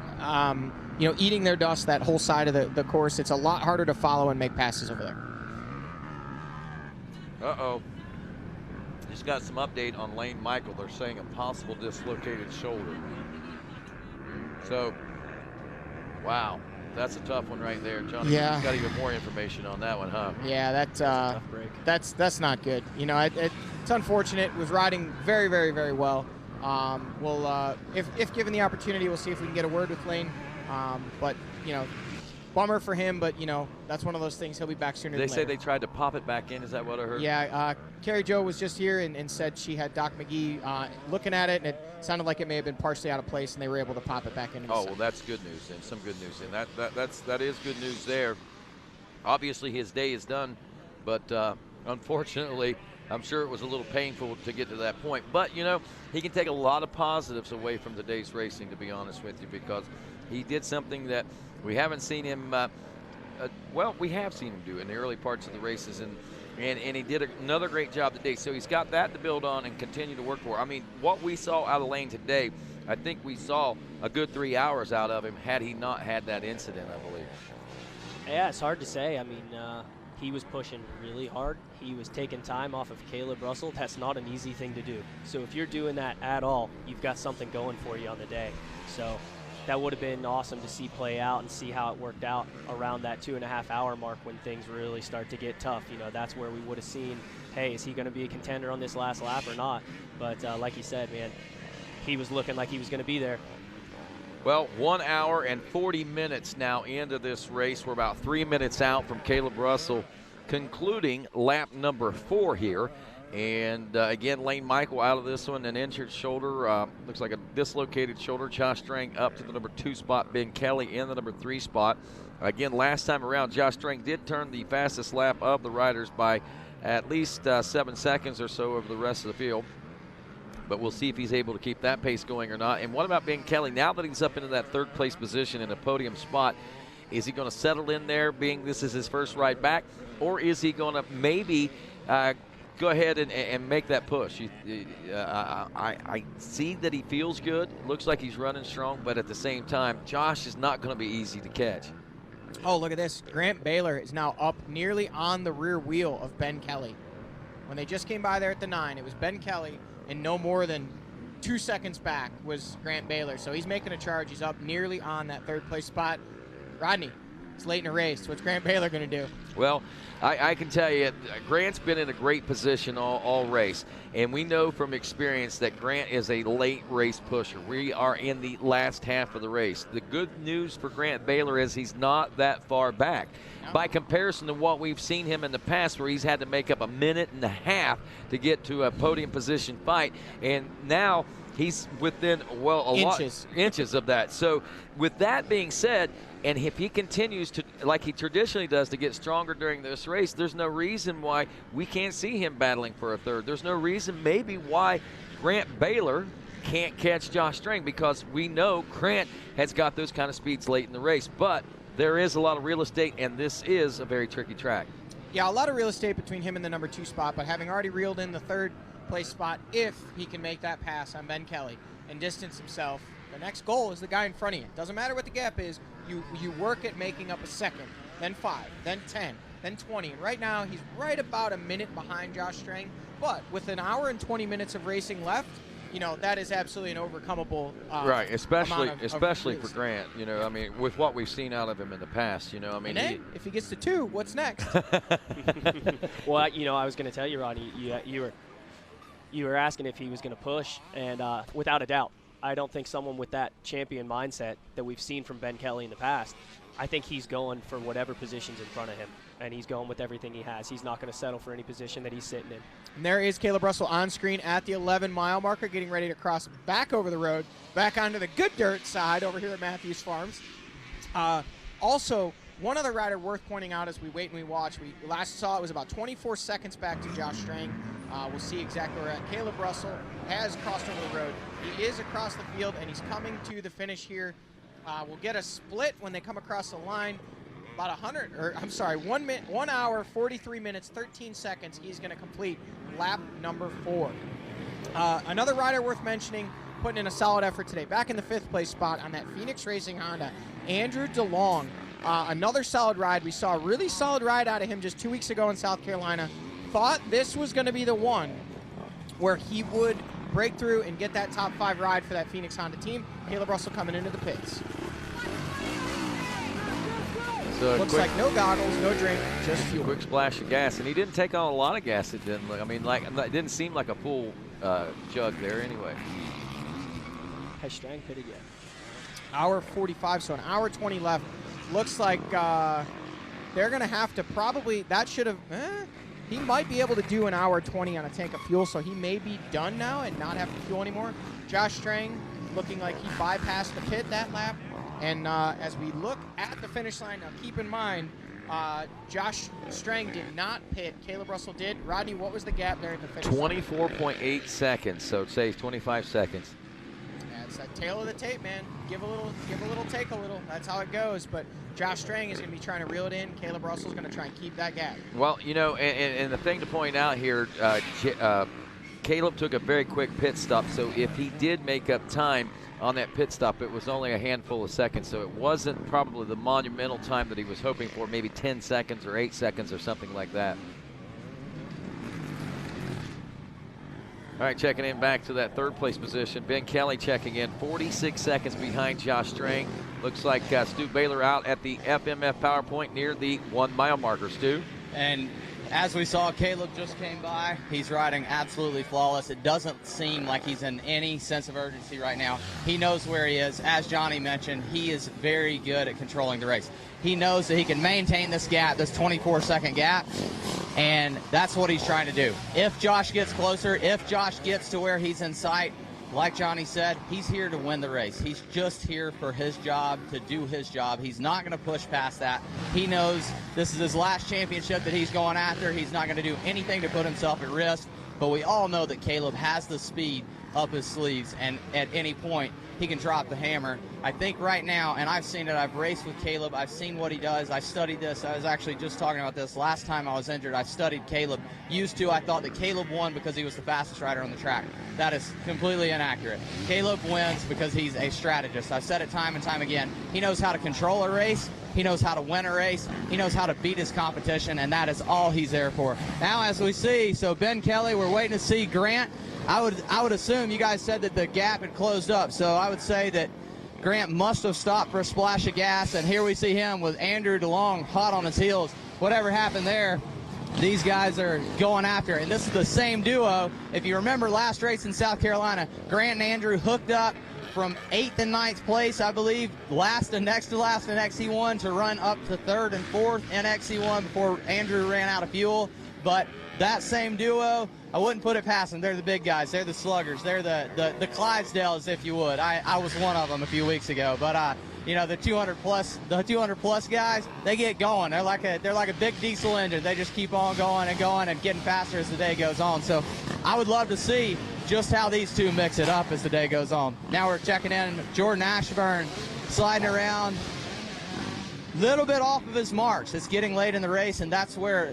eating their dust that whole side of the course. It's a lot harder to follow and make passes over there. Uh-oh. Just got some update on Lane Michael. They're saying a possible dislocated shoulder. So, wow, that's a tough one right there, Johnny. Yeah. You've got even more information on that one, huh? Yeah, that's not good. It's unfortunate. Was riding very, very, very well. We'll, if given the opportunity, we'll see if we can get a word with Lane. But, you know, bummer for him, but, you know, that's one of those things. He'll be back sooner than later. They say they tried to pop it back in. Is that what I heard? Yeah, Carrie Jo was just here and said she had Doc McGee looking at it, and it sounded like it may have been partially out of place, and they were able to pop it back in. Oh, well, that's good news then. Some good news. And that is good news there. Obviously, his day is done, but unfortunately, I'm sure it was a little painful to get to that point. But, you know, he can take a lot of positives away from today's racing, to be honest with you, because he did something that we haven't seen him, well, we have seen him do in the early parts of the races, and he did another great job today. So he's got that to build on and continue to work for. I mean, what we saw out of Lane today, I think we saw a good 3 hours out of him had he not had that incident, I believe. Yeah, it's hard to say. I mean, he was pushing really hard. He was taking time off of Caleb Russell. That's not an easy thing to do. So if you're doing that at all, you've got something going for you on the day. So that would have been awesome to see play out and see how it worked out around that 2.5 hour mark when things really start to get tough. You know, that's where we would have seen, hey, is he going to be a contender on this last lap or not? But like you said, man, he was looking like he was going to be there. Well, 1 hour and 40 minutes now into this race. We're about 3 minutes out from Caleb Russell concluding lap number 4 here. And again, Lane Michael out of this one, an injured shoulder. Looks like a dislocated shoulder. Josh Strang up to the number 2 spot. Ben Kelly in the number 3 spot. Again, last time around, Josh Strang did turn the fastest lap of the riders by at least 7 seconds or so over the rest of the field. But we'll see if he's able to keep that pace going or not. And what about Ben Kelly? Now that he's up into that 3rd place position in a podium spot, is he going to settle in there, being this is his first ride back? Or is he going to maybe go ahead and make that push? I see that he feels good. It looks like he's running strong. But at the same time, Josh is not going to be easy to catch. Oh, look at this. Grant Baylor is now up nearly on the rear wheel of Ben Kelly. When they just came by there at the 9, it was Ben Kelly, and no more than 2 seconds back was Grant Baylor. So he's making a charge. He's up nearly on that 3rd place spot. Rodney, it's late in the race. What's Grant Baylor going to do? Well, I can tell you, Grant's been in a great position all race. And we know from experience that Grant is a late race pusher. We are in the last half of the race. The good news for Grant Baylor is he's not that far back. By comparison to what we've seen him in the past, where he's had to make up 1.5 minutes to get to a podium position fight. And now he's within, well, inches of that. So with that being said, and if he continues to, like he traditionally does, to get stronger during this race, there's no reason why we can't see him battling for a 3rd. There's no reason maybe why Grant Baylor can't catch Josh Strang, because we know Grant has got those kind of speeds late in the race. But there is a lot of real estate, and this is a very tricky track. Yeah, a lot of real estate between him and the number 2 spot, but having already reeled in the 3rd place spot, if he can make that pass on Ben Kelly and distance himself, the next goal is the guy in front of you. Doesn't matter what the gap is, you work at making up a 2nd, then 5, then 10, then 20. And right now, he's right about 1 minute behind Josh Strang. But with 1 hour and 20 minutes of racing left, you know, that is absolutely an overcomable right, especially for Grant. You know, I mean, with what we've seen out of him in the past, you know, I mean. And then, if he gets to 2, what's next? Well, you know, I was going to tell you, Rodney, you were asking if he was going to push, and without a doubt, I don't think someone with that champion mindset that we've seen from Ben Kelly in the past, I think he's going for whatever position's in front of him, and he's going with everything he has. He's not going to settle for any position that he's sitting in. And there is Caleb Russell on screen at the 11-mile marker, getting ready to cross back over the road, back onto the good dirt side over here at Matthews Farms. Also, one other rider worth pointing out as we wait and we watch, we last saw it was about 24 seconds back to Josh Strang. We'll see exactly where we're at. Caleb Russell has crossed over the road. He is across the field, and he's coming to the finish here. We'll get a split when they come across the line. About 1 hour, 43 minutes, 13 seconds. He's going to complete lap number 4. Another rider worth mentioning, putting in a solid effort today. Back in the 5th place spot on that Phoenix Racing Honda, Andrew DeLong. Another solid ride. We saw a really solid ride out of him just 2 weeks ago in South Carolina. Thought this was going to be the one where he would break through and get that top 5 ride for that Phoenix Honda team. Caleb Russell coming into the pits. Looks like no goggles, no drink, just fuel. Quick splash of gas, and he didn't take on a lot of gas. It didn't look. I mean, like it didn't seem like a full jug there anyway. Has Strang pitted yet? Hour 45, so an hour 20 left. Looks like they're going to have to probably, that should have, he might be able to do an hour 20 on a tank of fuel, so he may be done now and not have to fuel anymore. Josh Strang looking like he bypassed the pit that lap. And as we look at the finish line, now keep in mind, Josh Strang did not pit. Caleb Russell did. Rodney, what was the gap there at the finish line? 24.8 seconds, so it saves 25 seconds. Yeah, it's that tail of the tape, man. Give a little, take a little. That's how it goes. But Josh Strang is going to be trying to reel it in. Caleb Russell's going to try and keep that gap. Well, you know, and the thing to point out here, Caleb took a very quick pit stop, so if he did make up time on that pit stop, it was only a handful of seconds, so it wasn't probably the monumental time that he was hoping for, maybe 10 seconds or 8 seconds or something like that. All right, checking in back to that third place position. Ben Kelly checking in, 46 seconds behind Josh Strang. Looks like Stu Baylor out at the FMF power point near the 1 mile marker. Stu? And as we saw, Caleb just came by. He's riding absolutely flawless. It doesn't seem like he's in any sense of urgency right now. He knows where he is. As Johnny mentioned, he is very good at controlling the race. He knows that he can maintain this gap, this 24-second gap, and that's what he's trying to do. If Josh gets closer, if Josh gets to where he's in sight, like Johnny said, he's here to win the race. He's just here for his job, to do his job. He's not going to push past that. He knows this is his last championship that he's going after. He's not going to do anything to put himself at risk. But we all know that Caleb has the speed up his sleeves, and at any point, he can drop the hammer. I think right now, and I've seen it, I've raced with Caleb, I've seen what he does, I studied this, I was actually just talking about this last time I was injured, I studied Caleb. I thought that Caleb won because he was the fastest rider on the track. That is completely inaccurate. Caleb wins because he's a strategist. I've said it time and time again. He knows how to control a race, he knows how to win a race, he knows how to beat his competition, and that is all he's there for. Now, as we see, so Ben Kelly, we're waiting to see Grant. I would assume, you guys said that the gap had closed up, so I would say that Grant must have stopped for a splash of gas, and here we see him with Andrew DeLong hot on his heels. Whatever happened there, these guys are going after it. And this is the same duo. If you remember last race in South Carolina, Grant and Andrew hooked up from 8th and 9th place, I believe, last and next to last in XC1 to run up to 3rd and 4th in XC1 before Andrew ran out of fuel. But that same duo, I wouldn't put it past them. They're the big guys. They're the sluggers. They're the Clydesdales, if you would. I was one of them a few weeks ago. But you know, the 200 plus guys, they get going. They're like a big diesel engine. They just keep on going and getting faster as the day goes on. So I would love to see just how these two mix it up as the day goes on. Now we're checking in Jordan Ashburn sliding around. Little bit off of his marks. It's getting late in the race, and that's where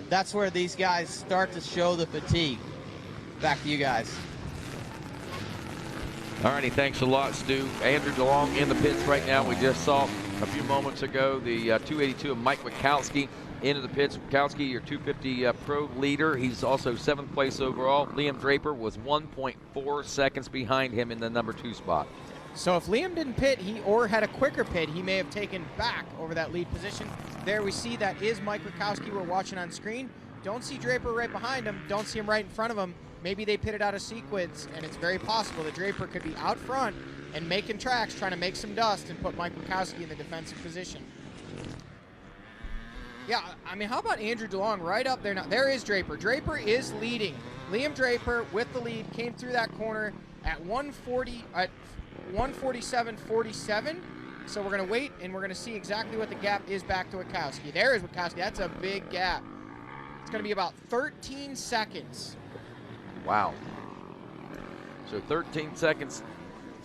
these guys start to show the fatigue. Back to you guys. All righty, thanks a lot, Stu. Andrew DeLong in the pits right now. We just saw a few moments ago the 282 of Mike Wachowski into the pits. Wachowski, your 250 pro leader. He's also 7th place overall. Liam Draper was 1.4 seconds behind him in the number 2 spot. So if Liam didn't pit, or had a quicker pit, he may have taken back over that lead position. There we see that is Mike Wachowski we're watching on screen. Don't see Draper right behind him. Don't see him right in front of him. Maybe they pitted out of sequence, and it's very possible that Draper could be out front and making tracks, trying to make some dust and put Mike Wachowski in the defensive position. Yeah, I mean, how about Andrew DeLong right up there now? There is Draper. Draper is leading. Liam Draper with the lead came through that corner at 147.47. So we're going to wait, and we're going to see exactly what the gap is back to Wachowski. There is Wachowski. That's a big gap. It's going to be about 13 seconds. Wow. So 13 seconds.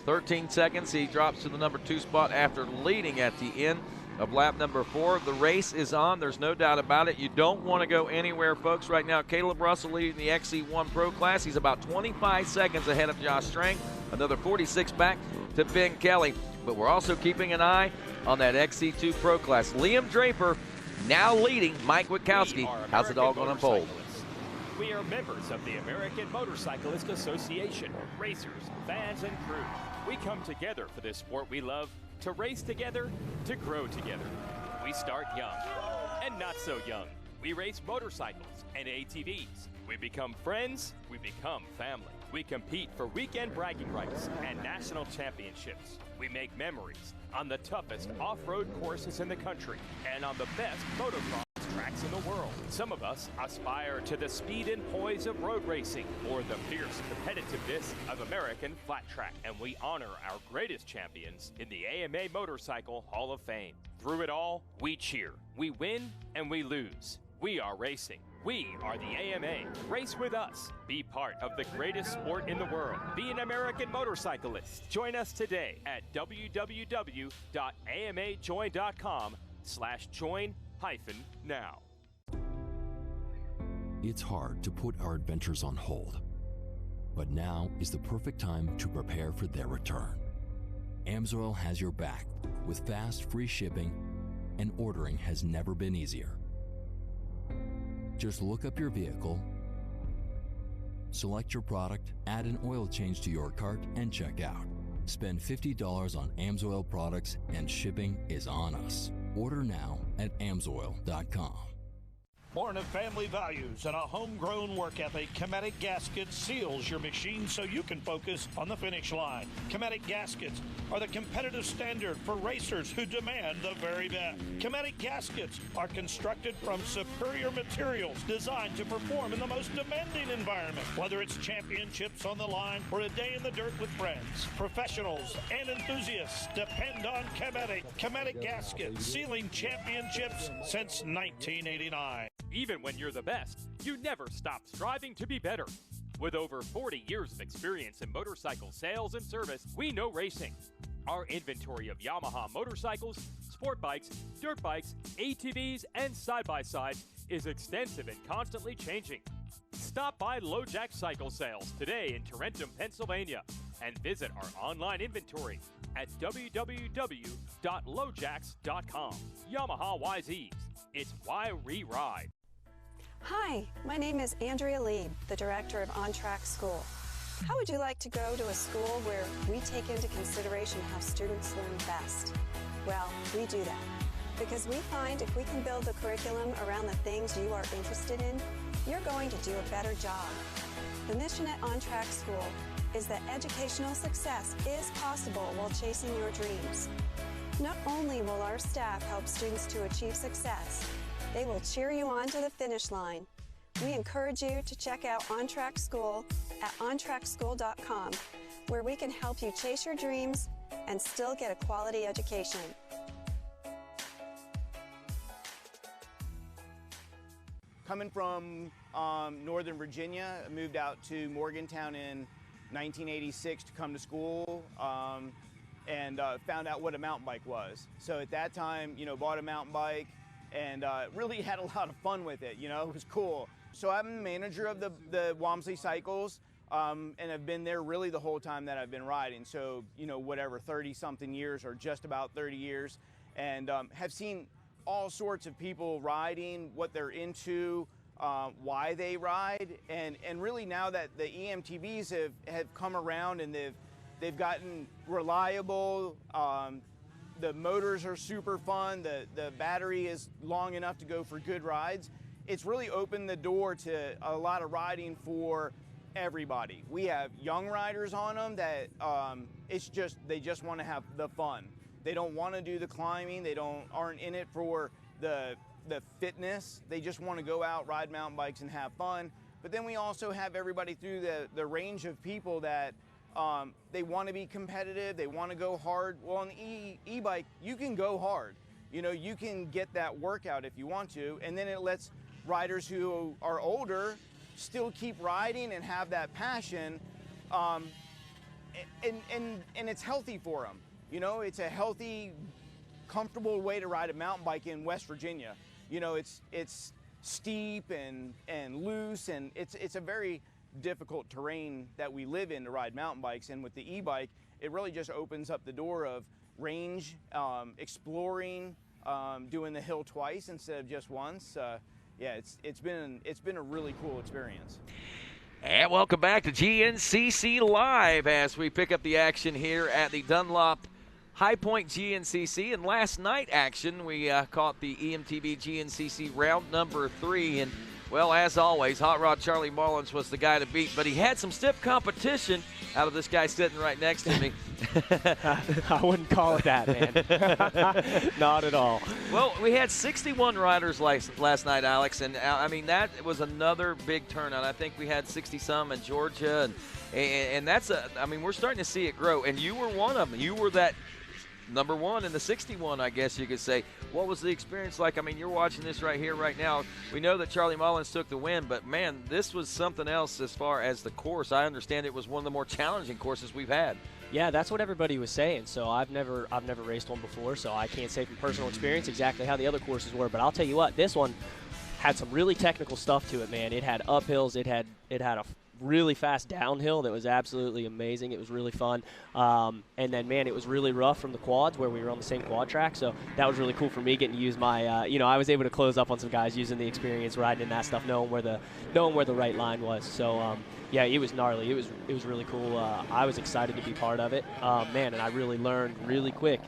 13 seconds. He drops to the number 2 spot after leading at the end of lap number 4. The race is on. There's no doubt about it. You don't want to go anywhere, folks. Right now, Caleb Russell leading the XC1 Pro class. He's about 25 seconds ahead of Josh Strang. Another 46 back to Ben Kelly. But we're also keeping an eye on that XC2 Pro class. Liam Draper now leading Mike Wachowski. How's it all going to unfold? We are members of the American Motorcyclist Association, racers, fans, and crew. We come together for this sport we love, to race together, to grow together. We start young and not so young. We race motorcycles and ATVs. We become friends, we become family. We compete for weekend bragging rights and national championships. We make memories on the toughest off-road courses in the country and on the best motocross tracks in the world. Some of us aspire to the speed and poise of road racing or the fierce competitiveness of American flat track, and we honor our greatest champions in the AMA Motorcycle Hall of Fame. Through it all, we cheer, we win, and we lose. We are racing. We are the AMA. Race with us. Be part of the greatest sport in the world. Be an American motorcyclist. Join us today at www.amajoin.com/join-now. It's hard to put our adventures on hold, but now is the perfect time to prepare for their return. AMSOIL has your back with fast, free shipping, and ordering has never been easier. Just look up your vehicle, select your product, add an oil change to your cart, and check out. Spend $50 on AMSOIL products and shipping is on us. Order now at AMSOIL.com. Born of family values and a homegrown work ethic, Cometic Gaskets seals your machine so you can focus on the finish line. Cometic Gaskets are the competitive standard for racers who demand the very best. Cometic Gaskets are constructed from superior materials designed to perform in the most demanding environment, whether it's championships on the line or a day in the dirt with friends. Professionals and enthusiasts depend on Cometic. Cometic Gaskets, sealing championships since 1989. Even when you're the best, you never stop striving to be better. With over 40 years of experience in motorcycle sales and service, we know racing. Our inventory of Yamaha motorcycles, sport bikes, dirt bikes, ATVs, and side-by-sides is extensive and constantly changing. Stop by LoJack Cycle Sales today in Tarentum, Pennsylvania, and visit our online inventory at www.lojacks.com. Yamaha YZs. It's why we ride. Hi, my name is Andrea Lieb, the director of On Track School. How would you like to go to a school where we take into consideration how students learn best? Well, we do that because we find if we can build the curriculum around the things you are interested in, you're going to do a better job. The mission at On Track School is that educational success is possible while chasing your dreams. Not only will our staff help students to achieve success, they will cheer you on to the finish line. We encourage you to check out On Track School at ontrackschool.com, where we can help you chase your dreams and still get a quality education. Coming from Northern Virginia, I moved out to Morgantown in 1986 to come to school. And found out what a mountain bike was. So at that time, bought a mountain bike and really had a lot of fun with it. It was cool. So I'm the manager of the Walmsley Cycles, and I've been there really the whole time that I've been riding. So, whatever, 30-something years or just about 30 years, and have seen all sorts of people riding, what they're into, why they ride, and really now that the EMTBs have come around and they've gotten reliable. The motors are super fun. The battery is long enough to go for good rides. It's really opened the door to a lot of riding for everybody. We have young riders on them that they just want to have the fun. They don't want to do the climbing. They aren't in it for the fitness. They just want to go out, ride mountain bikes, and have fun. But then we also have everybody through the range of people that they want to be competitive, they want to go hard. Well, on the e-bike, you can go hard. You can get that workout if you want to, and then it lets riders who are older still keep riding and have that passion, and it's healthy for them. It's a healthy, comfortable way to ride a mountain bike in West Virginia. It's steep and loose, and it's a very difficult terrain that we live in to ride mountain bikes, and with the e-bike it really just opens up the door of range, exploring, doing the hill twice instead of just once. It's been a really cool experience. And welcome back to GNCC Live as we pick up the action here at the Dunlop High Point GNCC. And last night action, we caught the EMTB GNCC round number 3, and Well, as always, Hot Rod Charlie Mullins was the guy to beat, but he had some stiff competition out of this guy sitting right next to me. I wouldn't call it that, man. Not at all. Well, we had 61 riders last night, Alex, and I mean, that was another big turnout. I think we had 60-some in Georgia, and that's I mean, we're starting to see it grow, and you were one of them. You were that number one in the 61, I guess you could say. What was the experience like? I mean, you're watching this right here, right now. We know that Charlie Mullins took the win, but, man, this was something else as far as the course. I understand it was one of the more challenging courses we've had. Yeah, that's what everybody was saying. So I've never raced one before, so I can't say from personal experience exactly how the other courses were. But I'll tell you what, this one had some really technical stuff to it, man. It had uphills. It had a really fast downhill that was absolutely amazing. It was really fun. And then, man, it was really rough from the quads where we were on the same quad track. So that was really cool for me getting to use my, I was able to close up on some guys using the experience riding in that stuff, knowing where the right line was. So, yeah, it was gnarly. It was really cool. I was excited to be part of it. Man, and I really learned really quick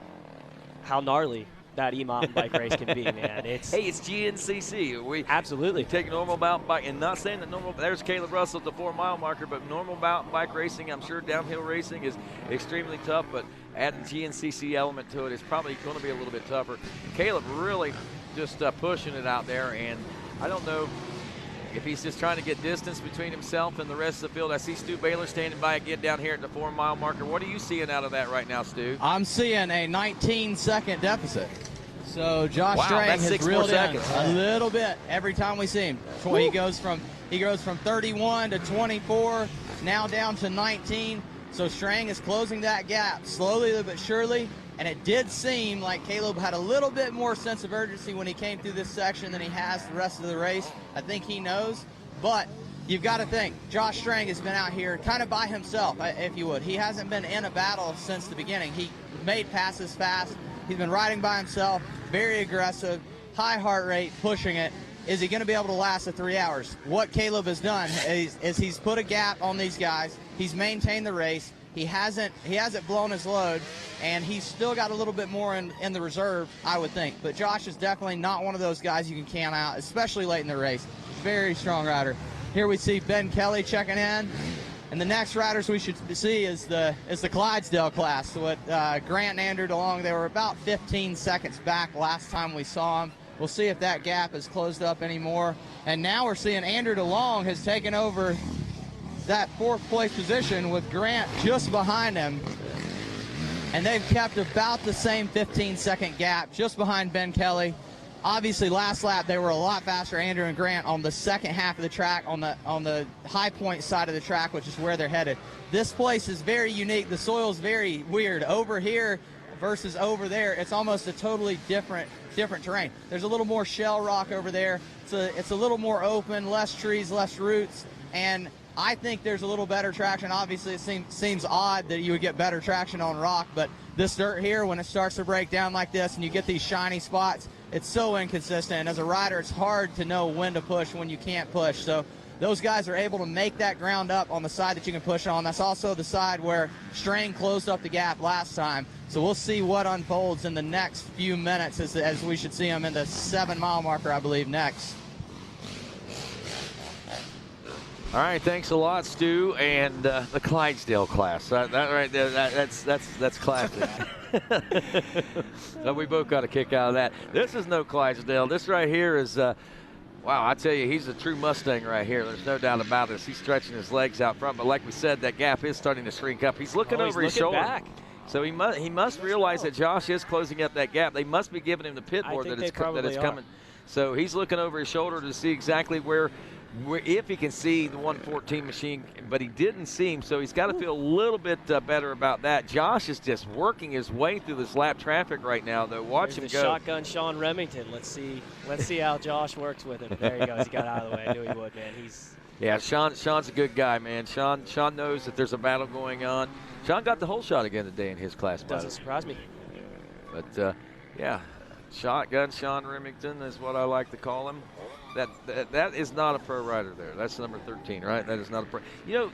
how gnarly that e-mountain bike race can be, man. Hey, it's GNCC. We absolutely take normal mountain bike, and not saying that there's Caleb Russell at the 4-mile marker, but normal mountain bike racing, I'm sure downhill racing is extremely tough, but adding GNCC element to it is probably going to be a little bit tougher. Caleb really just pushing it out there, and I don't know if he's just trying to get distance between himself and the rest of the field. I see Stu Baylor standing by again down here at the 4-mile marker. What are you seeing out of that right now, Stu? I'm seeing a 19-second deficit. So Josh Strang has reeled in a little bit every time we see him. He goes from 31 to 24, now down to 19. So Strang is closing that gap slowly but surely. And it did seem like Caleb had a little bit more sense of urgency when he came through this section than he has the rest of the race. I think he knows. But you've got to think, Josh Strang has been out here kind of by himself, if you would. He hasn't been in a battle since the beginning. He made passes fast. He's been riding by himself, very aggressive, high heart rate, pushing it. Is he going to be able to last the 3 hours? What Caleb has done is he's put a gap on these guys. He's maintained the race. He hasn't blown his load, and he's still got a little bit more in the reserve, I would think. But Josh is definitely not one of those guys you can count out, especially late in the race. Very strong rider. Here we see Ben Kelly checking in, and the next riders we should see is the Clydesdale class. So with Grant and Andrew DeLong, they were about 15 seconds back last time we saw them. We'll see if that gap is closed up anymore. And now we're seeing Andrew DeLong has taken over that 4th place position with Grant just behind him, and they've kept about the same 15-second gap just behind Ben Kelly. Obviously last lap they were a lot faster, Andrew and Grant, on the second half of the track, on the high point side of the track, which is where they're headed. This place is very unique. The soil is very weird. Over here versus over there, it's almost a totally different terrain. There's a little more shell rock over there. It's a little more open, less trees, less roots, and I think there's a little better traction. Obviously, it seems odd that you would get better traction on rock, but this dirt here, when it starts to break down like this and you get these shiny spots, it's so inconsistent. And as a rider, it's hard to know when to push, when you can't push. So those guys are able to make that ground up on the side that you can push on. That's also the side where Strang closed up the gap last time. So we'll see what unfolds in the next few minutes as we should see them in the 7-mile marker, I believe, next. All right, thanks a lot, Stu, and the Clydesdale class. That right there, that's classic. So we both got a kick out of that. This is no Clydesdale. This right here is, wow, I tell you, he's a true Mustang right here. There's no doubt about this. He's stretching his legs out front, but like we said, that gap is starting to shrink up. He's looking over his shoulder. Back. So he must realize that Josh is closing up that gap. They must be giving him the pit board that it's coming. So he's looking over his shoulder to see exactly where if he can see the 114 machine, but he didn't see him, so he's got to feel a little bit better about that. Josh is just working his way through this lap traffic right now, though. Watch him go. Shotgun Sean Remington. Let's see how Josh works with him. There he goes. He got out of the way. I knew he would, man. Yeah, Sean's a good guy, man. Sean knows that there's a battle going on. Sean got the whole shot again today in his class. Doesn't surprise me. But yeah, Shotgun Sean Remington is what I like to call him. That is not a pro rider there. That's number 13, right? That is not a pro. You know,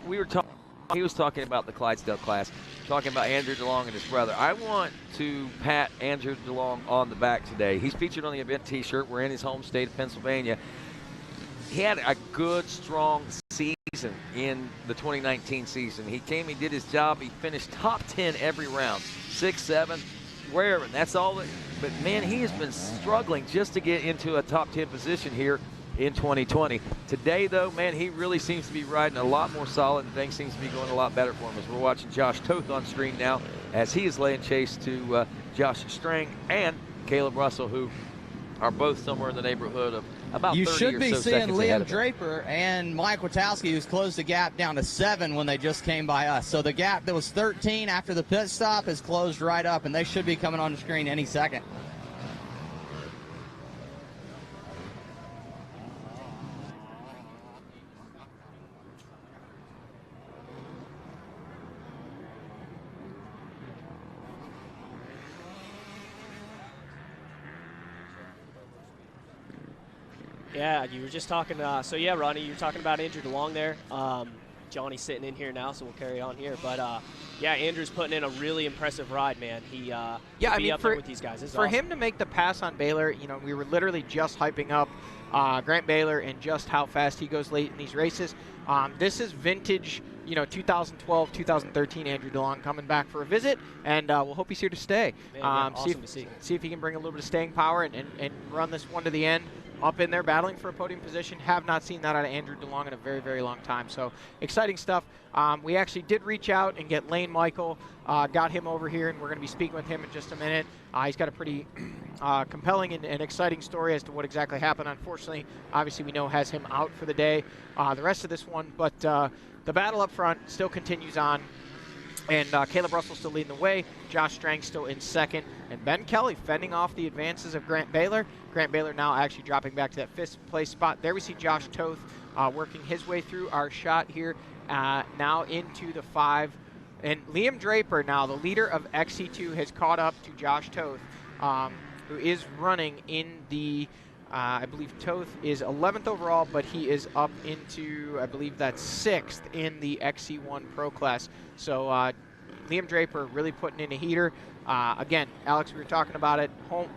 we were talking. He was talking about the Clydesdale class, talking about Andrew DeLong and his brother. I want to pat Andrew DeLong on the back today. He's featured on the event T-shirt. We're in his home state of Pennsylvania. he had a good, strong season in the 2019 season. He came, he did his job, he finished top 10 every round, 6, 7, wherever. That's all. But man, he has been struggling just to get into a top 10 position here in 2020. Today, though, man, he really seems to be riding a lot more solid, and things seems to be going a lot better for him. As we're watching Josh Toth on screen now, as he is laying chase to Josh Strang and Caleb Russell, who are both somewhere in the neighborhood of about 30 You or should be so seeing seconds ahead Liam of him. Draper and Mike Witowski, who's closed the gap down to 7 when they just came by us. So the gap that was 13 after the pit stop is closed right up, and they should be coming on the screen any second. Yeah, you were just talking. So yeah, Ronnie, you were talking about Andrew DeLong there. Johnny's sitting in here now, so we'll carry on here. But yeah, Andrew's putting in a really impressive ride, man. He I be mean, up there with these guys. This is for awesome. him to make the pass on Baylor, you know, we were literally just hyping up Grant Baylor and just how fast he goes late in these races. This is vintage, you know, 2012, 2013 Andrew DeLong coming back for a visit, and we'll hope he's here to stay. Man, yeah, awesome to see. See if he can bring a little bit of staying power and run this one to the end. Up in there battling for a podium position. Have not seen that out of Andrew DeLong in a very, very long time. So exciting stuff. We actually did reach out and get Lane Michael, got him over here, and we're going to be speaking with him in just a minute. He's got a pretty compelling and exciting story as to what exactly happened. Unfortunately, obviously we know has him out for the day, the rest of this one. But the battle up front still continues on. And Caleb Russell still leading the way. Josh Strang still in second. And Ben Kelly fending off the advances of Grant Baylor. Grant Baylor now actually dropping back to that 5th place spot. There we see Josh Toth working his way through our shot here now into the 5. And Liam Draper now, the leader of XC2, has caught up to Josh Toth, who is running in the I believe Toth is 11th overall, but he is up into, I believe that's 6th in the XC1 Pro class. So Liam Draper really putting in a heater. Again, Alex, we were talking about it,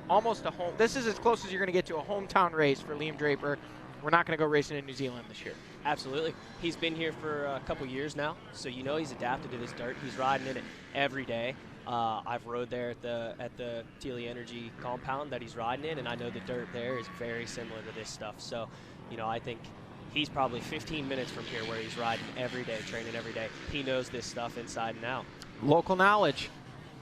almost a home. This is as close as you're going to get to a hometown race for Liam Draper. We're not going to go racing in New Zealand this year. Absolutely. He's been here for a couple years now, so you know he's adapted to this dirt. He's riding in it every day. I've rode there at the Tealy Energy compound that he's riding in, and I know the dirt there is very similar to this stuff. So, you know, I think he's probably 15 minutes from here where he's riding every day, training every day. He knows this stuff inside and out. Local knowledge.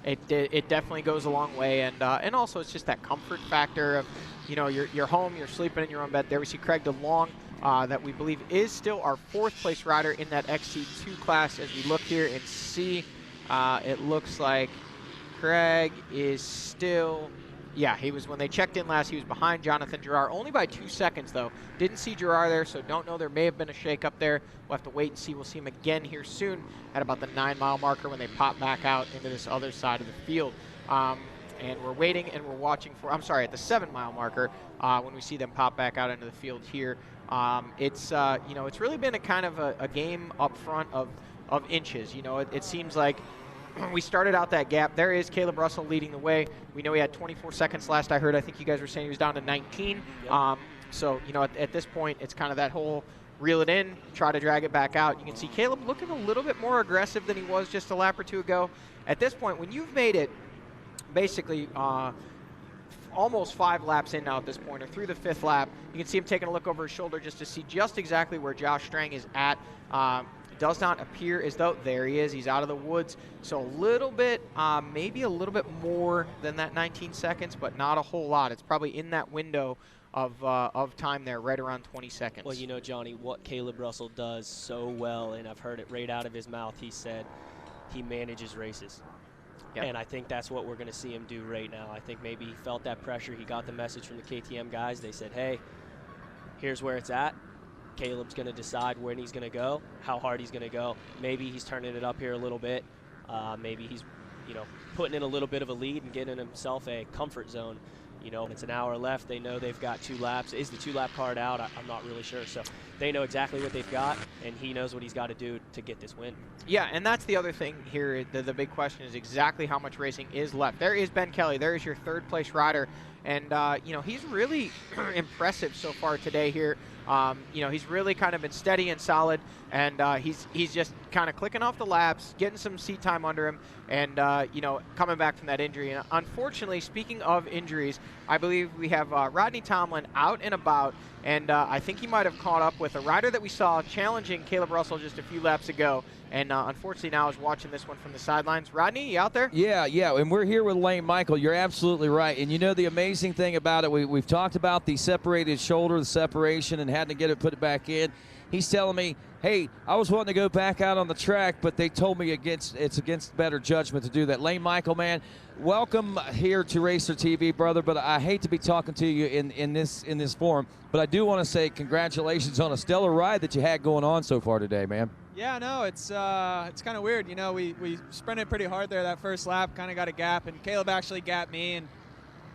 It definitely goes a long way, and also it's just that comfort factor of, you know, you're home, you're sleeping in your own bed. There we see Craig DeLong, that we believe is still our 4th place rider in that XC2 class. As we look here and see, it looks like Craig is still, yeah, he was, when they checked in last, he was behind Jonathan Gerard, only by 2 seconds though. Didn't see Gerard there, so don't know. There may have been a shake up there. We'll have to wait and see. We'll see him again here soon at about the 9-mile marker when they pop back out into this other side of the field. And we're waiting and we're watching for, I'm sorry, at the 7-mile marker when we see them pop back out into the field here. It's, you know, it's really been a kind of a game up front of inches. You know, it seems like we started out that gap. There is Caleb Russell leading the way. We know he had 24 seconds last I heard. I think you guys were saying he was down to 19. Yep. So, you know, at this point, it's kind of that whole reel it in, try to drag it back out. You can see Caleb looking a little bit more aggressive than he was just a lap or two ago. At this point, when you've made it basically almost 5 laps in now at this point, or through the 5th lap, you can see him taking a look over his shoulder just to see just exactly where Josh Strang is at. Does not appear as though, there he is, he's out of the woods. So a little bit, maybe a little bit more than that 19 seconds, but not a whole lot. It's probably in that window of time there, right around 20 seconds. Well, you know, Johnny, what Caleb Russell does so well, and I've heard it right out of his mouth, he said he manages races. Yep. And I think that's what we're going to see him do right now. I think maybe he felt that pressure. He got the message from the KTM guys. They said, hey, here's where it's at. Caleb's going to decide when he's going to go, how hard he's going to go. Maybe he's turning it up here a little bit. Maybe he's, you know, putting in a little bit of a lead and getting himself a comfort zone. You know, it's an hour left. They know they've got 2 laps. Is the 2-lap card out? I'm not really sure. So they know exactly what they've got, and he knows what he's got to do to get this win. Yeah, and that's the other thing here. The big question is exactly how much racing is left. There is Ben Kelly. There is your 3rd place rider. And, you know, he's really impressive so far today here. You know, he's really kind of been steady and solid, and he's just kind of clicking off the laps, getting some seat time under him, and you know, coming back from that injury. And unfortunately, speaking of injuries, I believe we have Rodney Tomlin out and about, and I think he might have caught up with a rider that we saw challenging Caleb Russell just a few laps ago. And unfortunately now I was watching this one from the sidelines. Rodney, you out there? Yeah, and we're here with Lane Michael. You're absolutely right. And you know the amazing thing about it, we've talked about the separated shoulder, the separation, and had to get it put it back in. He's telling me, hey, I was wanting to go back out on the track, but they told me it's against better judgment to do that. Lane Michael, man, welcome here to RacerTV, brother. But I hate to be talking to you in this forum, but I do want to say congratulations on a stellar ride that you had going on so far today, man. Yeah, no, it's kind of weird. You know, we sprinted pretty hard there that first lap, kind of got a gap, and Caleb actually gapped me, and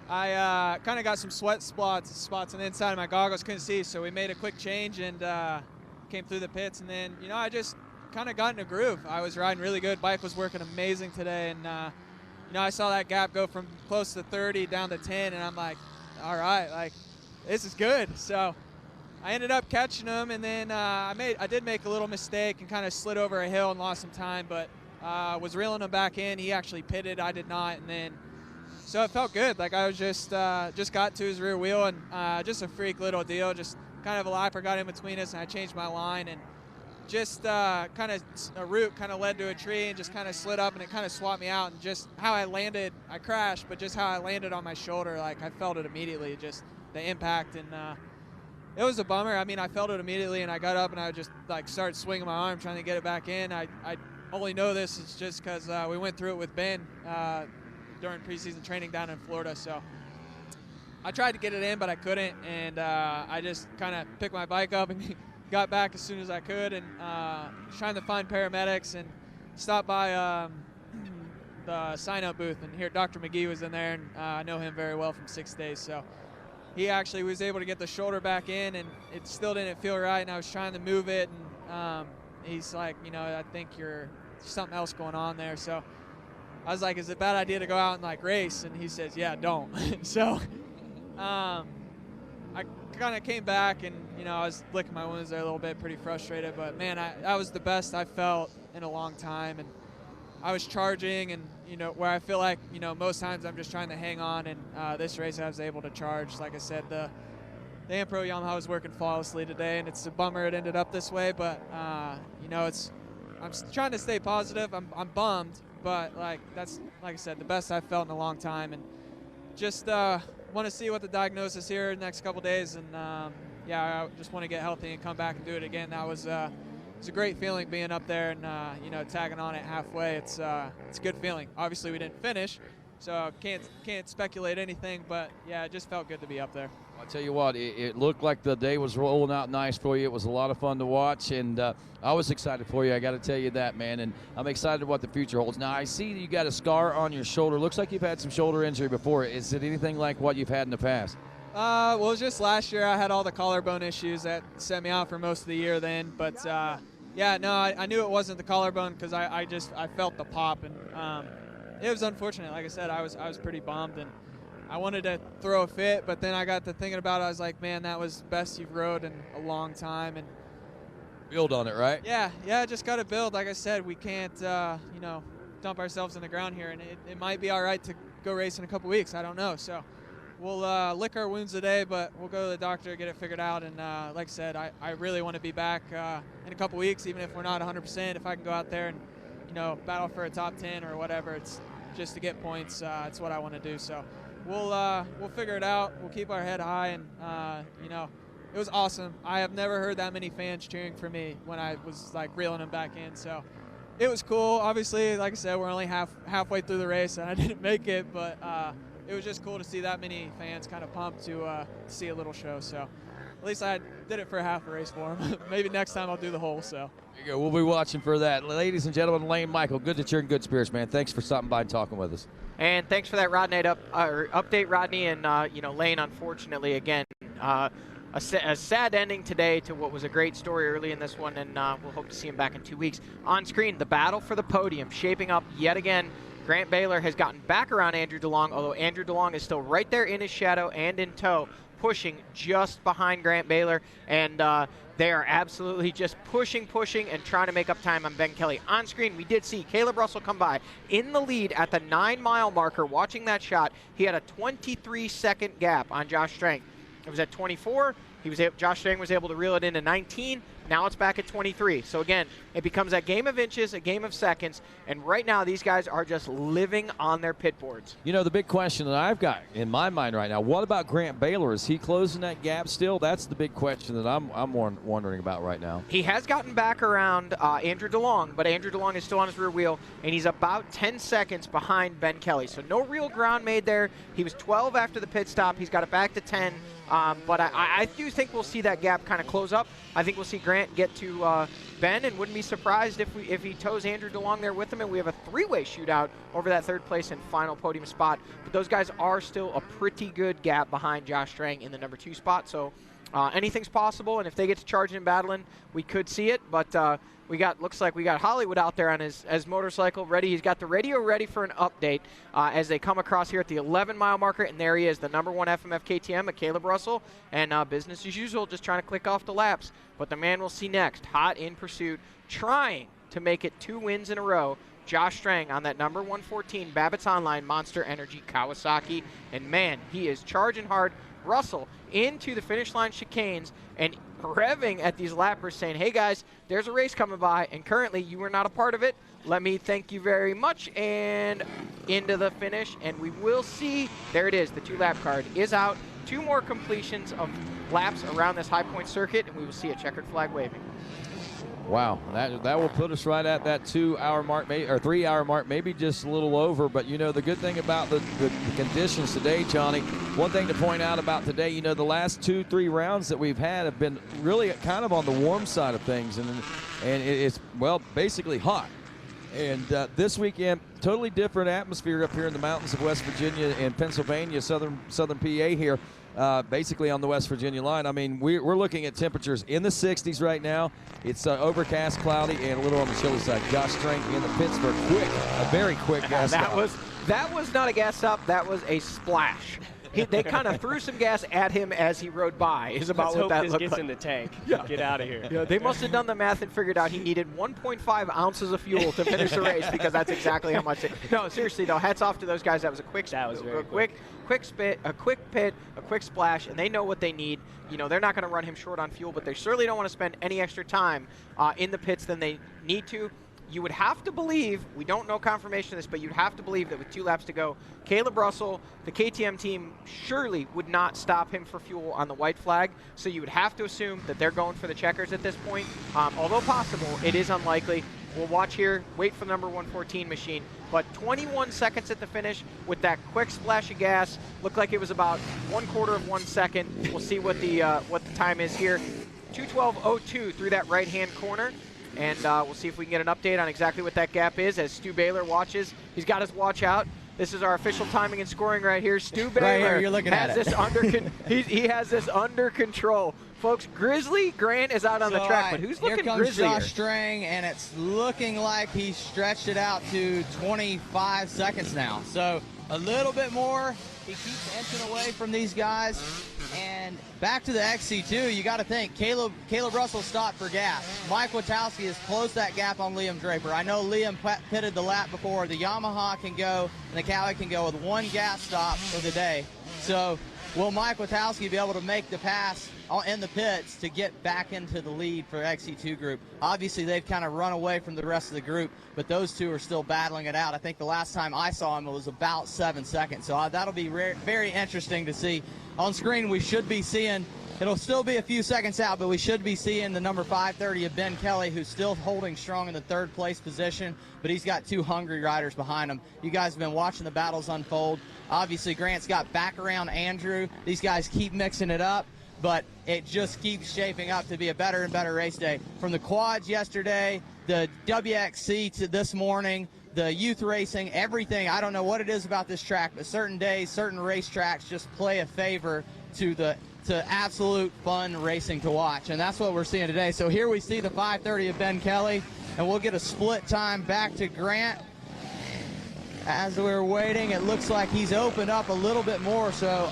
I kind of got some sweat spots on the inside of my goggles, couldn't see, so we made a quick change and came through the pits, and then, you know, I just kind of got in a groove. I was riding really good. Bike was working amazing today, and, you know, I saw that gap go from close to 30 down to 10, and I'm like, all right, like, this is good. So I ended up catching him, and then I did make a little mistake and kind of slid over a hill and lost some time, but was reeling him back in. He actually pitted, I did not, and then so it felt good. Like I was just got to his rear wheel, and just a freak little deal. Just kind of a lapper got in between us, and I changed my line, and just kind of a root kind of led to a tree and just kind of slid up, and it kind of swapped me out. And just how I landed, I crashed, but just how I landed on my shoulder, like I felt it immediately, just the impact, and it was a bummer. I mean, I felt it immediately, and I got up and I just like started swinging my arm trying to get it back in. I only know this is just because we went through it with Ben during preseason training down in Florida. So I tried to get it in, but I couldn't, and I just kind of picked my bike up and got back as soon as I could, and trying to find paramedics, and stopped by the sign-up booth, and here Dr. McGee was in there, and I know him very well from 6 days. So he actually was able to get the shoulder back in, and it still didn't feel right, and I was trying to move it, and he's like, you know, I think there's something else going on there. So I was like, is it a bad idea to go out and like race? And he says, yeah, don't. So I kind of came back, and, you know, I was licking my wounds there a little bit, pretty frustrated, but man, that was the best I felt in a long time. And I was charging, and, you know, where I feel like, you know, most times I'm just trying to hang on, and this race I was able to charge. Like I said, the Ampro Yamaha was working flawlessly today, and it's a bummer it ended up this way, but, you know, I'm trying to stay positive. I'm bummed, but, like, that's, like I said, the best I've felt in a long time, and just want to see what the diagnosis here in the next couple days, and, yeah, I just want to get healthy and come back and do it again. That was it's a great feeling being up there and, you know, tagging on it halfway. It's a good feeling. Obviously, we didn't finish, so can't speculate anything, but, yeah, it just felt good to be up there. I'll tell you what, it looked like the day was rolling out nice for you. It was a lot of fun to watch, and I was excited for you. I got to tell you that, man, and I'm excited what the future holds. Now, I see you got a scar on your shoulder. Looks like you've had some shoulder injury before. Is it anything like what you've had in the past? Well, it was just last year. I had all the collarbone issues that sent me out for most of the year then, but yeah, no, I knew it wasn't the collarbone because I felt the pop, and it was unfortunate. Like I said, I was pretty bummed, and I wanted to throw a fit, but then I got to thinking about it. I was like, man, that was the best you've rode in a long time, and build on it, right? Yeah, just got to build. Like I said, we can't, you know, dump ourselves in the ground here, and it might be all right to go race in a couple weeks. I don't know. So we'll lick our wounds today, but we'll go to the doctor, get it figured out, and like I said, I really want to be back in a couple weeks, even if we're not 100%. If I can go out there and, you know, battle for a top 10 or whatever, it's just to get points. It's what I want to do. So we'll figure it out. We'll keep our head high, and you know, it was awesome. I have never heard that many fans cheering for me when I was like reeling them back in. So it was cool. Obviously, like I said, we're only halfway through the race, and I didn't make it, but it was just cool to see that many fans kind of pumped to see a little show. So at least I did it for half a race for them. Maybe next time I'll do the whole. So there you go. We'll be watching for that. Ladies and gentlemen, Lane Michael, good that you're in good spirits, man. Thanks for stopping by and talking with us. And thanks for that update, Rodney. And, you know, Lane, unfortunately, again, a sad ending today to what was a great story early in this one, and we'll hope to see him back in 2 weeks. On screen, the battle for the podium shaping up yet again. Grant Baylor has gotten back around Andrew DeLong, although Andrew DeLong is still right there in his shadow and in tow. pushing just behind Grant Baylor, and they are absolutely just pushing, and trying to make up time on Ben Kelly. On screen, we did see Caleb Russell come by in the lead at the 9-mile marker. Watching that shot, he had a 23-second gap on Josh Strang. It was at 24. Josh Strang was able to reel it into 19. Now it's back at 23. So again, it becomes a game of inches, a game of seconds, and right now these guys are just living on their pit boards. You know, the big question that I've got in my mind right now, what about Grant Baylor? Is he closing that gap still? That's the big question that I'm wondering about right now. He has gotten back around Andrew DeLong, but Andrew DeLong is still on his rear wheel, and he's about 10 seconds behind Ben Kelly. So no real ground made there. He was 12 after the pit stop. He's got it back to 10. But I do think we'll see that gap kind of close up. I think we'll see Grant get to Ben, and wouldn't be surprised if he tows Andrew DeLong there with him, and we have a three-way shootout over that third place and final podium spot. But those guys are still a pretty good gap behind Josh Strang in the number 2 spot. So anything's possible, and if they get to charging and battling, we could see it. But looks like we got Hollywood out there on his motorcycle ready. He's got the radio ready for an update as they come across here at the 11-mile marker, and there he is, the number 1 FMF KTM, Caleb Russell, and business as usual, just trying to click off the laps. But the man we'll see next, hot in pursuit, trying to make it 2 wins in a row, Josh Strang on that number 114 Babbitt's Online Monster Energy Kawasaki, and man, he is charging hard. Russell into the finish line chicanes and revving at these lappers, saying, hey guys, there's a race coming by, and currently you were not a part of it. Let me thank you very much, and into the finish, and we will see, there it is, the 2-lap card is out. 2 more completions of laps around this high point circuit, and we will see a checkered flag waving. Wow, that will put us right at that 2-hour mark, or 3-hour mark, maybe just a little over. But, you know, the good thing about the conditions today, Johnny, one thing to point out about today, you know, the last 2-3 rounds that we've had have been really kind of on the warm side of things. And it's, well, basically hot. And this weekend, totally different atmosphere up here in the mountains of West Virginia and Pennsylvania, southern PA here. Basically on the West Virginia line. I mean, we're looking at temperatures in the 60s right now. It's overcast, cloudy, and a little on the chilly side. Josh Strang in the pits for a very quick gas stop. That was not a gas stop. That was a splash. They kind of threw some gas at him as he rode by. Is about what that looked like. Let's hope this gets in the tank. Yeah. Get out of here. Yeah, they must have done the math and figured out he needed 1.5 ounces of fuel to finish the race, because that's exactly how much. No, seriously though, hats off to those guys. That was a quick spit, a quick pit, a quick splash, and they know what they need. You know, they're not going to run him short on fuel, but they certainly don't want to spend any extra time in the pits than they need to. You would have to believe, we don't know confirmation of this, but you'd have to believe that with 2 laps to go, Caleb Russell, the KTM team, surely would not stop him for fuel on the white flag. So you would have to assume that they're going for the checkers at this point. Although possible, it is unlikely. We'll watch here, wait for the number 114 machine. But 21 seconds at the finish with that quick splash of gas. Looked like it was about 1/4 of 1 second. We'll see what the time is here. 2:12.02 through that right-hand corner. And we'll see if we can get an update on exactly what that gap is as Stu Baylor watches. He's got his watch out. This is our official timing and scoring right here. Stu Baylor right here, you're looking has at this he has this under control. Folks, Grizzly Grant is out on the track, but who's looking grislier? Here comes grislier? Josh Strang, and it's looking like he stretched it out to 25 seconds now. So a little bit more. He keeps inching away from these guys. And back to the XC2, you got to think, Caleb Russell stopped for gas. Mike Witowski has closed that gap on Liam Draper. I know Liam pitted the lap before. The Yamaha can go, and the Cowie can go with 1 gas stop for the day. So will Mike Witowski be able to make the pass in the pits to get back into the lead for XC2 group? Obviously, they've kind of run away from the rest of the group, but those two are still battling it out. I think the last time I saw him, it was about 7 seconds. So that'll be very interesting to see. On screen, we should be seeing, it'll still be a few seconds out, but we should be seeing the number 530 of Ben Kelly, who's still holding strong in the 3rd place position, but he's got 2 hungry riders behind him. You guys have been watching the battles unfold. Obviously, Grant's got back around Andrew. These guys keep mixing it up, but it just keeps shaping up to be a better and better race day. From the quads yesterday, the WXC to this morning, the youth racing, everything. I don't know what it is about this track, but certain days, certain race tracks just play a favor to absolute fun racing to watch, and that's what we're seeing today. So here we see the 530 of Ben Kelly, and we'll get a split time back to Grant. As we're waiting, it looks like he's opened up a little bit more, so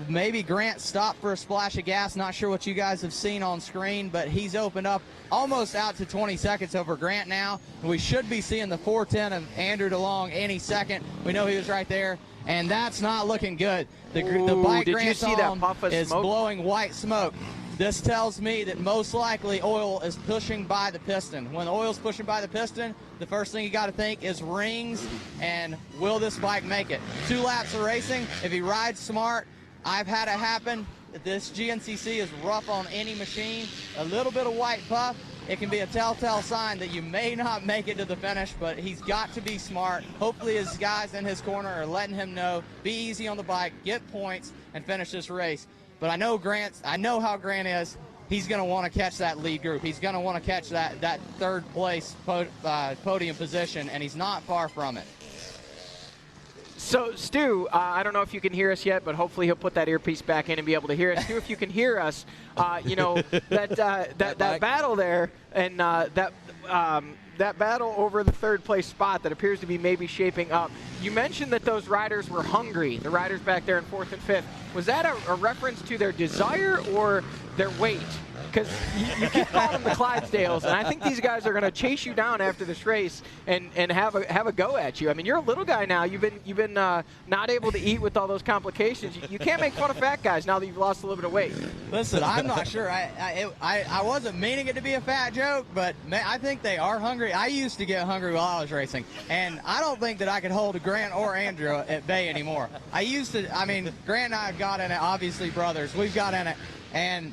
maybe Grant stopped for a splash of gas. Not sure what you guys have seen on screen, but he's opened up almost out to 20 seconds over Grant now. We should be seeing the 410 of Andrew DeLong any second. We know he was right there, and that's not looking good. The bike did you Grant's see that on puff of is smoke? blowing white smoke. This tells me that most likely oil is pushing by the piston. When the oil's pushing by the piston, the first thing you got to think is rings and will this bike make it? 2 laps of racing, if he rides smart, I've had it happen. This GNCC is rough on any machine. A little bit of white puff, it can be a telltale sign that you may not make it to the finish, but he's got to be smart. Hopefully his guys in his corner are letting him know, be easy on the bike, get points, and finish this race. But I know how Grant is. He's going to want to catch that lead group. He's going to want to catch that third place podium position, and he's not far from it. So, Stu, I don't know if you can hear us yet, but hopefully he'll put that earpiece back in and be able to hear us. Stu, if you can hear us, that battle there and that battle over the third place spot that appears to be maybe shaping up. You mentioned that those riders were hungry, the riders back there in 4th and 5th. Was that a reference to their desire or their weight? Because you keep calling them the Clydesdales, and I think these guys are going to chase you down after this race and have a go at you. I mean, you're a little guy now. You've been not able to eat with all those complications. You can't make fun of fat guys now that you've lost a little bit of weight. Listen, I'm not sure. I wasn't meaning it to be a fat joke, but I think they are hungry. I used to get hungry while I was racing, and I don't think that I could hold Grant or Andrew at bay anymore. Grant and I have got in it, obviously brothers. We've got in it, and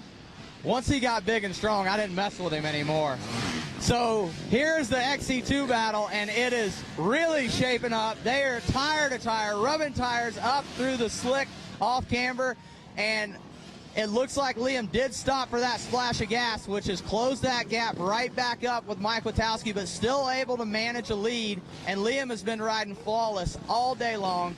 once he got big and strong, I didn't mess with him anymore. So here's the XC2 battle, and it is really shaping up. They are tire to tire, rubbing tires up through the slick off camber, and it looks like Liam did stop for that splash of gas, which has closed that gap right back up with Mike Witowski, but still able to manage a lead, and Liam has been riding flawless all day long.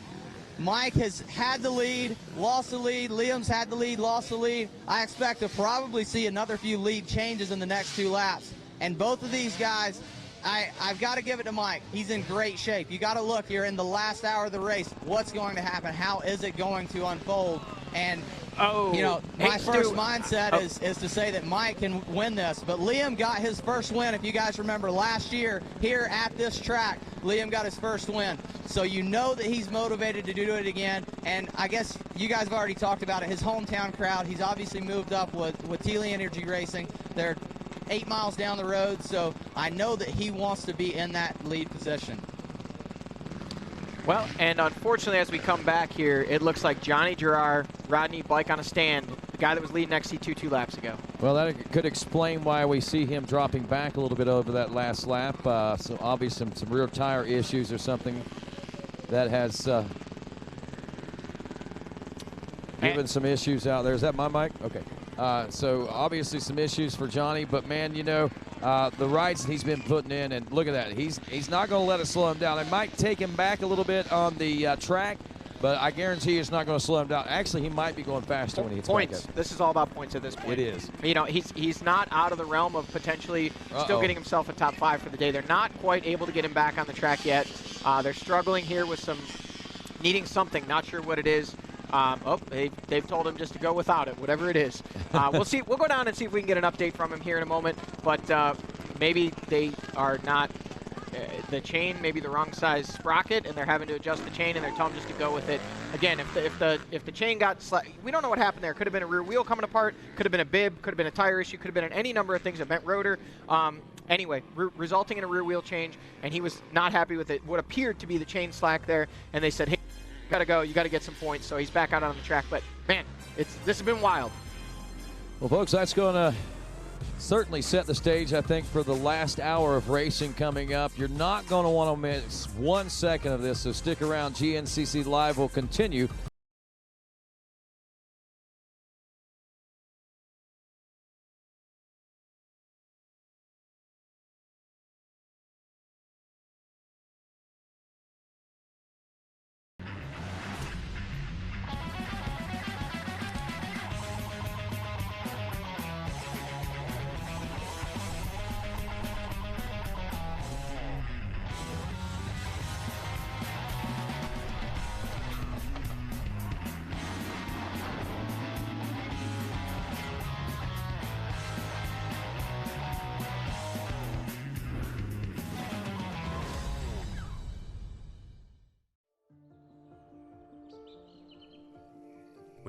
Mike has had the lead, lost the lead. Liam's had the lead, lost the lead. I expect to probably see another few lead changes in the next 2 laps. And both of these guys, I've got to give it to Mike. He's in great shape. You got to look here in the last hour of the race. What's going to happen? How is it going to unfold? And my first mindset is to say that Mike can win this. But Liam got his first win. If you guys remember last year here at this track, Liam got his first win. So you know that he's motivated to do it again. And I guess you guys have already talked about it. His hometown crowd, he's obviously moved up with Teely Energy Racing. They're 8 miles down the road. So I know that he wants to be in that lead position. Well, and unfortunately, as we come back here, it looks like Johnny Gerard, Rodney bike on a stand, the guy that was leading XC2 2 laps ago. Well, that could explain why we see him dropping back a little bit over that last lap. So obviously some rear tire issues or something that has given some issues out there. Is that my mic? Okay. So obviously some issues for Johnny, but man, the rides that he's been putting in, and look at that. He's not going to let it slow him down. It might take him back a little bit on the track, but I guarantee it's not going to slow him down. Actually, he might be going faster when he hits points. back up. This is all about points at this point. It is. He's not out of the realm of potentially still getting himself a top 5 for the day. They're not quite able to get him back on the track yet. They're struggling here with needing something. Not sure what it is. They've told him just to go without it, whatever it is. We'll see. We'll go down and see if we can get an update from him here in a moment. But maybe they are not the chain, maybe the wrong size sprocket, and they're having to adjust the chain, and they're telling him just to go with it. Again, if the chain got we don't know what happened there. Could have been a rear wheel coming apart. Could have been a bib. Could have been a tire issue. Could have been any number of things. A bent rotor. Anyway, resulting in a rear wheel change, and he was not happy with it. What appeared to be the chain slack there, and they said, "Hey, you gotta go. You gotta get some points." So he's back out on the track. But man, this has been wild. Well, folks, that's going to certainly set the stage, I think, for the last hour of racing coming up. You're not going to want to miss 1 second of this, so stick around. GNCC Live will continue.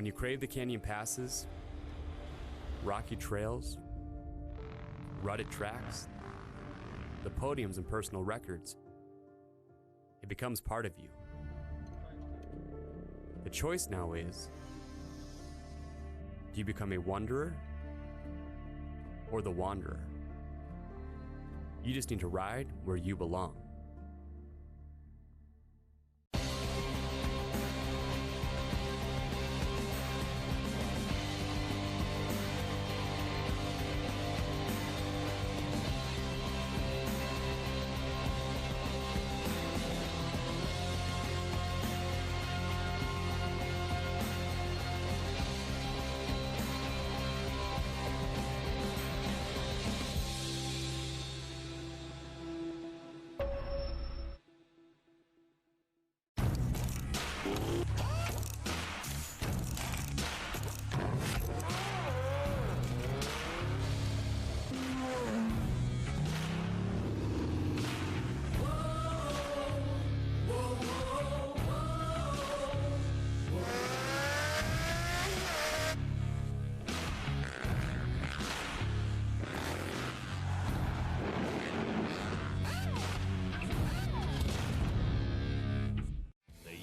When you crave the canyon passes, rocky trails, rutted tracks, the podiums and personal records, it becomes part of you. The choice now is, do you become a wanderer or the wanderer? You just need to ride where you belong.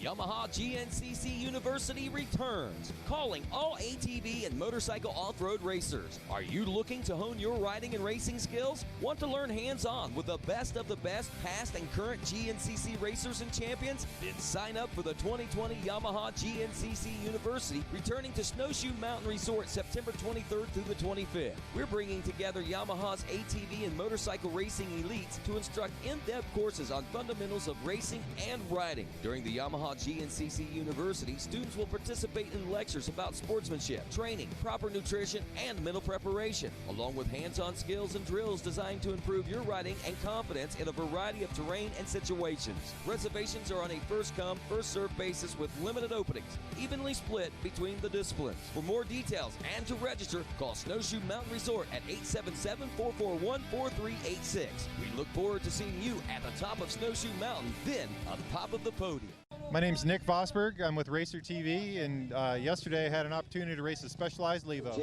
Yamaha GNCC University returns, calling all ATV and motorcycle off-road racers. Are you looking to hone your riding and racing skills? Want to learn hands-on with the best of the best past and current GNCC racers and champions? Then sign up for the 2020 Yamaha GNCC University, returning to Snowshoe Mountain Resort September 23rd through the 25th. We're bringing together Yamaha's ATV and motorcycle racing elites to instruct in-depth courses on fundamentals of racing and riding. During the Yamaha GNCC University, students will participate in lectures about sportsmanship, training, proper nutrition, and mental preparation, along with hands-on skills and drills designed to improve your riding and confidence in a variety of terrain and situations. Reservations are on a first-come, first-served basis with limited openings, evenly split between the disciplines. For more details and to register, call Snowshoe Mountain Resort at 877-441-4386. We look forward to seeing you at the top of Snowshoe Mountain, then on top of the podium. My name's Nick Vosberg. I'm with RacerTV, and yesterday I had an opportunity to race a specialized Levo.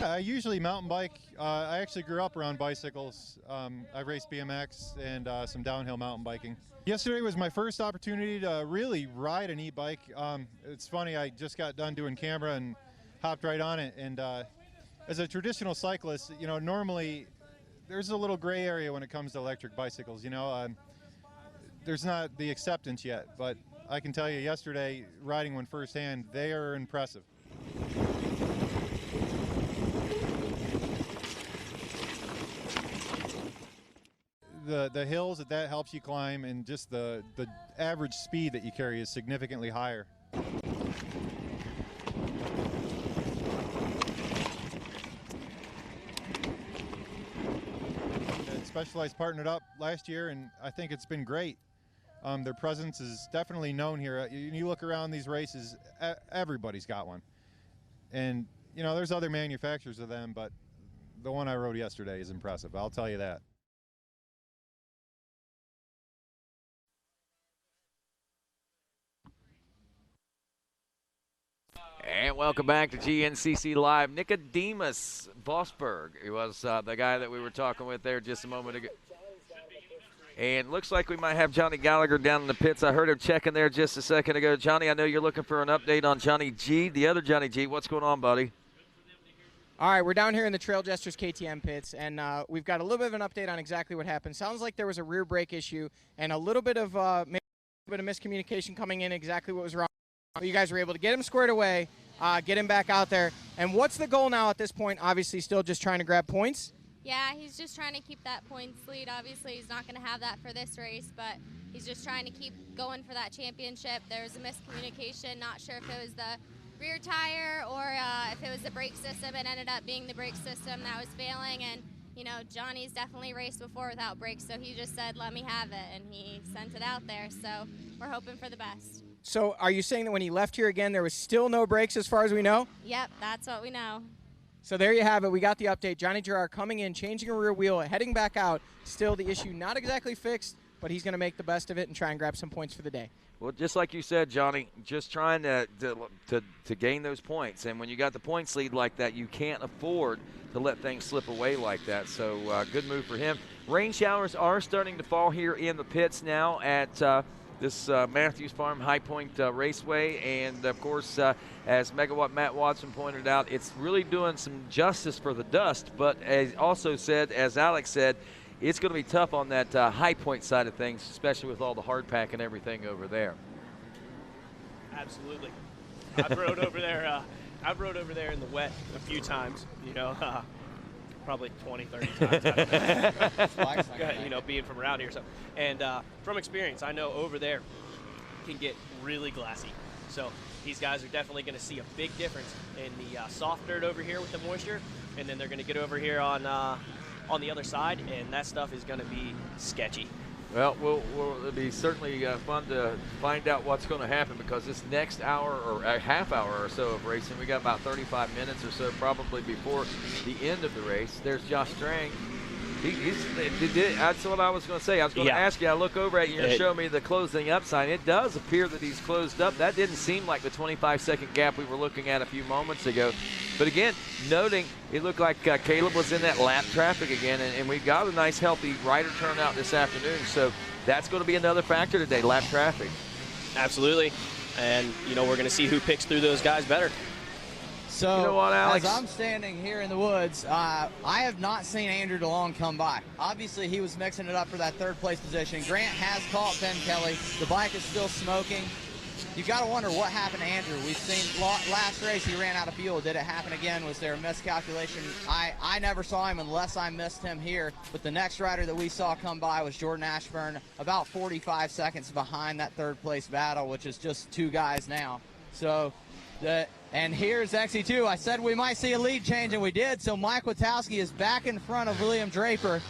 I usually mountain bike. I actually grew up around bicycles. I raced BMX and some downhill mountain biking. Yesterday was my first opportunity to really ride an e-bike. It's funny, I just got done doing camera and hopped right on it. And as a traditional cyclist, you know, normally there's a little gray area when it comes to electric bicycles, you know. There's not the acceptance yet, but I can tell you yesterday, riding one firsthand, they are impressive. The hills that helps you climb, and just the average speed that you carry is significantly higher. Specialized partnered up last year, and I think it's been great. Their presence is definitely known here. You look around these races, everybody's got one. And, you know, there's other manufacturers of them, but the one I rode yesterday is impressive, I'll tell you that. And welcome back to GNCC Live. Nicodemus Vosberg, he was the guy that we were talking with there just a moment ago. And looks like we might have Johnny Gallagher down in the pits. I heard him checking there just a second ago. Johnny, I know you're looking for an update on Johnny G, the other Johnny G. What's going on, buddy? All right, we're down here in the Trail Jesters KTM pits, and we've got a little bit of an update on exactly what happened. Sounds like there was a rear brake issue and a little bit of miscommunication coming in, exactly what was wrong. You guys were able to get him squared away, get him back out there. And what's the goal now at this point? Obviously still just trying to grab points? Yeah, he's just trying to keep that points lead. Obviously, he's not going to have that for this race, but he's just trying to keep going for that championship. There was a miscommunication. Not sure if it was the rear tire or if it was the brake system. It ended up being the brake system that was failing. And, you know, Johnny's definitely raced before without brakes, so he just said, let me have it, and he sent it out there. So we're hoping for the best. So are you saying that when he left here again, there was still no brakes as far as we know? Yep, that's what we know. So there you have it. We got the update. Johnny Girard coming in, changing a rear wheel, heading back out. Still the issue not exactly fixed, but he's going to make the best of it and try and grab some points for the day. Well, just like you said, Johnny, just trying to gain those points. And when you got the points lead like that, you can't afford to let things slip away like that. So good move for him. Rain showers are starting to fall here in the pits now at this Matthews Farm High Point Raceway. And, of course, as Megawatt Matt Watson pointed out, it's really doing some justice for the dust. But as also said, as Alex said, it's going to be tough on that High Point side of things, especially with all the hard pack and everything over there. Absolutely. I've rode over there. I've rode over there in the wet a few times. You know, probably 20, 30 times. I don't know. You know, being from around here, so and from experience, I know over there can get really glassy. So these guys are definitely going to see a big difference in the soft dirt over here with the moisture, and then they're going to get over here on the other side, and that stuff is going to be sketchy. Well, it'll be certainly fun to find out what's going to happen, because this next hour or a half hour or so of racing, we got about 35 minutes or so probably before the end of the race. There's Josh Strang. That's what I was going to say. I was going to ask you. I look over at you and show me the closing up sign. It does appear that he's closed up. That didn't seem like the 25-second gap we were looking at a few moments ago. But again, noting it looked like Caleb was in that lap traffic again, and we've got a nice, healthy rider turnout this afternoon. So that's going to be another factor today, lap traffic. Absolutely. And, you know, we're going to see who picks through those guys better. So, you know what, Alex? as I'm standing here in the woods, I have not seen Andrew DeLong come by. Obviously, he was mixing it up for that third-place position. Grant has caught Ben Kelly. The bike is still smoking. You got to wonder what happened to Andrew. We've seen last race he ran out of fuel. Did it happen again? Was there a miscalculation? I never saw him unless I missed him here. But the next rider that we saw come by was Jordan Ashburn, about 45 seconds behind that third-place battle, which is just two guys now. So, and here's XC2. I said we might see a lead change, and we did. So Mike Witowski is back in front of Liam Draper.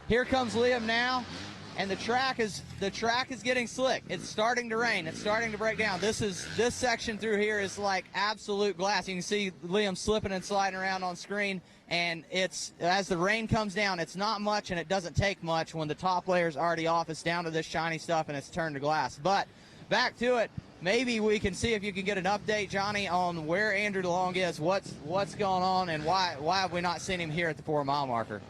Here comes Liam now, and the track is getting slick. It's starting to rain. It's starting to break down. This section through here is like absolute glass. You can see Liam slipping and sliding around on screen, and it's as the rain comes down, it's not much, and it doesn't take much when the top layer's already off. It's down to this shiny stuff, and it's turned to glass. But back to it. Maybe we can see if you can get an update, Johnny, on where Andrew DeLong is, what's going on, and why have we not seen him here at the 4-mile marker?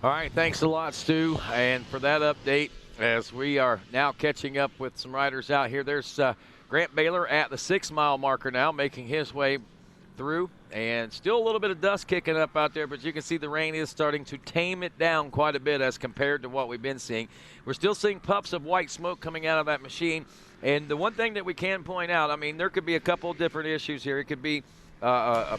All right, thanks a lot, Stu, and for that update, as we are now catching up with some riders out here. There's Grant Baylor at the 6-mile marker now, making his way through, and still a little bit of dust kicking up out there, but you can see the rain is starting to tame it down quite a bit as compared to what we've been seeing. We're still seeing puffs of white smoke coming out of that machine, and the one thing that we can point out, I mean, there could be a couple of different issues here. It could be a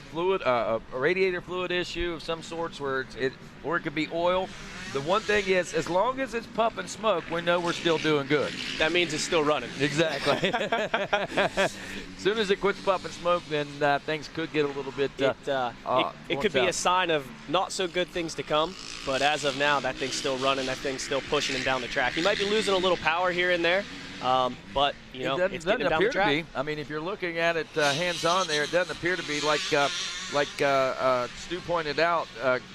radiator fluid issue of some sorts, or it could be oil. The one thing is, as long as it's puffing smoke, we know we're still doing good. That means it's still running. Exactly. As soon as it quits puffing smoke, then things could get a little bit. It could be a sign of not so good things to come. But as of now, that thing's still running. That thing's still pushing him down the track. He might be losing a little power here and there. But, you know, it's getting him down the track. To be. I mean, if you're looking at it hands-on there, it doesn't appear to be like Stu pointed out.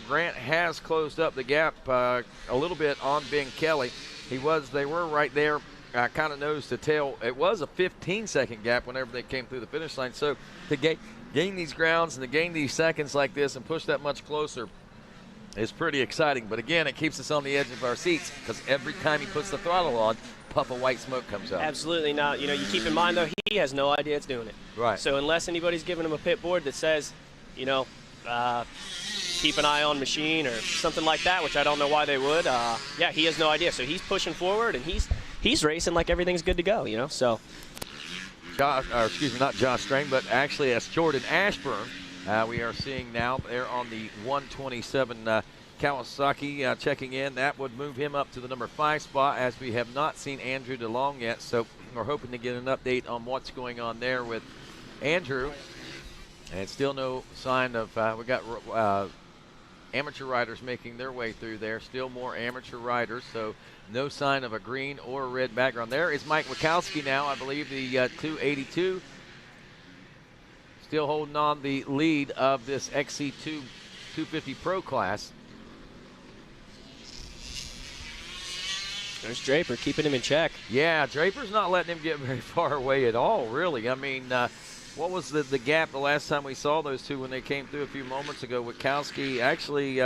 Grant has closed up the gap a little bit on Ben Kelly. They were right there, kind of nose to tail. It was a 15-second gap whenever they came through the finish line. So to gain these grounds and to gain these seconds like this and push that much closer is pretty exciting. But again, it keeps us on the edge of our seats, because every time he puts the throttle on, puff of white smoke comes out. Absolutely. Now, you know, you keep in mind, though, he has no idea it's doing it. Right. So unless anybody's giving him a pit board that says, you know, keep an eye on machine or something like that, which I don't know why they would, yeah, he has no idea. So he's pushing forward, and he's racing like everything's good to go, you know, so. Not Josh Strang, but actually as Jordan Ashburn, we are seeing now there on the 127 Kawasaki checking in. That would move him up to the number 5 spot, as we have not seen Andrew DeLong yet. So we're hoping to get an update on what's going on there with Andrew. And still no sign of, we got amateur riders making their way through there. Still more amateur riders, so no sign of a green or a red background. There is Mike Wachowski now, I believe the 282. Still holding on the lead of this XC2 250 Pro class. There's Draper keeping him in check. Yeah, Draper's not letting him get very far away at all, really. I mean, what was the gap the last time we saw those two when they came through a few moments ago? Witkowski, actually,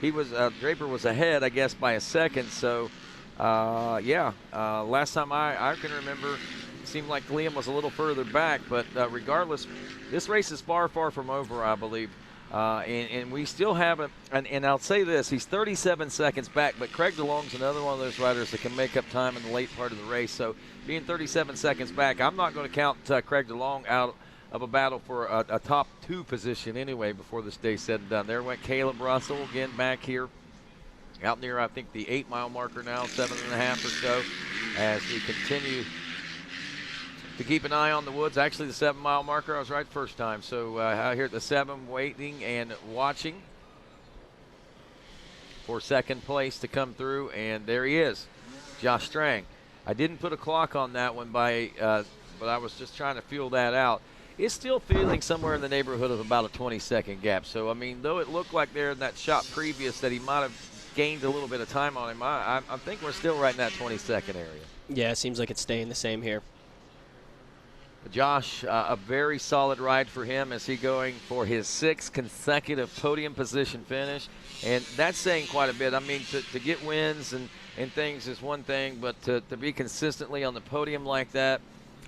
Draper was ahead, I guess, by a second. So, last time I can remember, it seemed like Liam was a little further back. But regardless, this race is far, far from over, I believe. And we still haven't, and I'll say this, he's 37 seconds back, but Craig DeLong's another one of those riders that can make up time in the late part of the race. So being 37 seconds back, I'm not going to count Craig DeLong out of a battle for a top 2 position anyway before this day's said and done. There went Caleb Russell again back here, out near, I think, the 8-mile marker now, 7.5 or so, as we continue to keep an eye on the woods. Actually, the 7-mile marker, I was right first time. So out here at the 7, waiting and watching for second place to come through. And there he is, Josh Strang. I didn't put a clock on that one, but I was just trying to feel that out. It's still feeling somewhere in the neighborhood of about a 20-second gap. So, I mean, though it looked like there in that shot previous that he might have gained a little bit of time on him, I think we're still right in that 20-second area. Yeah, it seems like it's staying the same here. Josh, a very solid ride for him as he going for his 6th consecutive podium position finish. And that's saying quite a bit. I mean, to get wins and things is one thing, but to be consistently on the podium like that,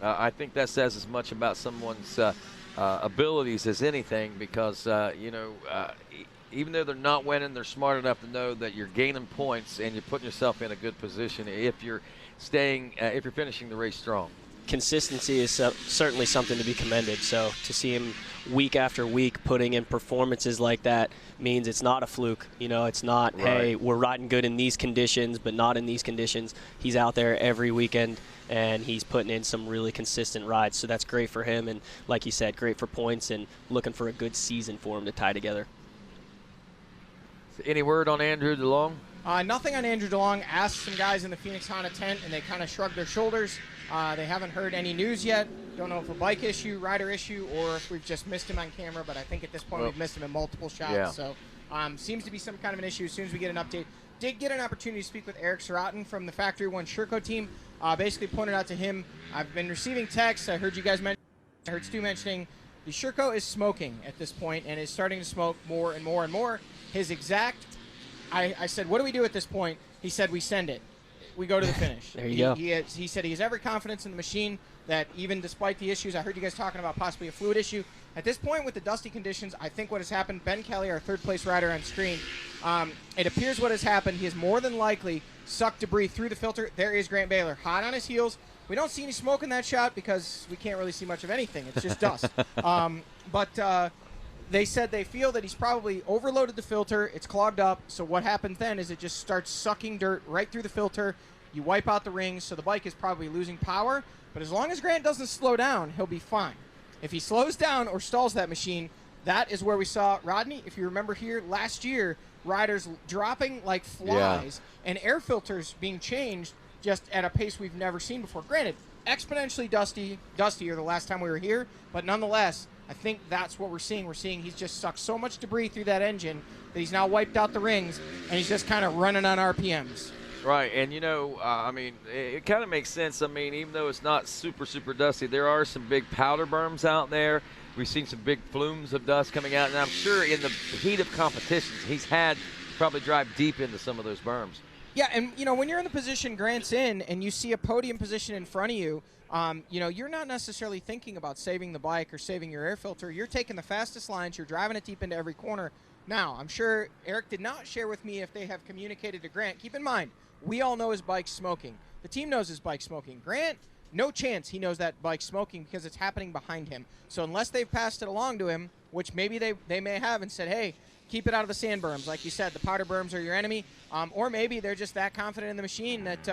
I think that says as much about someone's abilities as anything, because, even though they're not winning, they're smart enough to know that you're gaining points and you're putting yourself in a good position if you're finishing the race strong. Consistency is certainly something to be commended. So to see him week after week putting in performances like that means it's not a fluke. It's not, hey, we're riding good in these conditions, but not in these conditions. He's out there every weekend, and he's putting in some really consistent rides. So that's great for him, and like you said, great for points and looking for a good season for him to tie together. Any word on Andrew DeLong? Nothing on Andrew DeLong. Asked some guys in the Phoenix Honda tent, and they kind of shrugged their shoulders. They haven't heard any news yet. Don't know if a bike issue, rider issue, or if we've just missed him on camera, but I think at this point we've missed him in multiple shots. Yeah. So seems to be some kind of an issue. As soon as we get an update. Did get an opportunity to speak with Eric Sorotin from the Factory One Sherco team. Basically pointed out to him, I've been receiving texts. I heard you guys mention, I heard Stu mentioning the Sherco is smoking at this point and is starting to smoke more and more and more. His exact, I said, what do we do at this point? He said, we send it. We go to the finish. There you go. He said he has every confidence in the machine that even despite the issues, I heard you guys talking about possibly a fluid issue. At this point with the dusty conditions, I think what has happened, Ben Kelly, our third-place rider on screen, it appears what has happened, he has more than likely sucked debris through the filter. There is Grant Baylor, hot on his heels. We don't see any smoke in that shot because we can't really see much of anything. It's just dust. But they said they feel that he's probably overloaded the filter. It's clogged up. So what happens then is it just starts sucking dirt right through the filter. You wipe out the rings, so the bike is probably losing power. But as long as Grant doesn't slow down, he'll be fine. If he slows down or stalls that machine, that is where we saw Rodney, if you remember here last year, riders dropping like flies and air filters being changed just at a pace we've never seen before. Granted, exponentially dustier the last time we were here, but nonetheless, I think that's what we're seeing. We're seeing he's just sucked so much debris through that engine that he's now wiped out the rings, and he's just kind of running on RPMs. Right, and I mean, it kind of makes sense. I mean, even though it's not super, super dusty, there are some big powder berms out there. We've seen some big flumes of dust coming out, and I'm sure in the heat of competitions, he's had to probably drive deep into some of those berms. Yeah, and, when you're in the position Grant's in and you see a podium position in front of you, you're not necessarily thinking about saving the bike or saving your air filter. You're taking the fastest lines. You're driving it deep into every corner. Now, I'm sure Eric did not share with me if they have communicated to Grant. Keep in mind, we all know his bike's smoking. The team knows his bike's smoking. Grant, no chance he knows that bike's smoking because it's happening behind him. So unless they've passed it along to him, which maybe they may have and said, hey, keep it out of the sand berms. Like you said, the powder berms are your enemy. Or maybe they're just that confident in the machine that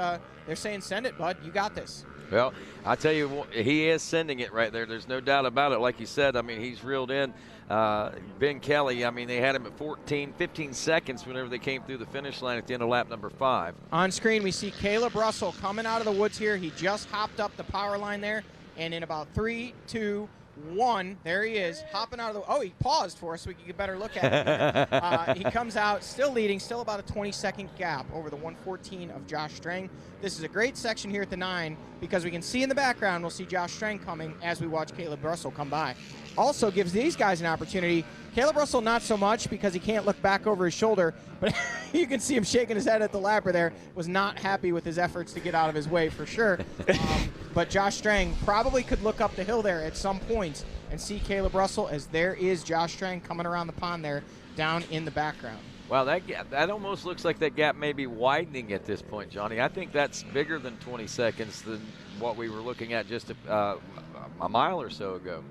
they're saying, send it, bud. You got this. Well, I tell you, he is sending it right there. There's no doubt about it. Like you said, I mean, he's reeled in Ben Kelly. I mean, they had him at 15 seconds whenever they came through the finish line at the end of lap number 5. On screen, we see Caleb Russell coming out of the woods here. He just hopped up the power line there. And in about 3, 2, 1. There he is, hopping out of the. Oh, he paused for us so we could get a better look at him. He comes out, still leading, still about a 20-second gap over the 114 of Josh Strang. This is a great section here at the 9 because we can see in the background, we'll see Josh Strang coming as we watch Caleb Russell come by. Also gives these guys an opportunity. Caleb Russell not so much because he can't look back over his shoulder, but you can see him shaking his head at the lapper there. Was not happy with his efforts to get out of his way for sure. But Josh Strang probably could look up the hill there at some point and see Caleb Russell, as there is Josh Strang coming around the pond there down in the background. Wow, that almost looks like that gap may be widening at this point, Johnny. I think that's bigger than 20 seconds than what we were looking at just a mile or so ago.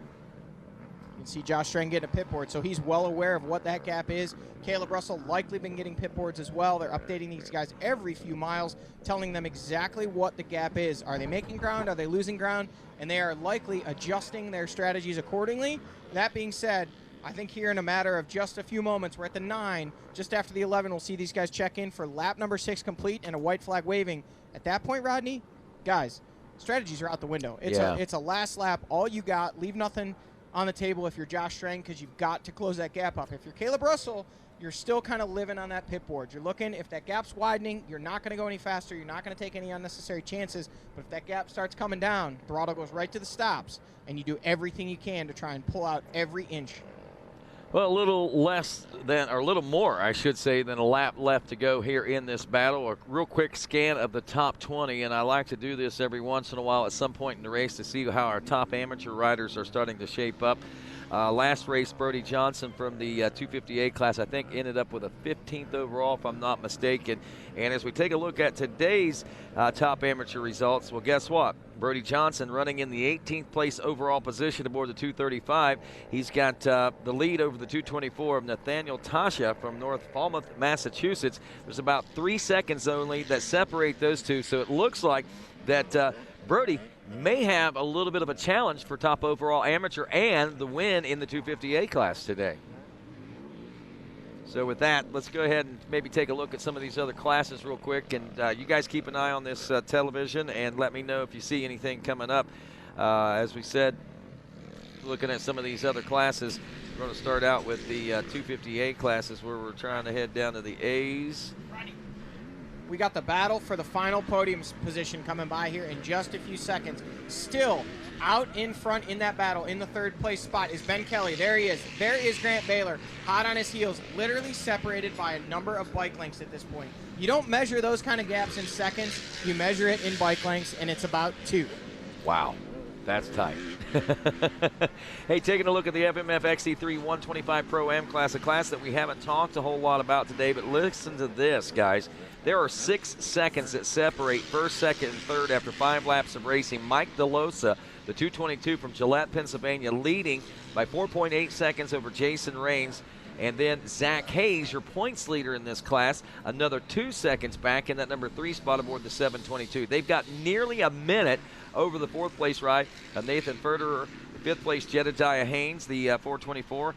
You can see Josh Strang getting a pit board, so he's well aware of what that gap is. Caleb Russell likely been getting pit boards as well. They're updating these guys every few miles, telling them exactly what the gap is. Are they making ground? Are they losing ground? And they are likely adjusting their strategies accordingly. That being said, I think here in a matter of just a few moments, we're at the 9, just after the 11, we'll see these guys check in for lap number 6 complete and a white flag waving. At that point, Rodney, guys, strategies are out the window. It's a last lap. All you got, leave nothing on the table if you're Josh Strang, because you've got to close that gap up. If you're Caleb Russell, you're still kind of living on that pit board. You're looking, if that gap's widening, you're not going to go any faster. You're not going to take any unnecessary chances. But if that gap starts coming down, throttle goes right to the stops, and you do everything you can to try and pull out every inch. Well, a little less than, or a little more, I should say, than a lap left to go here in this battle. A real quick scan of the top 20, and I like to do this every once in a while at some point in the race to see how our top amateur riders are starting to shape up. Last race, Brody Johnson from the 250A class, I think, ended up with a 15th overall, if I'm not mistaken. And as we take a look at today's top amateur results, well, guess what? Brody Johnson running in the 18th place overall position aboard the 235. He's got the lead over the 224 of Nathaniel Tasha from North Falmouth, Massachusetts. There's about 3 seconds only that separate those two, so it looks like that Brody may have a little bit of a challenge for top overall amateur and the win in the 250A class today. So with that, let's go ahead and maybe take a look at some of these other classes real quick. And you guys keep an eye on this television and let me know if you see anything coming up. As we said, looking at some of these other classes, we're going to start out with the 250A classes where we're trying to head down to the A's. We got the battle for the final podium position coming by here in just a few seconds. Still out in front in that battle in the 3rd place spot is Ben Kelly. There he is. There is Grant Baylor, hot on his heels, literally separated by a number of bike lengths at this point. You don't measure those kind of gaps in seconds. You measure it in bike lengths, and it's about 2. Wow. That's tight. Hey, taking a look at the FMF XC3 125 Pro-Am class, a class that we haven't talked a whole lot about today, but listen to this, guys. There are 6 seconds that separate first, second, and third after 5 laps of racing. Mike DeLosa, the 222 from Gillette, Pennsylvania, leading by 4.8 seconds over Jason Raines. And then Zach Hayes, your points leader in this class, another 2 seconds back in that number 3 spot aboard the 722. They've got nearly a minute over the 4th place ride of Nathan Ferderer, the 5th place Jedediah Haynes, the 424.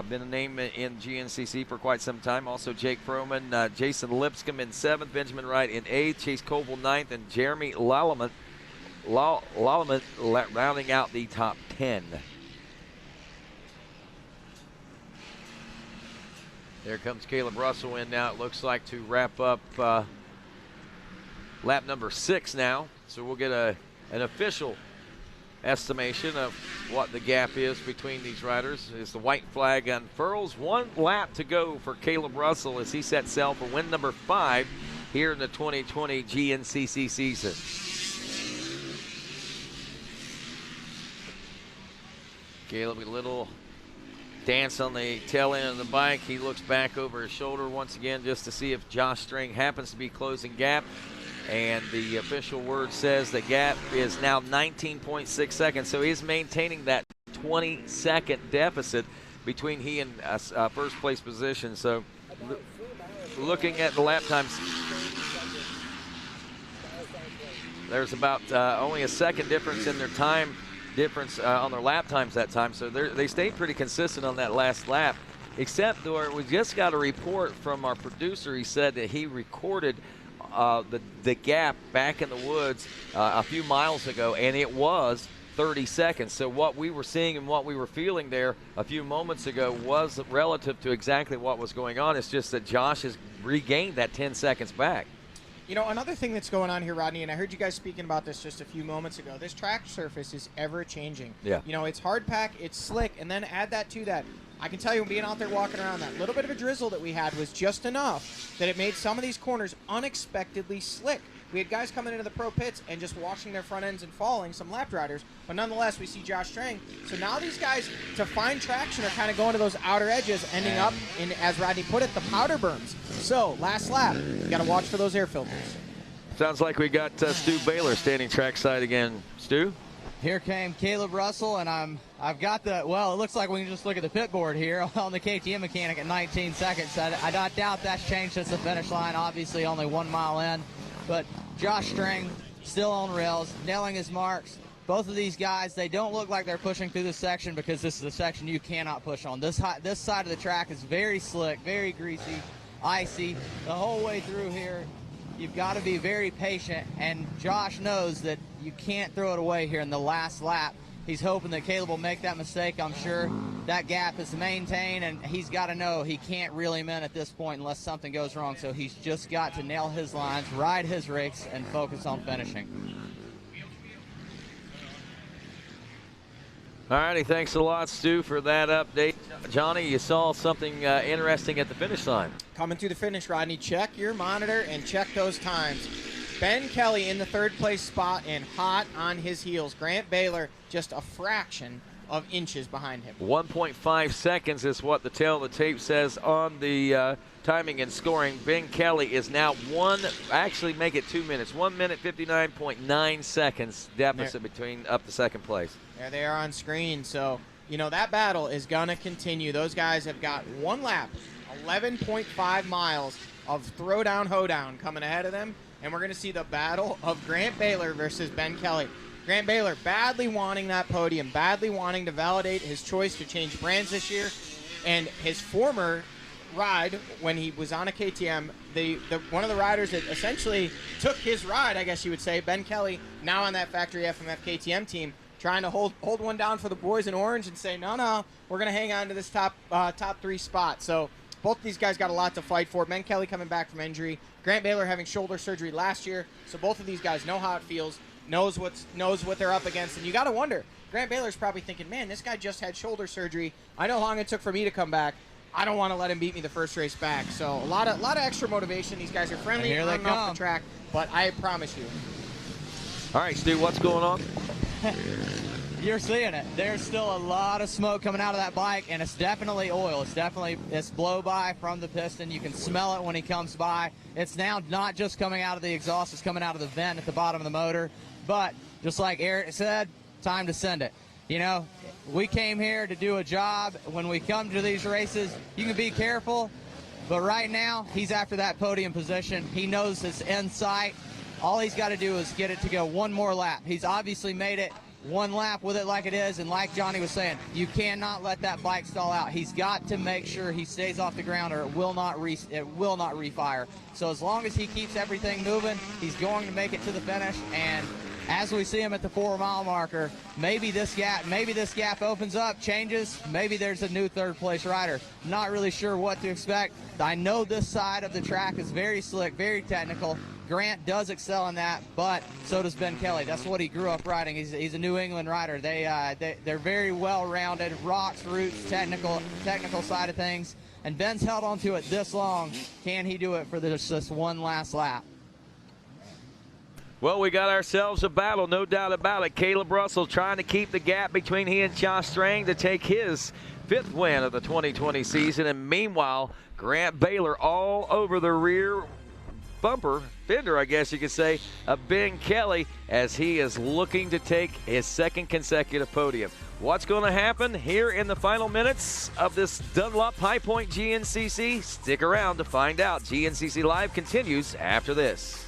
Been a name in GNCC for quite some time. Also Jake Froman, Jason Lipscomb in 7th, Benjamin Wright in 8th, Chase Coble 9th, and Jeremy Lallement rounding out the top 10. There comes Caleb Russell in now, it looks like, to wrap up lap number 6 now. So we'll get an official estimation of what the gap is between these riders as the white flag unfurls. 1 lap to go for Caleb Russell as he sets sail for win number 5 here in the 2020 GNCC season. Caleb, a little dance on the tail end of the bike. He looks back over his shoulder once again just to see if Josh Strang happens to be closing gap. And the official word says the gap is now 19.6 seconds. So he's maintaining that 20-second deficit between he and first place position. So looking at the lap times, there's about only a second difference in their time difference on their lap times that time. So they stayed pretty consistent on that last lap, except though we just got a report from our producer. He said that he recorded the gap back in the woods a few miles ago, and it was 30 seconds. So what we were seeing and what we were feeling there a few moments ago was relative to exactly what was going on. It's just that Josh has regained that 10 seconds back. You know, another thing that's going on here, Rodney, and I heard you guys speaking about this just a few moments ago, this track surface is ever-changing. Yeah. You know, it's hard pack, it's slick, and then add that to that. I can tell you, being out there walking around, that little bit of a drizzle that we had was just enough that it made some of these corners unexpectedly slick. We had guys coming into the pro pits and just washing their front ends and falling, some lap riders, but nonetheless, we see Josh Strang. So now these guys, to find traction, are kind of going to those outer edges, ending up in, as Rodney put it, the powder burns. So, last lap, you got to watch for those air filters. Sounds like we got Stu Baylor standing trackside again. Stu? Here came Caleb Russell, and I've got the, well, it looks like we can just look at the pit board here on the KTM mechanic at 19 seconds. I don't doubt that's changed since the finish line, obviously only 1 mile in. But Josh Strang still on rails, nailing his marks. Both of these guys, they don't look like they're pushing through this section because this is a section you cannot push on. This side of the track is very slick, very greasy, icy. The whole way through here, you've got to be very patient, and Josh knows that you can't throw it away here in the last lap. He's hoping that Caleb will make that mistake, I'm sure. That gap is maintained, and he's got to know he can't reel him in at this point unless something goes wrong. So he's just got to nail his lines, ride his race, and focus on finishing. All righty, thanks a lot, Stu, for that update. Johnny, you saw something interesting at the finish line. Coming through the finish, Rodney, check your monitor and check those times. Ben Kelly in the third place spot and hot on his heels. Grant Baylor just a fraction of inches behind him. 1.5 seconds is what the tail of the tape says on the timing and scoring. Ben Kelly is now make it 2 minutes. 1 minute 59.9 seconds deficit between up to second place. There they are on screen. So, you know, that battle is going to continue. Those guys have got 1 lap, 11.5 miles of throwdown, hoedown coming ahead of them. And we're going to see the battle of Grant Baylor versus Ben Kelly. Grant Baylor badly wanting that podium, badly wanting to validate his choice to change brands this year. And his former ride, when he was on a KTM, one of the riders that essentially took his ride, I guess you would say, Ben Kelly, now on that factory FMF KTM team, trying to hold one down for the boys in orange and say, no, we're going to hang on to this top 3 spot. So both of these guys got a lot to fight for. Ben Kelly coming back from injury. Grant Baylor having shoulder surgery last year. So both of these guys know how it feels, knows what they're up against. And you got to wonder, Grant Baylor's probably thinking, man, this guy just had shoulder surgery. I know how long it took for me to come back. I don't want to let him beat me the first race back. So a lot of extra motivation. These guys are friendly Here they on and off come. the track. But I promise you. All right, Stu, what's going on? You're seeing it. There's still a lot of smoke coming out of that bike, and it's definitely oil. It's blow by from the piston. You can smell it when he comes by. It's now not just coming out of the exhaust, it's coming out of the vent at the bottom of the motor. But just like Eric said, time to send it. You know, we came here to do a job. When we come to these races, you can be careful, but right now he's after that podium position. He knows it's in sight. All he's got to do is get it to go 1 more lap. He's obviously made it 1 lap with it like it is, and like Johnny was saying, you cannot let that bike stall out. He's got to make sure he stays off the ground, or it will not refire. So as long as he keeps everything moving, he's going to make it to the finish. And as we see him at the 4 mile marker, maybe this gap opens up, changes. Maybe there's a new third place rider. Not really sure what to expect. I know this side of the track is very slick, very technical. Grant does excel in that, but so does Ben Kelly. That's what he grew up riding. He's a New England rider. They're very well-rounded, rocks, roots, technical side of things. And Ben's held on to it this long. Can he do it for this one last lap? Well, we got ourselves a battle, no doubt about it. Caleb Russell trying to keep the gap between he and Josh Strang to take his 5th win of the 2020 season. And meanwhile, Grant Baylor all over the rear fender, I guess you could say, of Ben Kelly as he is looking to take his 2nd consecutive podium. What's going to happen here in the final minutes of this Dunlop High Point GNCC? Stick around to find out. GNCC Live continues after this.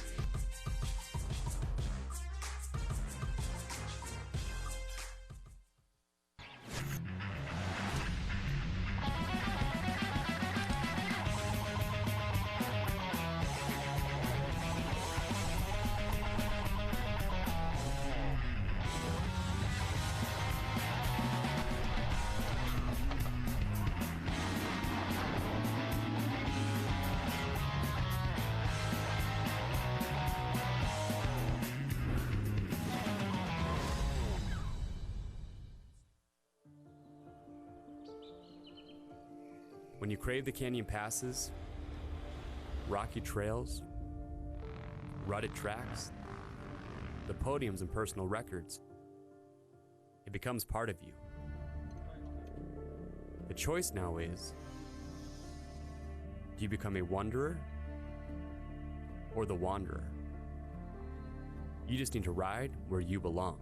When you crave the canyon passes, rocky trails, rutted tracks, the podiums and personal records, it becomes part of you. The choice now is, do you become a wanderer or the wanderer? You just need to ride where you belong.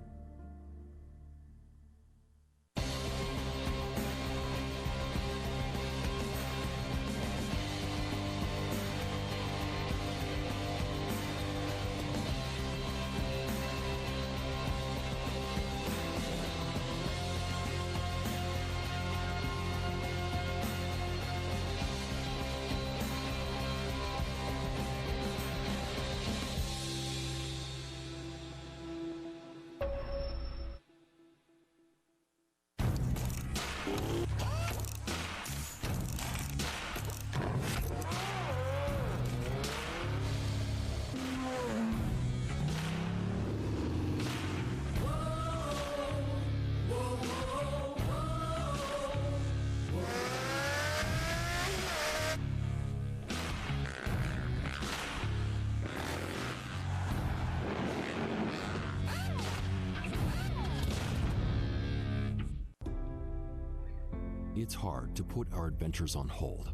It's hard to put our adventures on hold,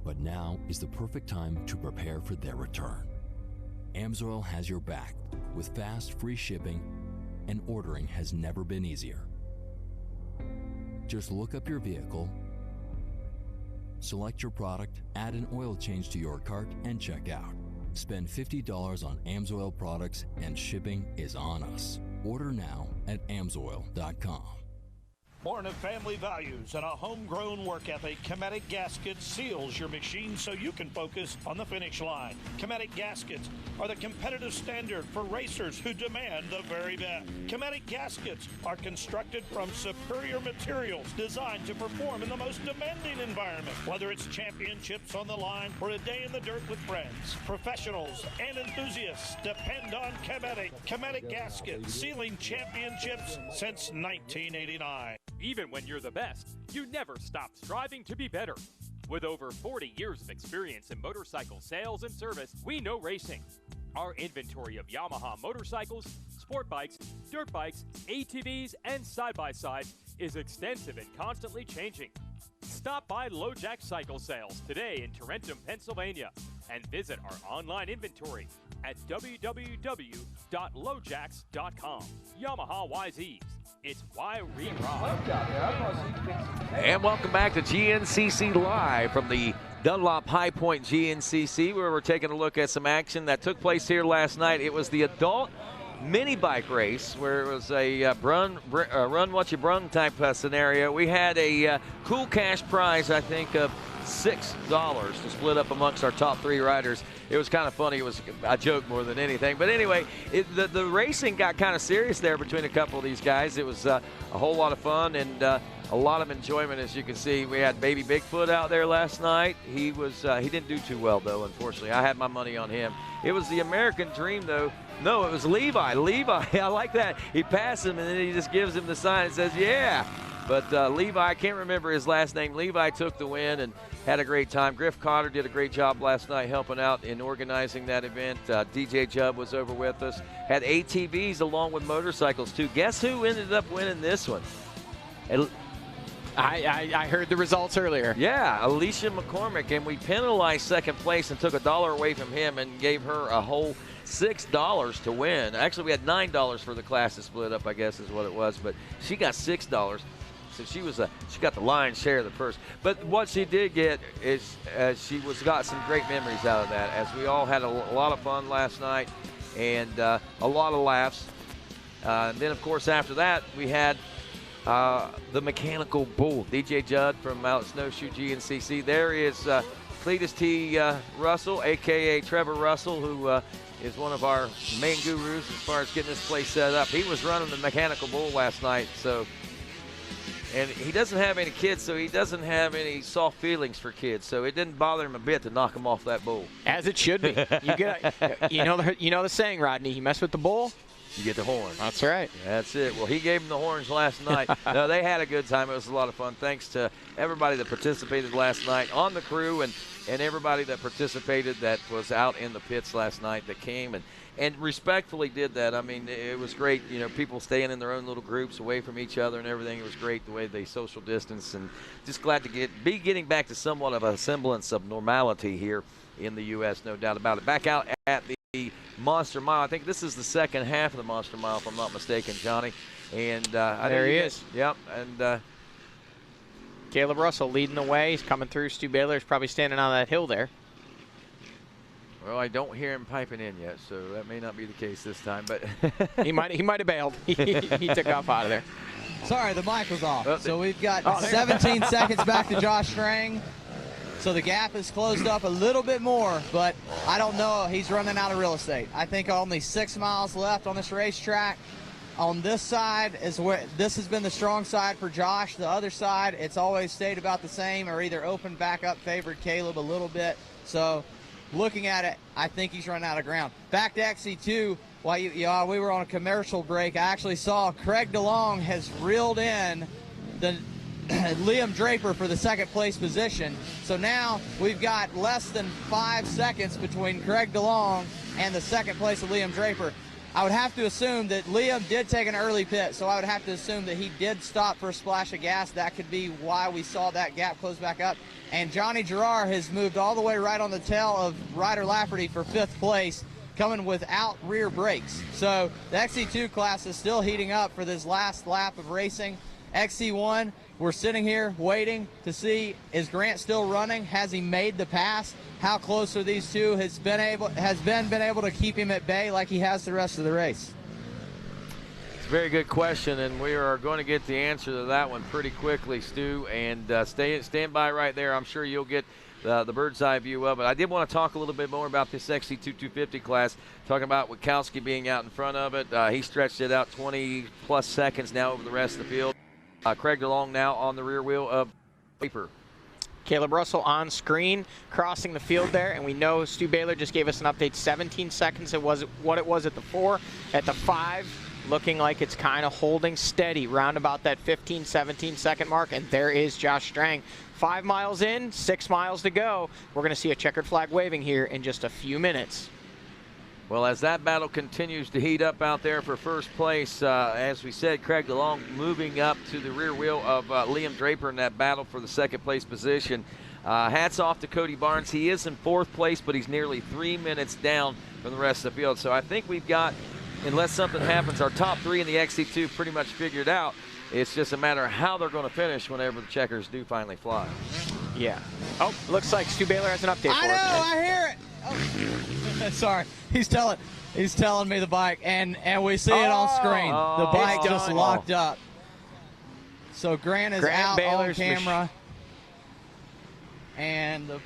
but now is the perfect time to prepare for their return. Amsoil has your back with fast, free shipping, and ordering has never been easier. Just look up your vehicle, select your product, add an oil change to your cart, and check out. Spend $50 on Amsoil products and shipping is on us. Order now at amsoil.com. Born of family values and a homegrown work ethic, Cometic Gaskets seals your machine so you can focus on the finish line. Cometic Gaskets are the competitive standard for racers who demand the very best. Cometic Gaskets are constructed from superior materials designed to perform in the most demanding environment. Whether it's championships on the line or a day in the dirt with friends, professionals and enthusiasts depend on Cometic. Cometic Gaskets, sealing championships since 1989. Even when you're the best, you never stop striving to be better. With over 40 years of experience in motorcycle sales and service, we know racing. Our inventory of Yamaha motorcycles, sport bikes, dirt bikes, ATVs, and side-by-sides is extensive and constantly changing. Stop by LoJack Cycle Sales today in Tarentum, Pennsylvania, and visit our online inventory at www.lojacks.com. Yamaha YZs. It's why we ride. And welcome back to GNCC Live from the Dunlop High Point GNCC, where we're taking a look at some action that took place here last night. It was the adult mini bike race, where it was a run what you brung type scenario. We had a cool cash prize, I think, of $6 to split up amongst our top 3 riders. It was kind of funny. It was a joke more than anything. But anyway, the racing got kind of serious there between a couple of these guys. It was a whole lot of fun and a lot of enjoyment, as you can see. We had Baby Bigfoot out there last night. He didn't do too well, though, unfortunately. I had my money on him. It was the American Dream, though. No, it was Levi. Levi, I like that. He passed him, and then he just gives him the sign and says, yeah. But Levi, I can't remember his last name. Levi took the win and had a great time. Griff Cotter did a great job last night helping out in organizing that event. DJ Jubb was over with us. Had ATVs along with motorcycles, too. Guess who ended up winning this one? I heard the results earlier. Yeah, Alicia McCormick, and we penalized second place and took $1 away from him and gave her a whole $6 to win. Actually, we had $9 for the class to split up, I guess is what it was, but she got $6. So she got the lion's share of the purse. But what she did get is she got some great memories out of that, as we all had a lot of fun last night and a lot of laughs. And then, of course, after that, we had the Mechanical Bull, DJ Judd from out Snowshoe GNCC. There is Cletus T. Russell, a.k.a. Trevor Russell, who is one of our main gurus as far as getting this place set up. He was running the Mechanical Bull last night, and he doesn't have any kids, so he doesn't have any soft feelings for kids. So it didn't bother him a bit to knock him off that bull. As it should be. You know the saying, Rodney. You mess with the bull, you get the horn. That's right. That's it. Well, he gave them the horns last night. No, they had a good time. It was a lot of fun. Thanks to everybody that participated last night on the crew and everybody that participated that was out in the pits last night that came and respectfully did that. I mean, it was great, you know, people staying in their own little groups away from each other and everything. It was great the way they social distance, and just glad to be getting back to somewhat of a semblance of normality here in the U.S., no doubt about it. Back out at the Monster Mile. I think this is the second half of the Monster Mile, if I'm not mistaken, Johnny. And there he is. Yep, and Caleb Russell leading the way. He's coming through. Stu Baylor's probably standing on that hill there. Well, I don't hear him piping in yet, so that may not be the case this time. But he might have bailed. he took off out of there. Sorry, the mic was off. So we've got 17 seconds back to Josh Strang. So the gap is closed up a little bit more, but I don't know. He's running out of real estate. I think only 6 miles left on this racetrack. On this side is where this has been the strong side for Josh. The other side, it's always stayed about the same, or either open back up, favored Caleb a little bit. So looking at it, I think he's running out of ground. Back to XC2, while we were on a commercial break, I actually saw Craig DeLong has reeled in the Liam Draper for the second place position. So now we've got less than 5 seconds between Craig DeLong and the second place of Liam Draper. I would have to assume that Liam did take an early pit, so I would have to assume that he did stop for a splash of gas. That could be why we saw that gap close back up. And Johnny Gerard has moved all the way right on the tail of Ryder Lafferty for 5th place, coming without rear brakes. So the XC2 class is still heating up for this last lap of racing. XC1, we're sitting here waiting to see, is Grant still running? Has he made the pass? How close are these two? Has Ben been able to keep him at bay like he has the rest of the race? It's a very good question, and we are going to get the answer to that one pretty quickly, Stu. And stand by right there. I'm sure you'll get the bird's eye view of it. I did want to talk a little bit more about this XC2 250 class, talking about Witkowski being out in front of it. He stretched it out 20-plus seconds now over the rest of the field. Craig DeLong now on the rear wheel of Draper. Caleb Russell on screen, crossing the field there, and we know Stu Baylor just gave us an update. 17 seconds it was what it was at the 4. At the 5, looking like it's kind of holding steady, round about that 15, 17 second mark, and there is Josh Strang. 5 miles in, 6 miles to go. We're going to see a checkered flag waving here in just a few minutes. Well, as that battle continues to heat up out there for first place, as we said, Craig DeLong moving up to the rear wheel of Liam Draper in that battle for the second place position. Hats off to Cody Barnes. He is in 4th place, but he's nearly 3 minutes down from the rest of the field. So I think we've got, unless something happens, our top 3 in the XC2 pretty much figured out. It's just a matter of how they're going to finish whenever the checkers do finally fly. Yeah. Oh, looks like Stu Baylor has an update for us. I hear it. Oh. Sorry, he's telling me the bike, and we see it on screen. The bike just locked up. So Grant is out Baylor's on camera, and the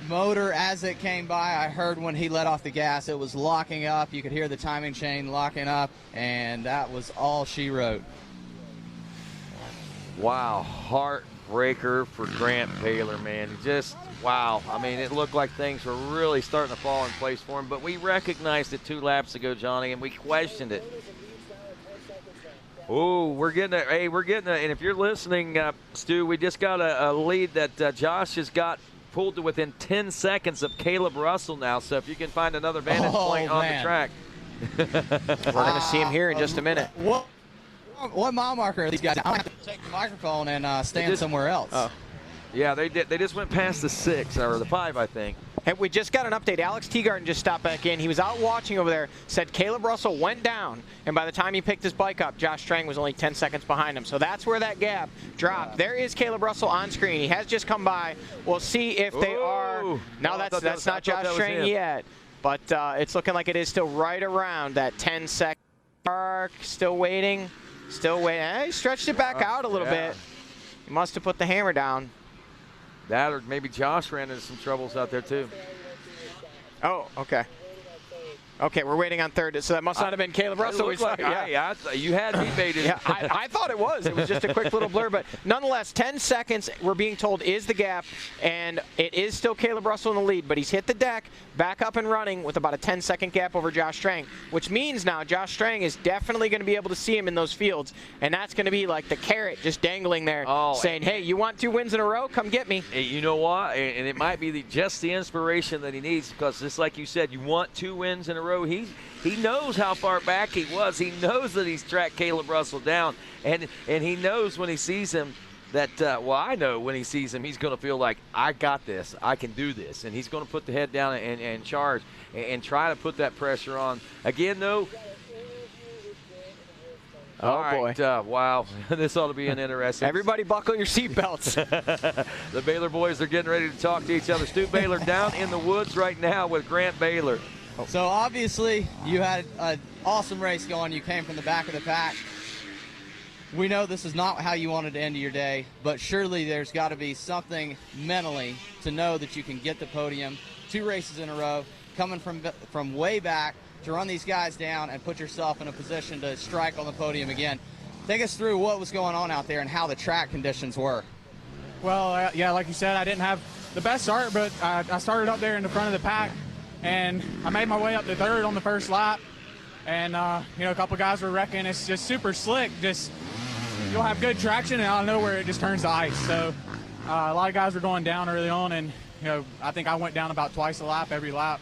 motor, as it came by, I heard when he let off the gas, it was locking up. You could hear the timing chain locking up, and that was all she wrote. Wow, heartbreaker for Grant Baylor, man. Just, wow. I mean, it looked like things were really starting to fall in place for him, but we recognized it 2 laps ago, Johnny, and we questioned it. Oh, we're getting and if you're listening, Stu, we just got a lead that Josh has got pulled to within 10 seconds of Caleb Russell now, so if you can find another vantage point on the track. We're going to see him here in just a minute. What mile marker are these guys? I'm going to take the microphone and stand somewhere else. Yeah, they did. They just went past the 6 or the 5, I think. Hey, we just got an update. Alex Teagarden just stopped back in. He was out watching over there, said Caleb Russell went down, and by the time he picked his bike up, Josh Strang was only 10 seconds behind him. So that's where that gap dropped. There is Caleb Russell on screen. He has just come by. We'll see if they are. No, that's not Josh Strang yet. But it's looking like it is still right around that 10-second mark. Still waiting. Still waiting. He stretched it back out a little bit. He must have put the hammer down. That, or maybe Josh ran into some troubles out there too. Oh, okay. Okay, we're waiting on third, so that must not have been Caleb Russell. You had me baited. Yeah, I thought it was. It was just a quick little blur, but nonetheless, 10 seconds, we're being told, is the gap, and it is still Caleb Russell in the lead, but he's hit the deck, back up and running with about a 10-second gap over Josh Strang, which means now Josh Strang is definitely going to be able to see him in those fields, and that's going to be like the carrot just dangling there, saying, hey, you want 2 wins in a row? Come get me. You know what? And it might be just the inspiration that he needs, because just like you said, you want 2 wins in a row. He knows how far back he was. He knows that he's tracked Caleb Russell down, and he knows when he sees him that, I know when he sees him, he's going to feel like, I got this, I can do this, and he's going to put the head down and charge and try to put that pressure on. Again, though, boy. Wow. This ought to be an interesting. Everybody buckle your seatbelts. The Baylor boys are getting ready to talk to each other. Stu Baylor down in the woods right now with Grant Baylor. So obviously you had an awesome race going. You came from the back of the pack. We know this is not how you wanted to end your day, but surely there's got to be something mentally to know that you can get the podium 2 races in a row, coming from way back to run these guys down and put yourself in a position to strike on the podium again. Take us through what was going on out there and how the track conditions were. Well, yeah, like you said, I didn't have the best start, but I started up there in the front of the pack, and I made my way up to third on the first lap. And, a couple guys were wrecking. It's just super slick. Just you'll have good traction, and out of nowhere it just turns to ice. So a lot of guys were going down early on, and, I think I went down about twice a lap every lap.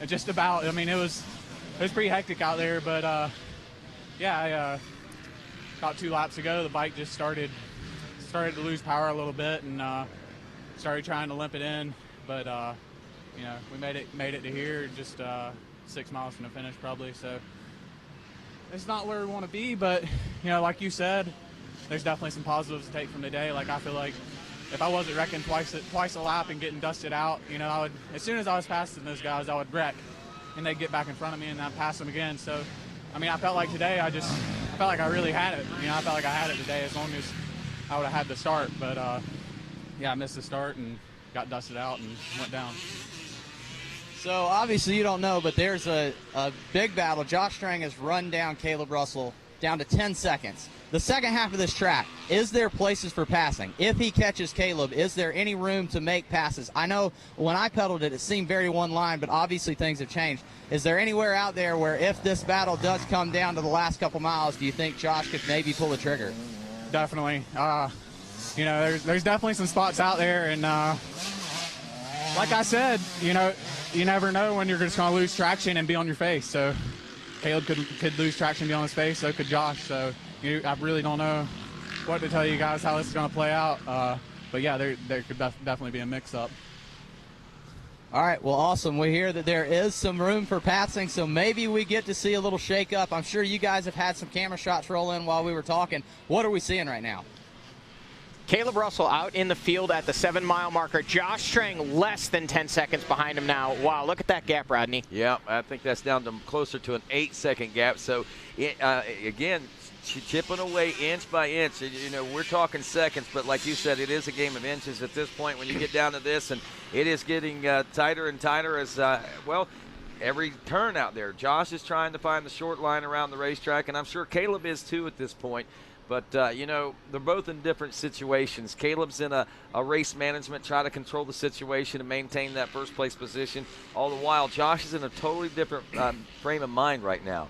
Just about. I mean, it was pretty hectic out there, but, about 2 laps ago, the bike just started to lose power a little bit, and started trying to limp it in, but we made it to here, just 6 miles from the finish probably. So it's not where we want to be, but like you said, there's definitely some positives to take from the day. Like, I feel like if I wasn't wrecking twice a lap and getting dusted out, I would, as soon as I was passing those guys, I would wreck, and they'd get back in front of me, and I'd pass them again. So I mean, I felt like today I felt like I really had it. I felt like I had it today as long as I would have had the start, but I missed the start and got dusted out and went down. So obviously you don't know, but there's a big battle. Josh Strang has run down Caleb Russell down to 10 seconds. The second half of this track, is there places for passing? If he catches Caleb, is there any room to make passes? I know when I pedaled it, it seemed very one line, but obviously things have changed. Is there anywhere out there where if this battle does come down to the last couple miles, do you think Josh could maybe pull the trigger? Definitely. There's definitely some spots out there, and like I said, you never know when you're just going to lose traction and be on your face. So Caleb could lose traction and be on his face, so could Josh. So I really don't know what to tell you guys how this is going to play out. But yeah, there could definitely be a mix-up. All right, well, awesome. We hear that there is some room for passing, so maybe we get to see a little shake-up. I'm sure you guys have had some camera shots roll in while we were talking. What are we seeing right now? Caleb Russell out in the field at the 7-mile marker. Josh Strang less than 10 seconds behind him now. Wow, look at that gap, Rodney. Yeah, I think that's down to closer to an 8-second gap. So, again, chipping away inch by inch. We're talking seconds, but like you said, it is a game of inches at this point when you get down to this, and it is getting tighter and tighter as, every turn out there. Josh is trying to find the short line around the racetrack, and I'm sure Caleb is too at this point. But, they're both in different situations. Caleb's in a race management, try to control the situation and maintain that first-place position. All the while, Josh is in a totally different frame of mind right now.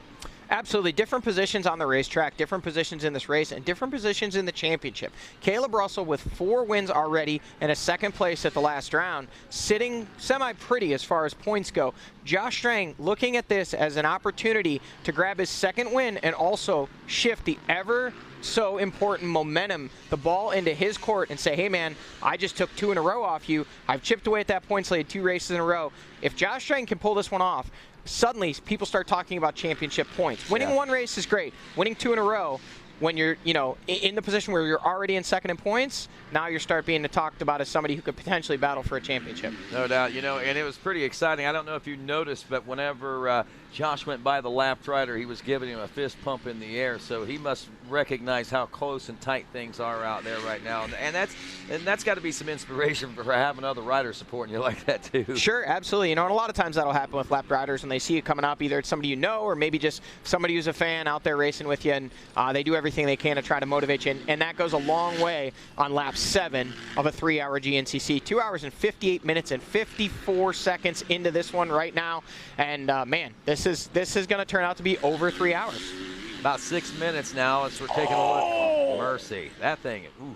Absolutely. Different positions on the racetrack, different positions in this race, and different positions in the championship. Caleb Russell with 4 wins already and a second place at the last round, sitting semi-pretty as far as points go. Josh Strang looking at this as an opportunity to grab his second win and also shift the ever so important momentum, the ball into his court, and say, hey man, I just took 2 in a row off you. I've chipped away at that points lead 2 races in a row. If Josh Strang can pull this one off, suddenly people start talking about championship points. Winning 1 race is great. Winning 2 in a row, when you're in the position where you're already in second in points, now you start being talked about as somebody who could potentially battle for a championship. No doubt, and it was pretty exciting. I don't know if you noticed, but whenever Josh went by the lapped rider, he was giving him a fist pump in the air, so he must recognize how close and tight things are out there right now. And that's got to be some inspiration for having other riders supporting you like that too. Sure, absolutely. You know, and a lot of times that'll happen with lapped riders when they see you coming up. Either it's somebody you know, or maybe just somebody who's a fan out there racing with you, and they do everything they can to try to motivate you. And that goes a long way on lap 7 of a 3-hour GNCC. 2 hours and 58 minutes and 54 seconds into this one right now. And man, this is going to turn out to be over 3 hours. About 6 minutes now as we're taking a look. Oh, mercy. That thing, ooh.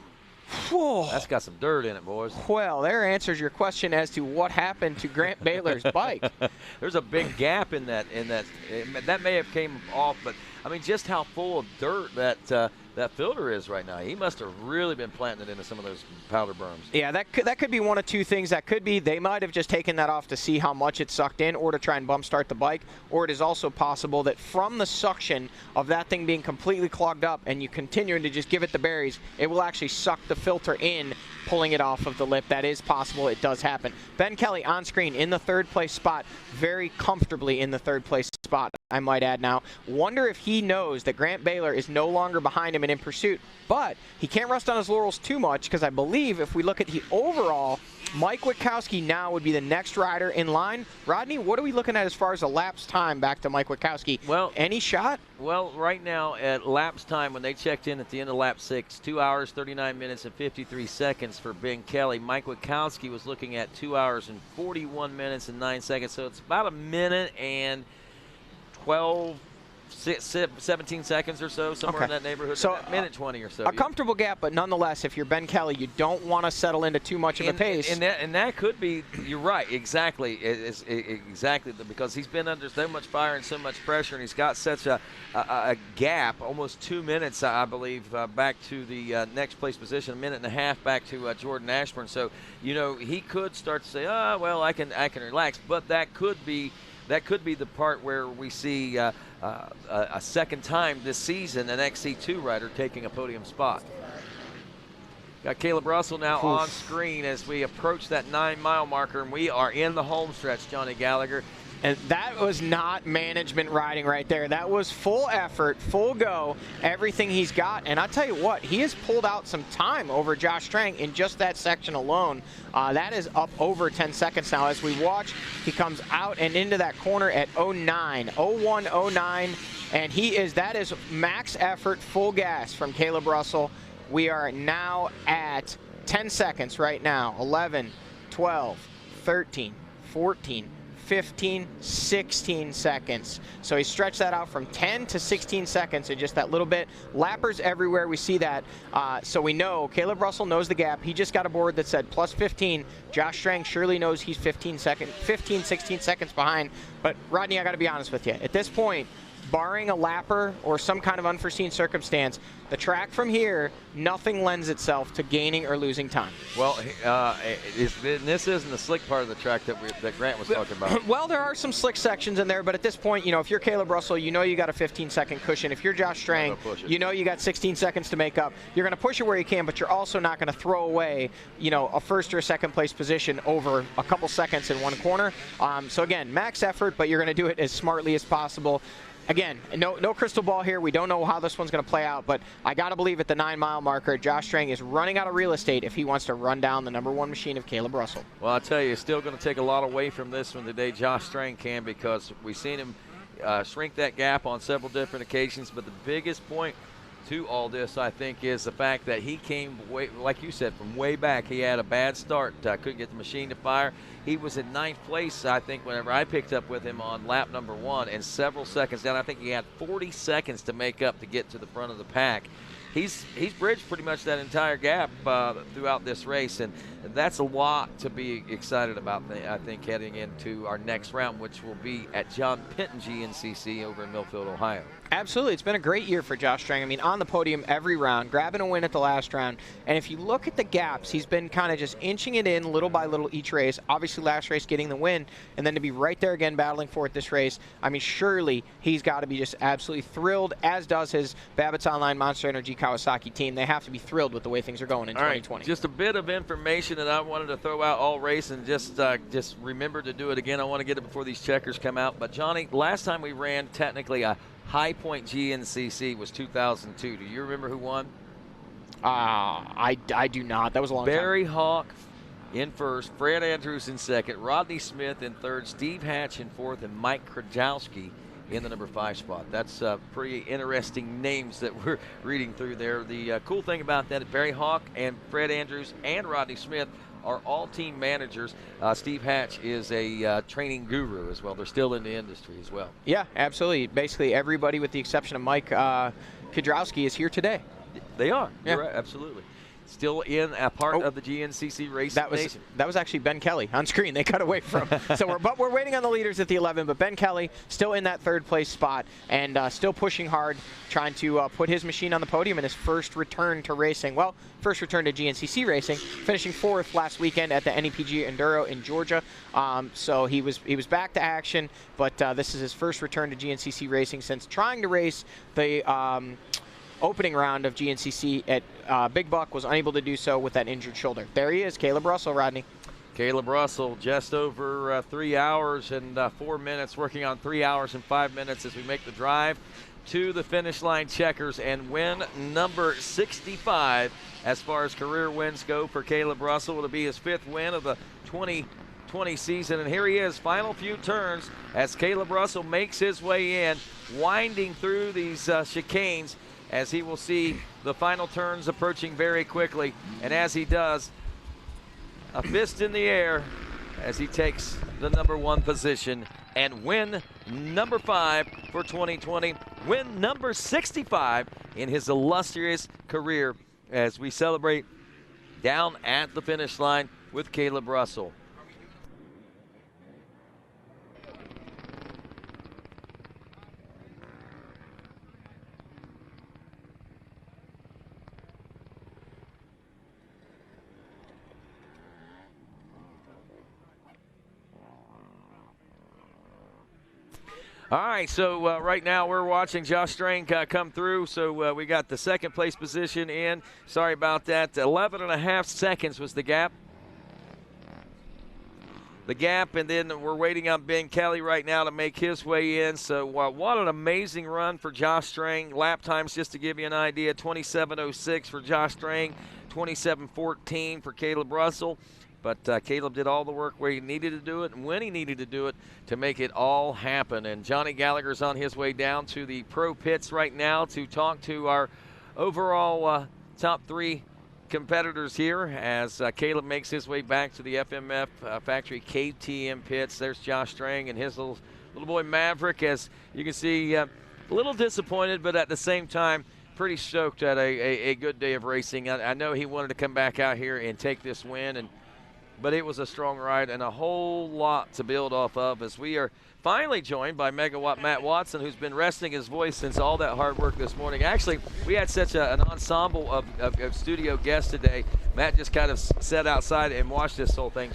That's got some dirt in it, boys. Well, there answers your question as to what happened to Grant Baylor's bike. There's a big gap in that. That may have came off, but I mean, just how full of dirt that filter is right now. He must have really been planting it into some of those powder berms. Yeah, that could be one of two things. That could be they might have just taken that off to see how much it sucked in, or to try and bump start the bike. Or it is also possible that from the suction of that thing being completely clogged up and you continuing to just give it the berries, it will actually suck the filter in, pulling it off of the lip. That is possible. It does happen. Ben Kelly on screen in the 3rd place spot, very comfortably in the 3rd place spot, I might add now. Wonder if he knows that Grant Baylor is no longer behind him and in pursuit, but he can't rest on his laurels too much, because I believe if we look at the overall, Mike Witkowski now would be the next rider in line. Rodney, what are we looking at as far as a lapse time back to Mike Witkowski? Well, any shot? Well, right now at lapse time, when they checked in at the end of lap 6, 2 hours, 39 minutes, and 53 seconds for Ben Kelly. Mike Witkowski was looking at 2 hours and 41 minutes and 9 seconds, so it's about a minute and 17 seconds or so, somewhere in that neighborhood. So minute 20 or so. A comfortable gap, but nonetheless, if you're Ben Kelly, you don't want to settle into too much of a pace. And that could be, you're right, exactly, exactly, because he's been under so much fire and so much pressure, and he's got such a gap, almost 2 minutes, I believe, back to the next place position, a minute and a half back to Jordan Ashburn. So, you know, he could start to say, oh, well, I can relax, but that could be the part where we see a second time this season an XC2 rider taking a podium spot. Got Caleb Russell now on screen as we approach that 9-mile marker, and we are in the home stretch, Johnny Gallagher. And that was not management riding right there. That was full effort, full go, everything he's got. And I tell you what, he has pulled out some time over Josh Strang in just that section alone. That is up over 10 seconds now. As we watch, he comes out and into that corner at 01:09, and that is max effort, full gas from Caleb Russell. We are now at 10 seconds right now. 11, 12, 13, 14, 15, 16 seconds. So he stretched that out from 10 to 16 seconds in just that little bit. Lappers everywhere, we see that. So we know Caleb Russell knows the gap. He just got a board that said plus 15. Josh Strang surely knows he's 16 seconds behind. But Rodney, I got to be honest with you. At this point, barring a lapper or some kind of unforeseen circumstance, the track from here, nothing lends itself to gaining or losing time. Well, this isn't the slick part of the track that Grant was talking about. Well, there are some slick sections in there, but at this point, you know, if you're Caleb Russell, you know you got a 15-second cushion. If you're Josh Strang, you know you got 16 seconds to make up. You're going to push it where you can, but you're also not going to throw away, you know, a first or a second place position over a couple seconds in one corner. So again, max effort, but you're going to do it as smartly as possible. Again, no crystal ball here. We don't know how this one's going to play out, but I got to believe at the 9-mile marker, Josh Strang is running out of real estate if he wants to run down the #1 machine of Caleb Russell. Well, I'll tell you, it's still going to take a lot away from this one today, Josh Strang can, because we've seen him shrink that gap on several different occasions, but the biggest point to all this, I think, is the fact that he came, like you said, from way back. He had a bad start, couldn't get the machine to fire. He was in 9th place, I think, whenever I picked up with him on lap #1, and several seconds down. I think he had 40 seconds to make up to get to the front of the pack. He's bridged pretty much that entire gap throughout this race, and that's a lot to be excited about, I think, heading into our next round, which will be at John Penton GNCC over in Millfield, Ohio. Absolutely. It's been a great year for Josh Strang. I mean, on the podium every round, grabbing a win at the last round. And if you look at the gaps, he's been kind of just inching it in little by little each race. Obviously, last race getting the win, and then to be right there again battling for it this race. I mean, surely he's got to be just absolutely thrilled, as does his Babbitt's Online Monster Energy Kawasaki team. They have to be thrilled with the way things are going in 2020. Right, just a bit of information that I wanted to throw out all race, and just remember to do it again. I want to get it before these checkers come out. But, Johnny, last time we ran technically a High Point GNCC was 2002. Do you remember who won? I do not. That was a long time. Barry Hawk in first, Fred Andrews in second, Rodney Smith in third, Steve Hatch in fourth, and Mike Krajowski in the number 5 spot. That's pretty interesting names that we're reading through there. The cool thing about that is Barry Hawk and Fred Andrews and Rodney Smith are all team managers. Steve Hatch is a training guru as well. They're still in the industry as well. Yeah, absolutely. Basically everybody with the exception of Mike Kudrowski is here today. They are. Yeah. You're right, absolutely. Still in a part of the GNCC Racing Nation. That was actually Ben Kelly on screen. They cut away from. But we're waiting on the leaders at the 11. But Ben Kelly still in that 3rd place spot and still pushing hard, trying to put his machine on the podium in his first return to racing. Well, first return to GNCC racing, finishing 4th last weekend at the NEPG Enduro in Georgia. So he was back to action, but this is his first return to GNCC racing since trying to race the opening round of GNCC at Big Buck, was unable to do so with that injured shoulder. There he is, Caleb Russell, Rodney. Caleb Russell, just over 3 hours and 4 minutes, working on 3 hours and 5 minutes as we make the drive to the finish line checkers, and win number 65 as far as career wins go for Caleb Russell. It'll be his 5th win of the 2020 season, and here he is, final few turns as Caleb Russell makes his way in, winding through these chicanes, as he will see the final turns approaching very quickly. And as he does, a fist in the air as he takes the number 1 position and win number 5 for 2020, win number 65 in his illustrious career, as we celebrate down at the finish line with Caleb Russell. All right, so right now we're watching Josh Strang come through. So we got the 2nd place position in. Sorry about that. 11.5 seconds was the gap. And then we're waiting on Ben Kelly right now to make his way in. So what an amazing run for Josh Strang. Lap times, just to give you an idea, 27:06 for Josh Strang, 27:14 for Caleb Russell. But Caleb did all the work where he needed to do it and when he needed to do it to make it all happen. And Johnny Gallagher's on his way down to the pro pits right now to talk to our overall top 3 competitors here as Caleb makes his way back to the FMF factory KTM pits. There's Josh Strang and his little boy Maverick, as you can see, a little disappointed, but at the same time, pretty stoked at a good day of racing. I know he wanted to come back out here and take this win, but it was a strong ride and a whole lot to build off of, as we are finally joined by Megawatt Matt Watson, who's been resting his voice since all that hard work this morning. Actually, we had such an ensemble of studio guests today. Matt just kind of sat outside and watched this whole thing,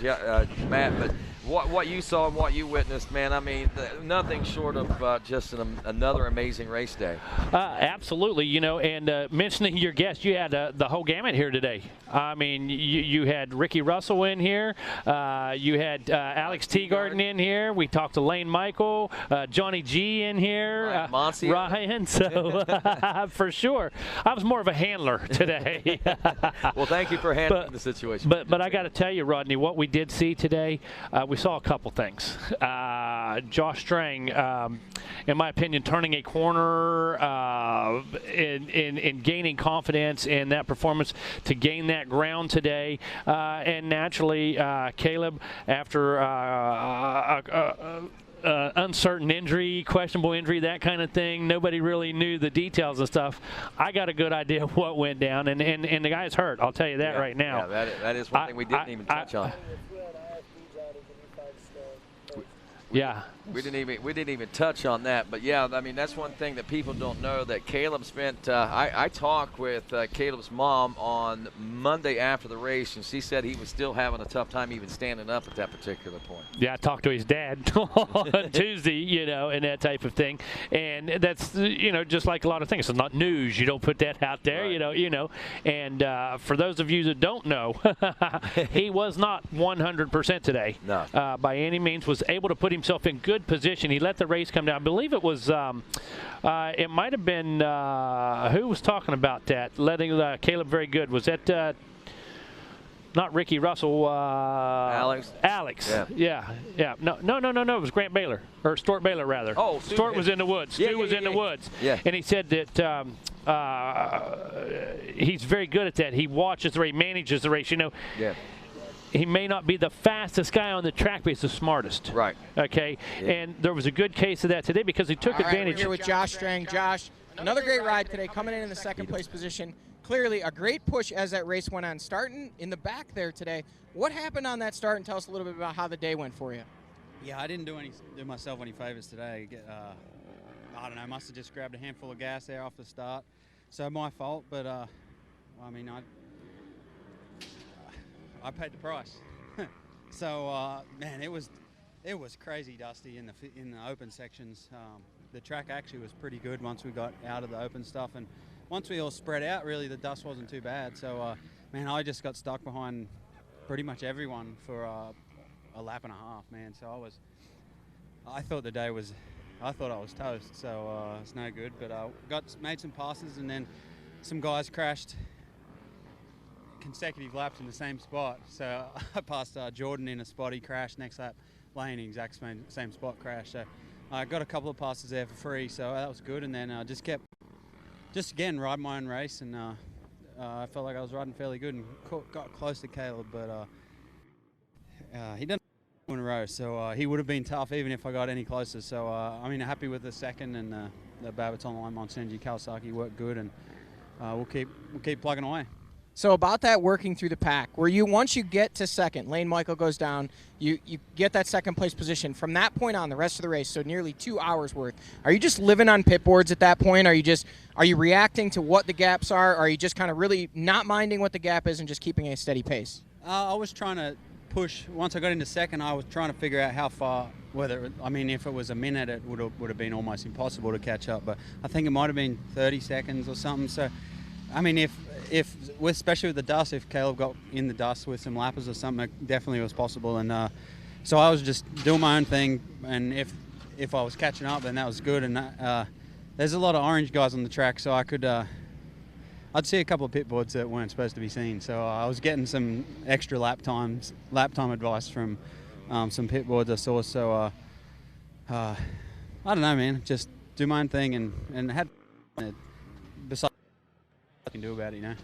Matt, but what you saw and what you witnessed, man, I mean, nothing short of just another amazing race day. Absolutely, and mentioning your guests, you had the whole gamut here today. I mean, you had Ricky Russell in here, you had Alex Teagarden in here, we talked to Lane Michael, Johnny G in here, Ryan, so for sure. I was more of a handler today. Well, thank you for handling the situation. But I got to tell you, Rodney, what we did see today, we saw a couple things. Josh Strang, in my opinion, turning a corner in gaining confidence in that performance to gain that ground today. And naturally, Caleb, after uncertain injury, questionable injury, that kind of thing. Nobody really knew the details and stuff. I got a good idea of what went down, and the guy's hurt. I'll tell you that right now. Yeah, that is one thing we didn't even touch on. Yeah. We didn't even touch on that, but yeah, I mean that's one thing that people don't know, that Caleb spent. I talked with Caleb's mom on Monday after the race, and she said he was still having a tough time even standing up at that particular point. Yeah, I talked to his dad on Tuesday, you know, and that type of thing, and that's, you know, just like a lot of things. It's not news. You don't put that out there, right. you know. And for those of you that don't know, he was not 100% today. No. By any means, was able to put himself in good position. He let the race come down. I believe it was, it might have been, who was talking about that? Letting Caleb very good. Was that not Ricky Russell? Alex. Yeah. No. It was Grant Baylor, or Stuart Baylor, rather. Oh, Stuart was in the woods. Stu was in the woods. Yeah. And he said that he's very good at that. He watches the race, manages the race. You know. Yeah. He may not be the fastest guy on the track, but he's the smartest. Right. Okay. Yeah. And there was a good case of that today because he took advantage. We're here with Josh Strang. Josh, another great ride today, coming in the second place position. Clearly a great push as that race went on. Starting in the back there today. What happened on that start, and tell us a little bit about how the day went for you. Yeah, I didn't do myself any favors today. I don't know, must have just grabbed a handful of gas there off the start. So my fault, but I mean, I paid the price. So man, it was crazy dusty in the open sections. The track actually was pretty good once we got out of the open stuff, and once we all spread out, really the dust wasn't too bad. So man, I just got stuck behind pretty much everyone for a lap and a half, man. So I thought the day was, I thought I was toast. So it's no good. But made some passes, and then some guys crashed consecutive laps in the same spot. So I passed Jordan in a spot, he crashed. Next lap, Lane in exact same spot, crashed. So I got a couple of passes there for free, so that was good. And then just again riding my own race, and I felt like I was riding fairly good and got close to Caleb, but he didn't in a row, so he would have been tough even if I got any closer. So I mean, happy with the second, and the Babaton line Monsenji Kawasaki worked good, and we'll keep plugging away. So about that working through the pack, where once you get to second, Lane Michael goes down, you get that second place position. From that point on, the rest of the race, so nearly 2 hours worth, are you just living on pit boards at that point? Are you reacting to what the gaps are? Are you just kind of really not minding what the gap is and just keeping a steady pace? I was trying to push. Once I got into second, I was trying to figure out how far, if it was a minute, it would have been almost impossible to catch up. But I think it might have been 30 seconds or something. So, I mean, especially with the dust, if Caleb got in the dust with some lappers or something, it definitely was possible. And so I was just doing my own thing, and if I was catching up, then that was good. And there's a lot of orange guys on the track, so I could I'd see a couple of pit boards that weren't supposed to be seen. So I was getting some extra lap time advice from some pit boards I saw. So I don't know, man. Just do my own thing, and had besides what I can do about it, you know.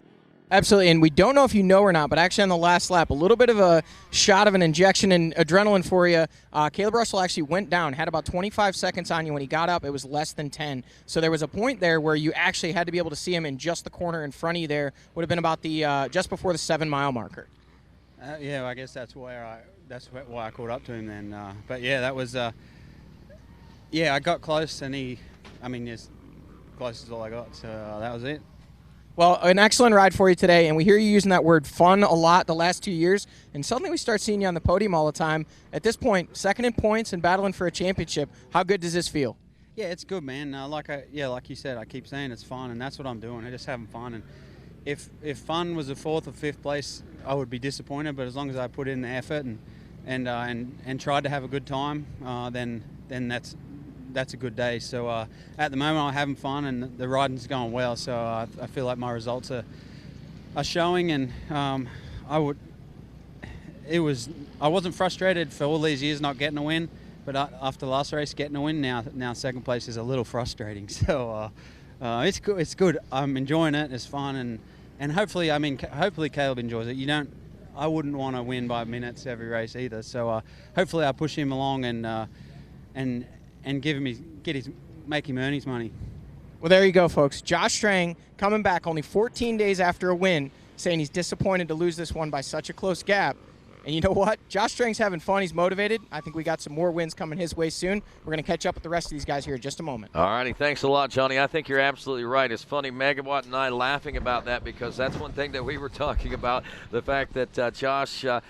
Absolutely, and we don't know if you know or not, but actually on the last lap, a little bit of a shot of an injection in adrenaline for you. Caleb Russell actually went down, had about 25 seconds on you. When he got up, it was less than 10. So there was a point there where you actually had to be able to see him in just the corner in front of you there. Would have been about the just before the 7-mile marker. Yeah, I guess that's why I caught up to him then. But yeah, that was yeah, I got close, and as close as all I got. So that was it. Well, an excellent ride for you today, and we hear you using that word fun a lot the last 2 years, and suddenly we start seeing you on the podium all the time. At this point, second in points and battling for a championship. How good does this feel? Yeah, it's good, man. Like you said, I keep saying it's fun, and that's what I'm doing. I'm just having fun. And if fun was a 4th or 5th place, I would be disappointed. But as long as I put in the effort and tried to have a good time, then that's a good day. So at the moment I'm having fun, and the riding's going well, so I feel like my results are showing, and I wasn't frustrated for all these years not getting a win, but after the last race getting a win, now second place is a little frustrating. So it's good. I'm enjoying it. It's fun, and hopefully Caleb enjoys it. I wouldn't want to win by minutes every race either, so hopefully I push him along and make him earn his money. Well, there you go, folks. Josh Strang coming back only 14 days after a win, saying he's disappointed to lose this one by such a close gap. And you know what? Josh Strang's having fun. He's motivated. I think we got some more wins coming his way soon. We're going to catch up with the rest of these guys here in just a moment. All righty, thanks a lot, Johnny. I think you're absolutely right. It's funny, Megawatt and I laughing about that because that's one thing that we were talking about, the fact that Josh, a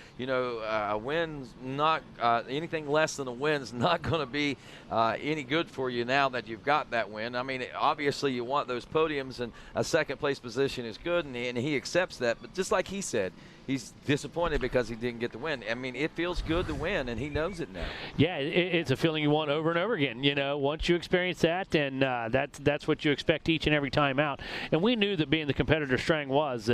win's not anything less than a win's not going to be any good for you now that you've got that win. I mean, obviously you want those podiums, and a second-place position is good, and he accepts that. But just like he said, he's disappointed because he didn't get the win. I mean, it feels good to win, and he knows it now. Yeah, it's a feeling you want over and over again. Once you experience that, and that's what you expect each and every time out. And we knew that being the competitor Strang was,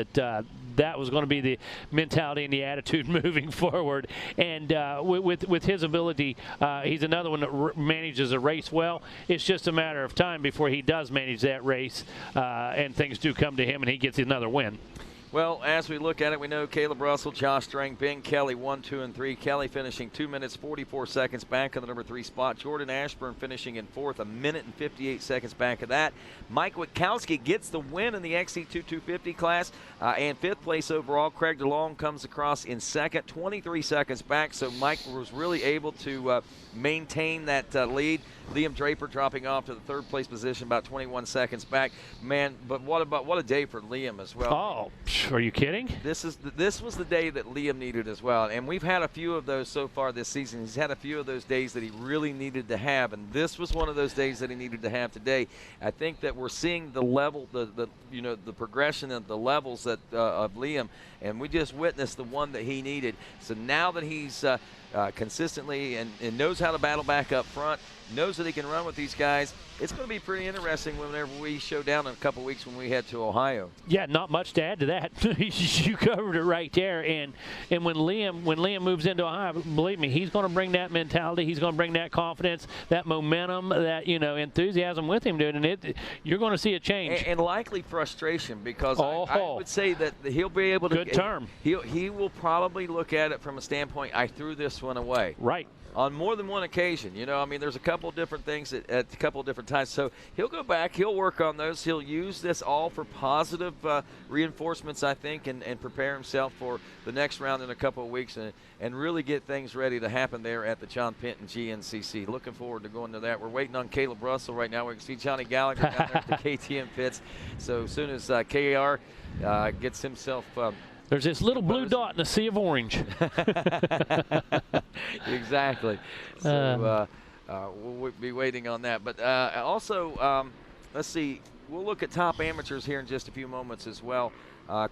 that was going to be the mentality and the attitude moving forward. And with his ability, he's another one that manages a race well. It's just a matter of time before he does manage that race, and things do come to him, and he gets another win. Well, as we look at it, we know Caleb Russell, Josh Strang, Ben Kelly 1, 2, and 3. Kelly finishing 2 minutes 44 seconds back in the number 3 spot. Jordan Ashburn finishing in 4th, a minute and 58 seconds back of that. Mike Witkowski gets the win in the XC2 250 class, and 5th place overall. Craig DeLong comes across in 2nd, 23 seconds back. So Mike was really able to maintain that lead. Liam Draper dropping off to the 3rd place position, about 21 seconds back. Man, but what a day for Liam as well. Oh, are you kidding? This was the day that Liam needed as well, and we've had a few of those so far this season. He's had a few of those days that he really needed to have, and this was one of those days that he needed to have today. I think that we're seeing the level, the progression of the levels that of Liam, and we just witnessed the one that he needed. So now that he's consistently and knows how to battle back up front, knows that he can run with these guys, it's going to be pretty interesting whenever we show down in a couple weeks when we head to Ohio. Yeah, not much to add to that. You covered it right there. And when Liam moves into Ohio, believe me, he's going to bring that mentality. He's going to bring that confidence, that momentum, that enthusiasm with him, dude. And you're going to see a change. And likely frustration, because I would say that he'll be able to. Good term. He will probably look at it from a standpoint, I threw this one away. Right. On more than one occasion. There's a couple of different things at a couple of different times. So he'll go back, he'll work on those. He'll use this all for positive reinforcements, I think, and prepare himself for the next round in a couple of weeks and really get things ready to happen there at the John Penton GNCC. Looking forward to going to that. We're waiting on Caleb Russell right now. We can see Johnny Gallagher down there at the KTM pits. So as soon as KR gets himself there's this little blue dot in a sea of orange. Exactly. So we'll be waiting on that. But also, let's see, we'll look at top amateurs here in just a few moments as well.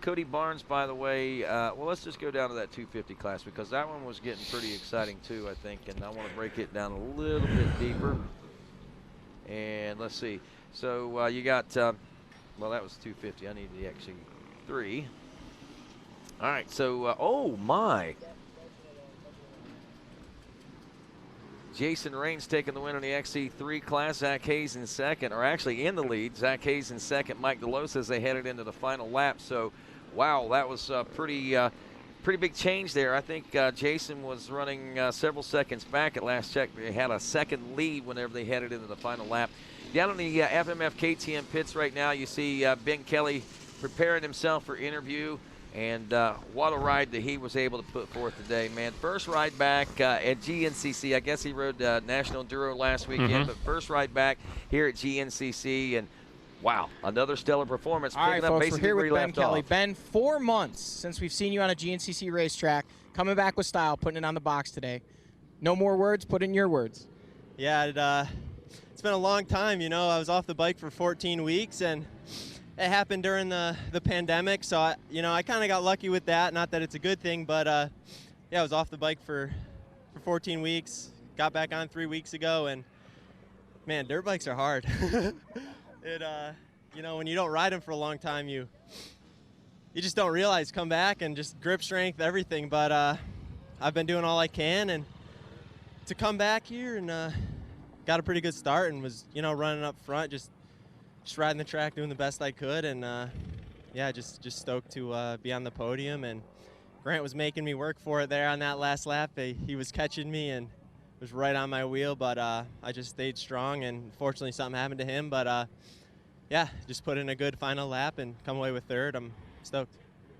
Cody Barnes, by the way, well, let's just go down to that 250 class because that one was getting pretty exciting too, I think. And I want to break it down a little bit deeper. And let's see. So you got, well, that was 250. I need the XC3. All right, so, oh, my. Jason Raines taking the win in the XC3 class. Zach Hayes in second, or actually in the lead. Zach Hayes in second. Mike DeLose as they headed into the final lap. So, wow, that was pretty big change there. I think Jason was running several seconds back at last check. They had a second lead whenever they headed into the final lap. Down in the FMF KTM pits right now, you see Ben Kelly preparing himself for interview. And what a ride that he was able to put forth today, man. First ride back at GNCC. I guess he rode National Enduro last weekend, but first ride back here at GNCC. And, wow, another stellar performance. All right, folks, we're here with Ben Kelly. Off. Ben, 4 months since we've seen you on a GNCC racetrack, coming back with style, putting it on the box today. No more words, put in your words. Yeah, it's been a long time. I was off the bike for 14 weeks, and it happened during the pandemic, so I kind of got lucky with that. Not that it's a good thing, but yeah, I was off the bike for 14 weeks. Got back on 3 weeks ago, and man, dirt bikes are hard. When you don't ride them for a long time, you just don't realize. Come back and just grip strength, everything. But I've been doing all I can, and to come back here and got a pretty good start, and was running up front, just riding the track, doing the best I could, and yeah, just stoked to be on the podium. And Grant was making me work for it there on that last lap. He was catching me and was right on my wheel, but I just stayed strong, and fortunately something happened to him. But yeah, just put in a good final lap and come away with third. I'm stoked.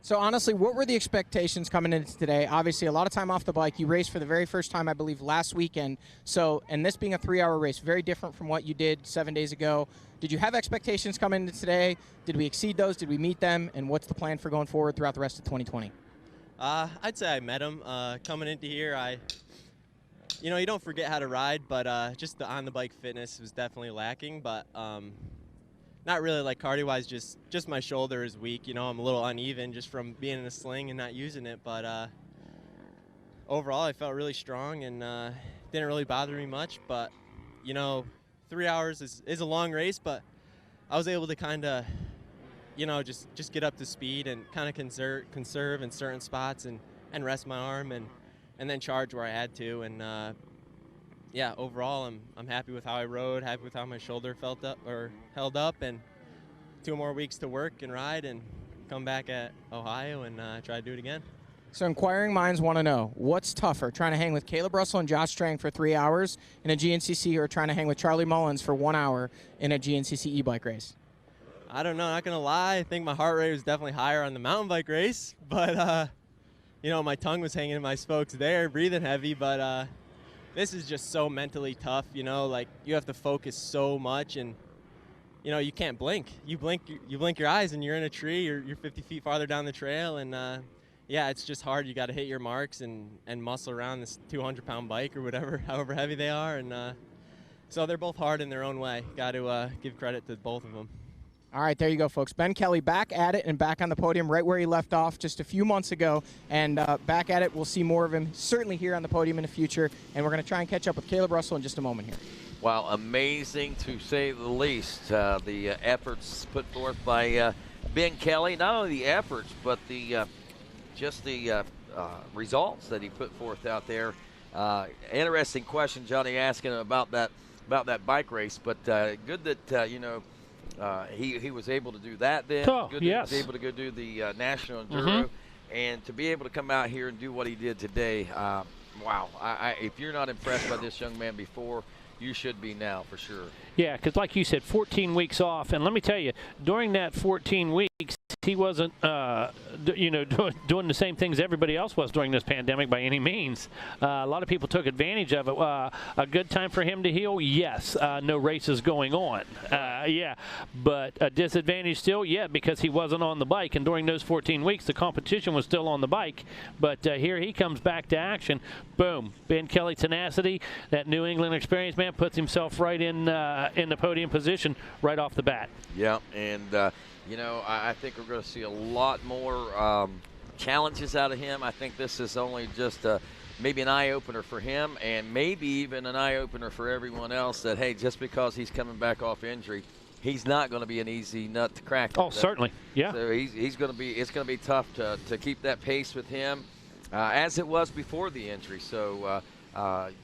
So honestly, what were the expectations coming into today? Obviously, a lot of time off the bike. You raced for the very first time, I believe, last weekend. So, and this being a 3-hour race, very different from what you did 7 days ago. Did you have expectations coming into today? Did we exceed those? Did we meet them? And what's the plan for going forward throughout the rest of 2020? I'd say I met them. Coming into here, you don't forget how to ride, but just the on-the-bike fitness was definitely lacking. But not really like cardio-wise, just my shoulder is weak. I'm a little uneven just from being in a sling and not using it. But overall, I felt really strong and didn't really bother me much. But 3 hours is a long race, but I was able to kind of, just get up to speed and kind of conserve in certain spots and rest my arm and then charge where I had to. And yeah, overall, I'm happy with how I rode, happy with how my shoulder held up, and 2 more weeks to work and ride and come back at Ohio and try to do it again. So inquiring minds want to know, what's tougher, trying to hang with Caleb Russell and Josh Strang for 3 hours in a GNCC or trying to hang with Charlie Mullins for 1 hour in a GNCC e-bike race? I don't know, not going to lie. I think my heart rate was definitely higher on the mountain bike race, but, my tongue was hanging in my spokes there, breathing heavy, but this is just so mentally tough, like you have to focus so much and, you can't blink. You blink your eyes and you're in a tree, you're 50 feet farther down the trail, and yeah, it's just hard. You got to hit your marks and muscle around this 200-pound bike or whatever, however heavy they are, and so they're both hard in their own way. Got to give credit to both of them. All right, there you go, folks. Ben Kelly back at it and back on the podium right where he left off just a few months ago, and back at it. We'll see more of him certainly here on the podium in the future, and we're going to try and catch up with Caleb Russell in just a moment here. Wow, amazing to say the least. The efforts put forth by Ben Kelly, not only the efforts, but the results that he put forth out there. Interesting question, Johnny, asking about that bike race, but good that he was able to do that then. Oh, good yes. that he was able to go do the National Enduro, and to be able to come out here and do what he did today. Wow, if you're not impressed by this young man before, you should be now for sure. Yeah, because like you said, 14 weeks off, and let me tell you, during that 14 weeks, he wasn't, doing the same things everybody else was during this pandemic by any means. A lot of people took advantage of it. A good time for him to heal? Yes. No races going on. Yeah. But a disadvantage still? Yeah, because he wasn't on the bike. And during those 14 weeks, the competition was still on the bike. But here he comes back to action. Boom. Ben Kelly tenacity, that New England experience, man, puts himself right in the podium position right off the bat. Yeah, and I think we're going to see a lot more challenges out of him. I think this is only just maybe an eye-opener for him, and maybe even an eye-opener for everyone else that, hey, just because he's coming back off injury, he's not going to be an easy nut to crack. Oh, certainly, yeah. So he's going to be. It's going to be tough to keep that pace with him, as it was before the injury. So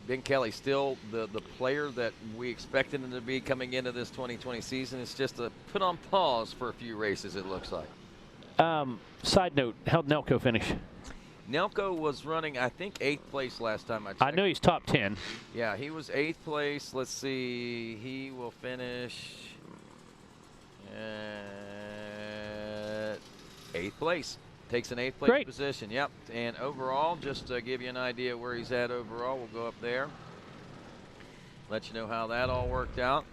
Ben Kelly still the player that we expected him to be coming into this 2020 season. It's just a put on pause for a few races, it looks like. Side note, how'd Nelko finish? Nelko was running, I think, 8th place last time I checked. I know he's top 10. Yeah, he was 8th place. Let's see. He will finish at 8th place. Takes an 8th place position. Yep. And overall, just to give you an idea where he's at overall, we'll go up there. Let you know how that all worked out.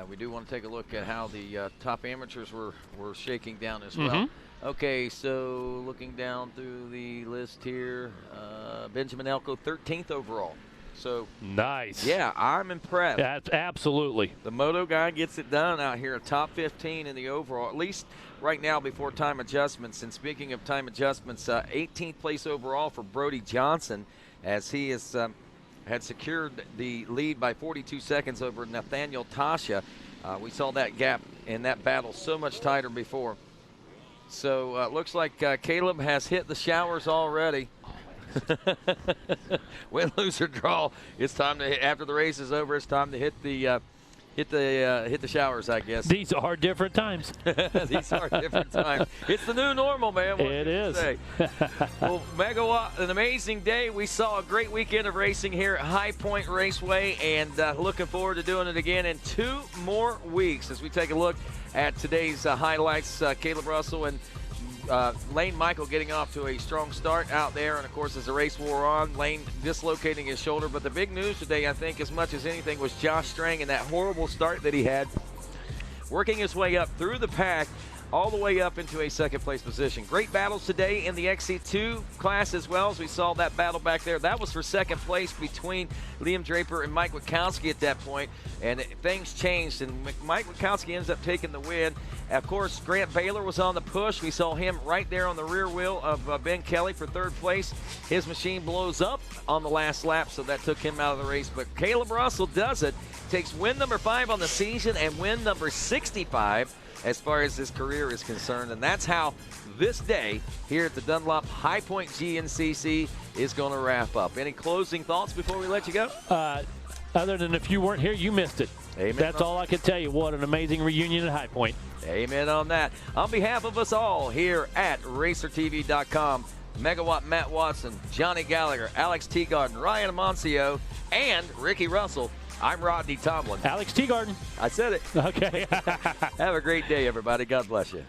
We do want to take a look at how the top amateurs were shaking down as well. Okay, so looking down through the list here, Benjamin Elko, 13th overall. So nice. Yeah, I'm impressed. That's absolutely. The moto guy gets it done out here, top 15 in the overall, at least right now before time adjustments. And speaking of time adjustments, 18th place overall for Brody Johnson, as he has had secured the lead by 42 seconds over Nathaniel Tasha. We saw that gap in that battle so much tighter before. So looks like Caleb has hit the showers already. Win, lose, or draw. It's time to hit, after the race is over. It's time to hit the showers, I guess. These are different times. These are different times. It's the new normal, man. What it is. Well, Megawatt, an amazing day. We saw a great weekend of racing here at High Point Raceway, and looking forward to doing it again in 2 more weeks as we take a look at today's highlights. Caleb Russell and Lane Michael getting off to a strong start out there, and of course as the race wore on, Lane dislocating his shoulder. But the big news today, I think, as much as anything, was Josh Strang and that horrible start that he had, working his way up through the pack all the way up into a second place position. Great battles today in the XC2 class as well, as we saw that battle back there. That was for second place between Liam Draper and Mike Witkowski at that point, and things changed, and Mike Witkowski ends up taking the win. Of course, Grant Baylor was on the push. We saw him right there on the rear wheel of Ben Kelly for third place. His machine blows up on the last lap, so that took him out of the race. But Caleb Russell does it, takes win number 5 on the season and win number 65 as far as his career is concerned. And that's how this day here at the Dunlop High Point GNCC is going to wrap up. Any closing thoughts before we let you go? Other than if you weren't here, you missed it. Amen. That's all I could tell you. What an amazing reunion at High Point. Amen on that. On behalf of us all here at RacerTV.com, Megawatt Matt Watson, Johnny Gallagher, Alex Teagarden, Ryan Amancio, and Ricky Russell, I'm Rodney Tomlin. Alex Teagarden. I said it. Okay. Have a great day, everybody. God bless you.